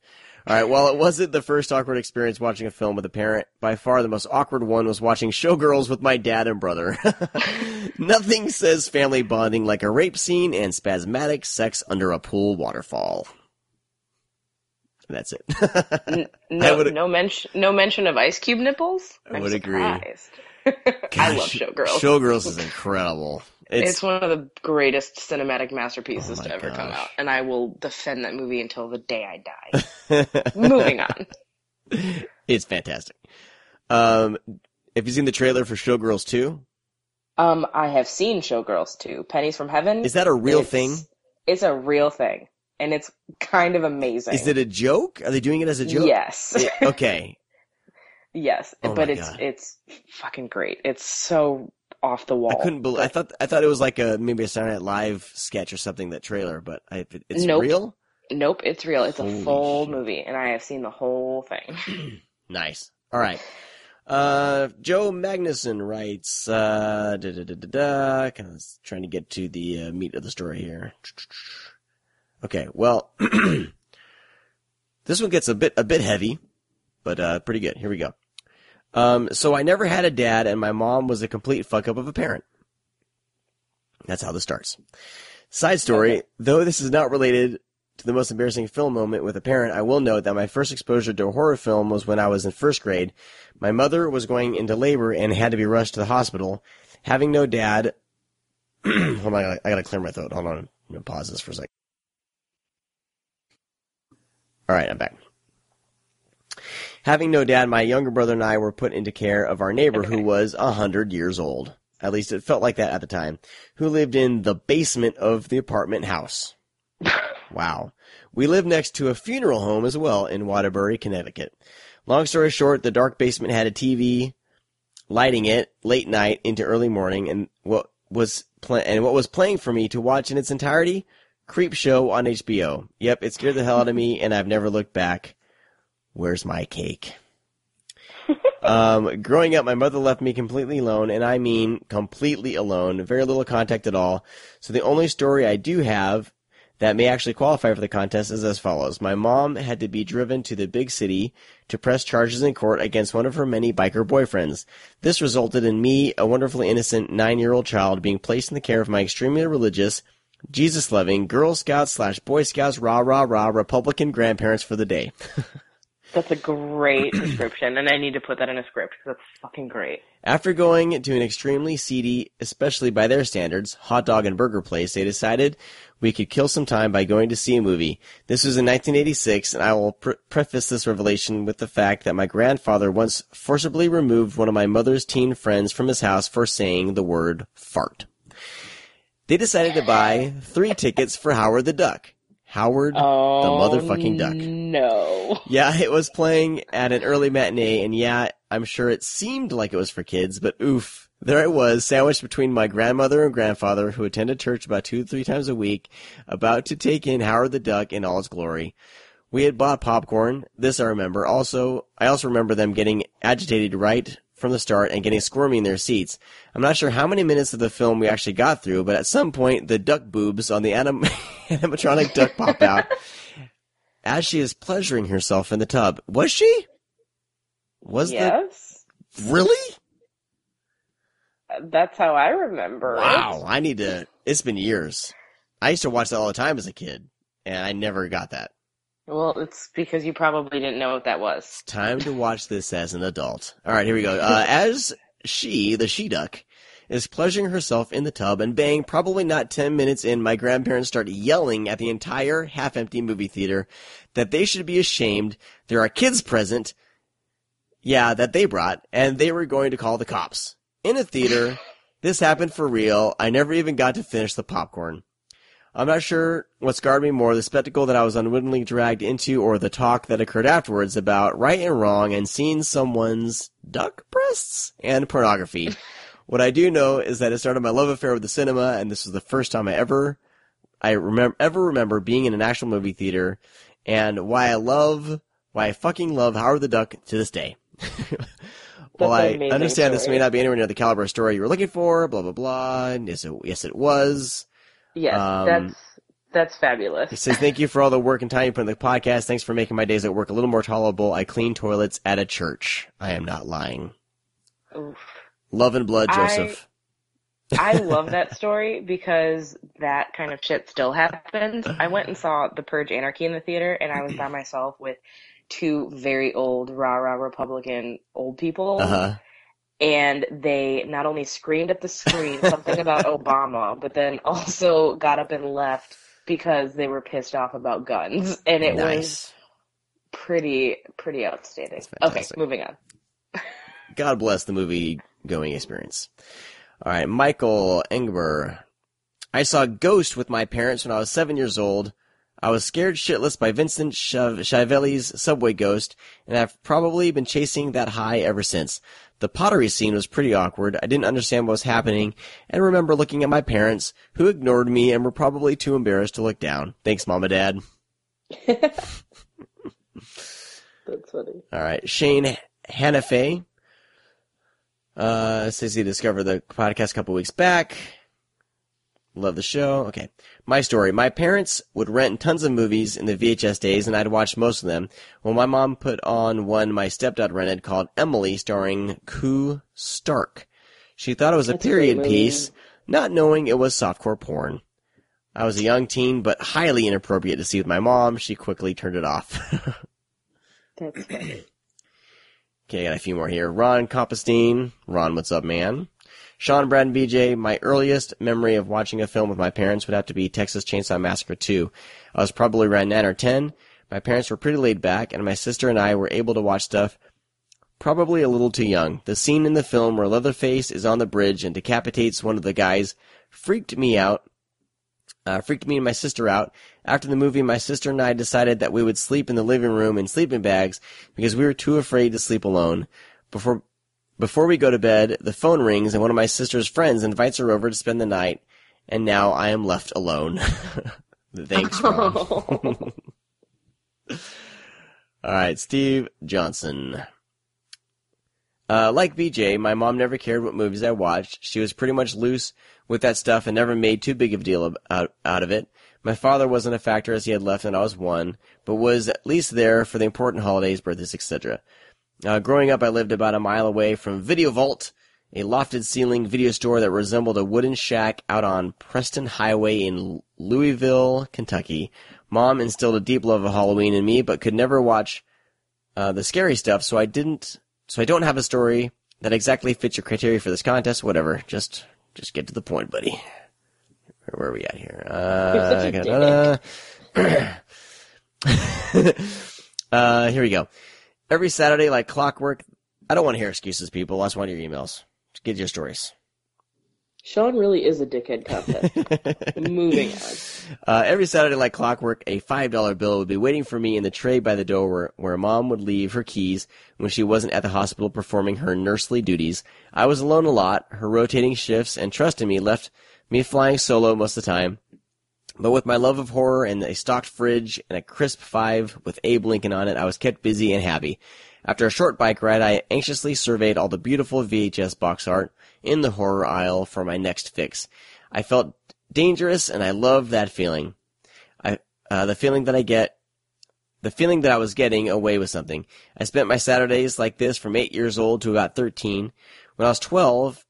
All right. While it wasn't the first awkward experience watching a film with a parent, by far the most awkward one was watching Showgirls with my dad and brother. Nothing says family bonding like a rape scene and spasmodic sex under a pool waterfall. That's it. No mention of Ice Cube nipples? I would agree. Gosh, I love Showgirls. Showgirls is incredible. It's one of the greatest cinematic masterpieces to ever come out, and I will defend that movie until the day I die. Moving on. It's fantastic. Have you seen the trailer for Showgirls 2? I have seen Showgirls 2. Pennies from Heaven. Is that a real thing? It's a real thing, and it's kind of amazing. Is it a joke? Are they doing it as a joke? Yes. Okay. Yes, but it's fucking great. It's so off the wall. I couldn't believe. I thought it was like maybe a Saturday Night Live sketch or something. That trailer, but it's real. Nope, it's real. It's a full movie, and I have seen the whole thing. Nice. All right. Joe Magnuson writes. Kind of trying to get to the meat of the story here. Okay. Well, this one gets a bit heavy, but pretty good. Here we go. So I never had a dad, and my mom was a complete fuck-up of a parent. That's how this starts. Side story, though this is not related to the most embarrassing film moment with a parent, I will note that my first exposure to a horror film was when I was in first grade. My mother was going into labor and had to be rushed to the hospital. Having no dad... Hold on, I gotta clear my throat. Hold on. I'm gonna pause this for a second. Alright, I'm back. Having no dad, my younger brother and I were put into care of our neighbor who was 100 years old. At least it felt like that at the time. Who lived in the basement of the apartment house. Wow. We lived next to a funeral home as well in Waterbury, Connecticut. Long story short, the dark basement had a TV lighting it late night into early morning, and what was playing for me to watch in its entirety? Creep Show on HBO. Yep, it scared the hell out of me, and I've never looked back. Where's my cake? Growing up, my mother left me completely alone, and I mean completely alone, very little contact at all. So the only story I do have that may actually qualify for the contest is as follows. My mom had to be driven to the big city to press charges in court against one of her many biker boyfriends. This resulted in me, a wonderfully innocent 9-year-old child, being placed in the care of my extremely religious, Jesus-loving, Girl Scouts/Boy Scouts rah-rah-rah Republican grandparents for the day. That's a great description, and I need to put that in a script because that's fucking great. After going to an extremely seedy, especially by their standards, hot dog and burger place, they decided we could kill some time by going to see a movie. This was in 1986, and I will preface this revelation with the fact that my grandfather once forcibly removed one of my mother's teen friends from his house for saying the word fart. They decided to buy 3 tickets for Howard the Duck. Howard the motherfucking Duck. No. Yeah, it was playing at an early matinee, and yeah, I'm sure it seemed like it was for kids, but oof. There I was, sandwiched between my grandmother and grandfather, who attended church about 2-3 times a week, about to take in Howard the Duck in all its glory. We had bought popcorn. This I remember. I also remember them getting agitated right from the start and getting squirmy in their seats. I'm not sure how many minutes of the film we actually got through, but at some point, the duck boobs on the animatronic duck pop out as she is pleasuring herself in the tub. Was she? Yes. Really? That's how I remember Wow, it's been years. I used to watch that all the time as a kid, and I never got that. Well, it's because you probably didn't know what that was. It's time to watch this as an adult. All right, here we go. As the she-duck, is pleasuring herself in the tub and bang, probably not 10 minutes in, my grandparents start yelling at the entire half-empty movie theater that they should be ashamed. There are kids present, that they brought, and they were going to call the cops. In a theater, this happened for real. I never even got to finish the popcorn. I'm not sure what scarred me more, the spectacle that I was unwittingly dragged into or the talk that occurred afterwards about right and wrong and seeing someone's duck breasts and pornography. What I do know is that it started my love affair with the cinema, and this was the first time I ever remember being in an actual movie theater, and why I fucking love Howard the Duck to this day. Well, I understand this may not be anywhere near the caliber of story you were looking for, blah, blah, blah. And yes, it was. Yes, that's fabulous. He says, thank you for all the work and time you put in the podcast. Thanks for making my days at work a little more tolerable. I clean toilets at a church. I am not lying. Oof. Love and blood, Joseph. I love that story because that kind of shit still happens. I went and saw The Purge Anarchy in the theater, and I was by myself with 2 very old, rah-rah Republican old people. Uh-huh. And they not only screamed at the screen something about Obama, but then also got up and left because they were pissed off about guns. And it was pretty outstanding. Okay, moving on. God bless the movie-going experience. All right, Michael Engber. I saw Ghost with my parents when I was 7 years old. I was scared shitless by Vincent Schiavelli's Subway Ghost, and I've probably been chasing that high ever since. The pottery scene was pretty awkward. I didn't understand what was happening, and remember looking at my parents, who ignored me and were probably too embarrassed to look down. Thanks, Mom and Dad. That's funny. All right, Shane Hanafe says he discovered the podcast a couple weeks back. Love the show. Okay. My story. My parents would rent tons of movies in the VHS days, and I'd watch most of them. Well, my mom put on one my stepdad rented called Emily, starring Koo Stark. She thought it was a period piece, not knowing it was softcore porn. I was a young teen, but highly inappropriate to see with my mom. She quickly turned it off. That's funny. Okay, I got a few more here. Ron Compostine. Ron, what's up, man? Sean, Brad, and BJ, my earliest memory of watching a film with my parents would have to be Texas Chainsaw Massacre 2. I was probably around 9 or 10. My parents were pretty laid back, and my sister and I were able to watch stuff probably a little too young. The scene in the film where Leatherface is on the bridge and decapitates one of the guys freaked me and my sister out. After the movie, my sister and I decided that we would sleep in the living room in sleeping bags because we were too afraid to sleep alone. Before we go to bed, the phone rings and one of my sister's friends invites her over to spend the night, and now I am left alone. Thanks, Ron. All right, Steve Johnson. Like BJ, my mom never cared what movies I watched. She was pretty much loose with that stuff and never made too big of a deal out of it. My father wasn't a factor as he had left when I was 1, but was at least there for the important holidays, birthdays, etc. Growing up, I lived about a mile away from Video Vault, a lofted-ceiling video store that resembled a wooden shack out on Preston Highway in Louisville, Kentucky. Mom instilled a deep love of Halloween in me, but could never watch the scary stuff, so I don't have a story that exactly fits your criteria for this contest. Whatever, just get to the point, buddy. Where are we at here? Here we go. Every Saturday, like clockwork. I don't want to hear excuses, people. I just want your emails. Just get your stories. Sean really is a dickhead contest. Moving on. Every Saturday, like clockwork, a $5 bill would be waiting for me in the tray by the door where Mom would leave her keys when she wasn't at the hospital performing her nursely duties. I was alone a lot. Her rotating shifts and trust in me left me flying solo most of the time. But with my love of horror and a stocked fridge and a crisp 5 with Abe Lincoln on it, I was kept busy and happy. After a short bike ride, I anxiously surveyed all the beautiful VHS box art in the horror aisle for my next fix. I felt dangerous, and I loved that feeling. The feeling that I was getting away with something. I spent my Saturdays like this from 8 years old to about 13. When I was 12,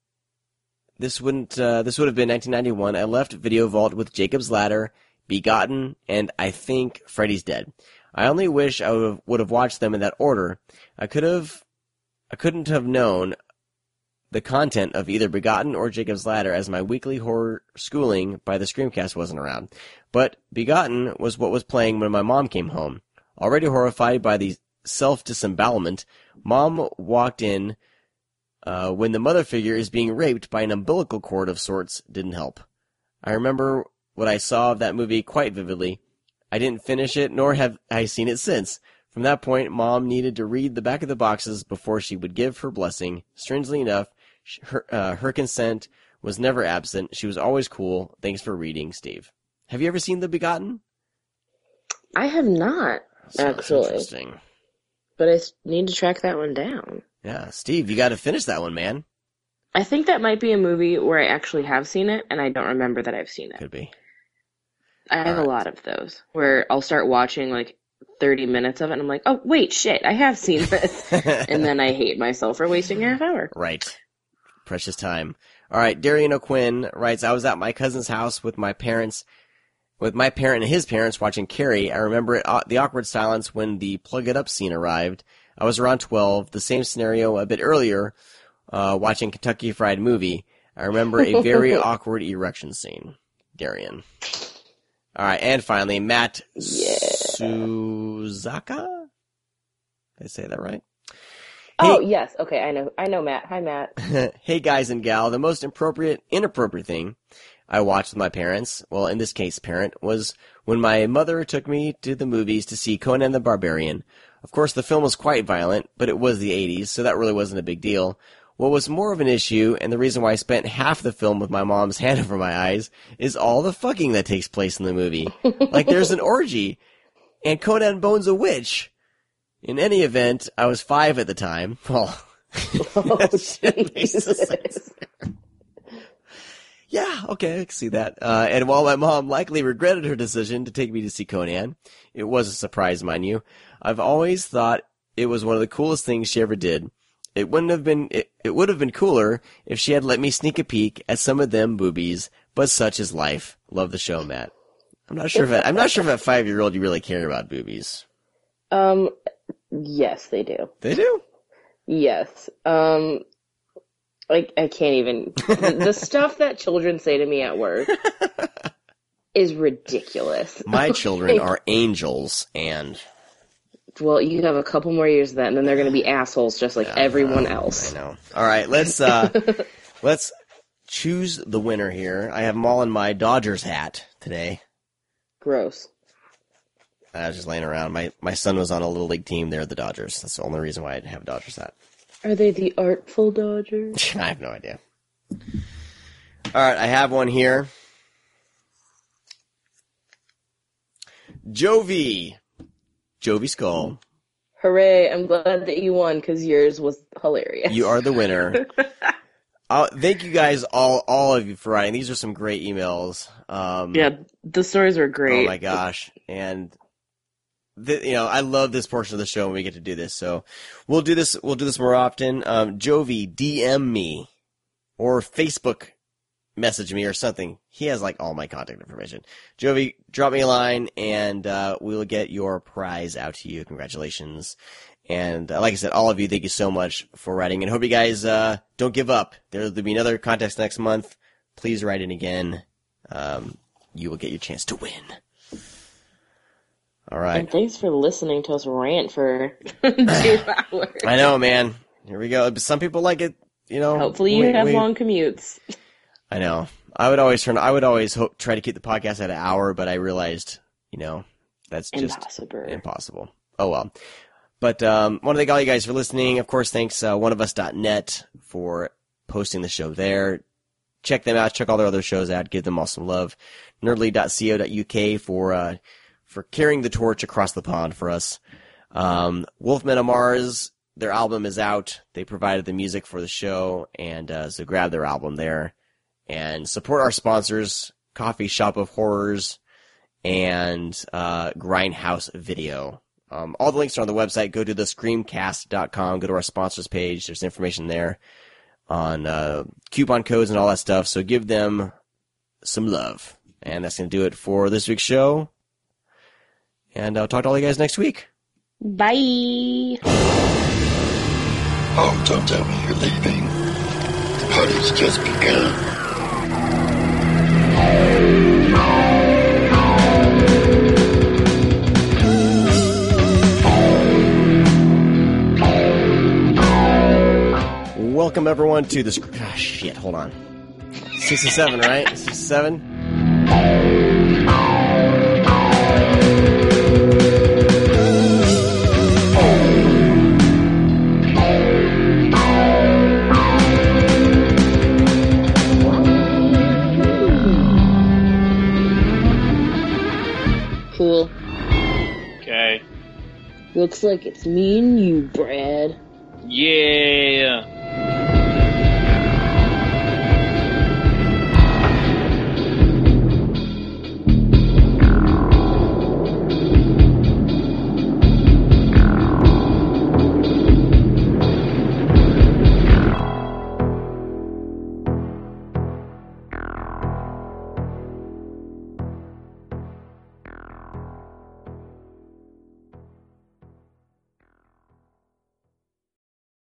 this would have been 1991. I left Video Vault with Jacob's Ladder, Begotten, and I think Freddy's Dead. I only wish I would have watched them in that order. I couldn't have known the content of either Begotten or Jacob's Ladder as my weekly horror schooling by the ScreamCast wasn't around. But Begotten was what was playing when my mom came home. Already horrified by the self-disembowelment, Mom walked in when the mother figure is being raped by an umbilical cord of sorts didn't help. I remember what I saw of that movie quite vividly. I didn't finish it, nor have I seen it since. From that point, Mom needed to read the back of the boxes before she would give her blessing. Strangely enough, her consent was never absent. She was always cool. Thanks for reading, Steve. Have you ever seen The Begotten? I have not, actually. Interesting. But I need to track that one down. Yeah, Steve, you got to finish that one, man. I think that might be a movie where I actually have seen it, and I don't remember that I've seen it. Could be. I have a lot of those, where I'll start watching, 30 minutes of it, and I'm like, oh, wait, shit, I have seen this. And then I hate myself for wasting a half hour. Right. Precious time. All right, Darian O'Quinn writes, I was at my cousin's house with my parent and his parents watching Carrie. I remember the awkward silence when the plug it up scene arrived. I was around 12, the same scenario a bit earlier, watching Kentucky Fried Movie. I remember a very awkward erection scene. Darian. All right, and finally, Matt Suzaka? Did I say that right? Oh, yes. Okay, I know Matt. Hi, Matt. Hey, guys and gal. The most inappropriate thing I watched with my parents, well, in this case, parent, was when my mother took me to the movies to see Conan the Barbarian. Of course, the film was quite violent, but it was the 80s, so that really wasn't a big deal. What was more of an issue, and the reason why I spent half the film with my mom's hand over my eyes, is all the fucking that takes place in the movie. Like, there's an orgy, and Conan bones a witch. In any event, I was 5 at the time. Well, yeah, okay, I can see that. And while my mom likely regretted her decision to take me to see Conan, it was a surprise, mind you, I've always thought it was one of the coolest things she ever did. It would have been cooler if she had let me sneak a peek at some of them boobies, but such is life. Love the show, Matt. I'm not sure if at 5-year-old you really care about boobies. Yes, they do. They do? Yes. I can't even. The stuff that children say to me at work is ridiculous. My children are angels, and... Well, you have a couple more years of that, and then they're going to be assholes just like everyone else. I know. All right, let's choose the winner here. I have them all in my Dodgers hat today. Gross. I was just laying around. My son was on a little league team. They're the Dodgers. That's the only reason why I have a Dodgers hat. Are they the Artful Dodgers? I have no idea. All right, I have one here. Jovi Skull. Hooray, I'm glad that you won because yours was hilarious. You are the winner. Thank you guys, all of you, for writing. These are some great emails. Yeah, the stories were great. Oh my gosh. And, I love this portion of the show when we get to do this. So we'll do this more often. Jovi, DM me or Facebook message me or something. He has all my contact information. Jovi, drop me a line and we'll get your prize out to you. Congratulations. And like I said, all of you, thank you so much for writing. And hope you guys don't give up. There'll be another contest next month. Please write in again. You will get your chance to win. All right. And thanks for listening to us rant for 2 hours. I know, man. Here we go. Some people like it, Hopefully you have long commutes. I know. I would always try to keep the podcast at an hour, but I realized, that's just impossible. Oh, well. But want to thank all you guys for listening. Of course, thanks oneofus.net for posting the show there. Check them out. Check all their other shows out. Give them all some love. Nerdly.co.uk for carrying the torch across the pond for us. Wolfmen of Mars, their album is out. They provided the music for the show, and so grab their album there. And support our sponsors, Coffee Shop of Horrors and Grindhouse Video. All the links are on the website. Go to the ScreamCast.com. Go to our sponsors page. There's information there on coupon codes and all that stuff. So give them some love. And that's going to do it for this week's show. And I'll talk to all you guys next week. Bye. Oh, don't tell me you're leaving. The party's just begun. Welcome, everyone, to this... Ah, shit, hold on. 67, right? 67? Cool. Okay. Looks like it's me and you, Brad. Yeah.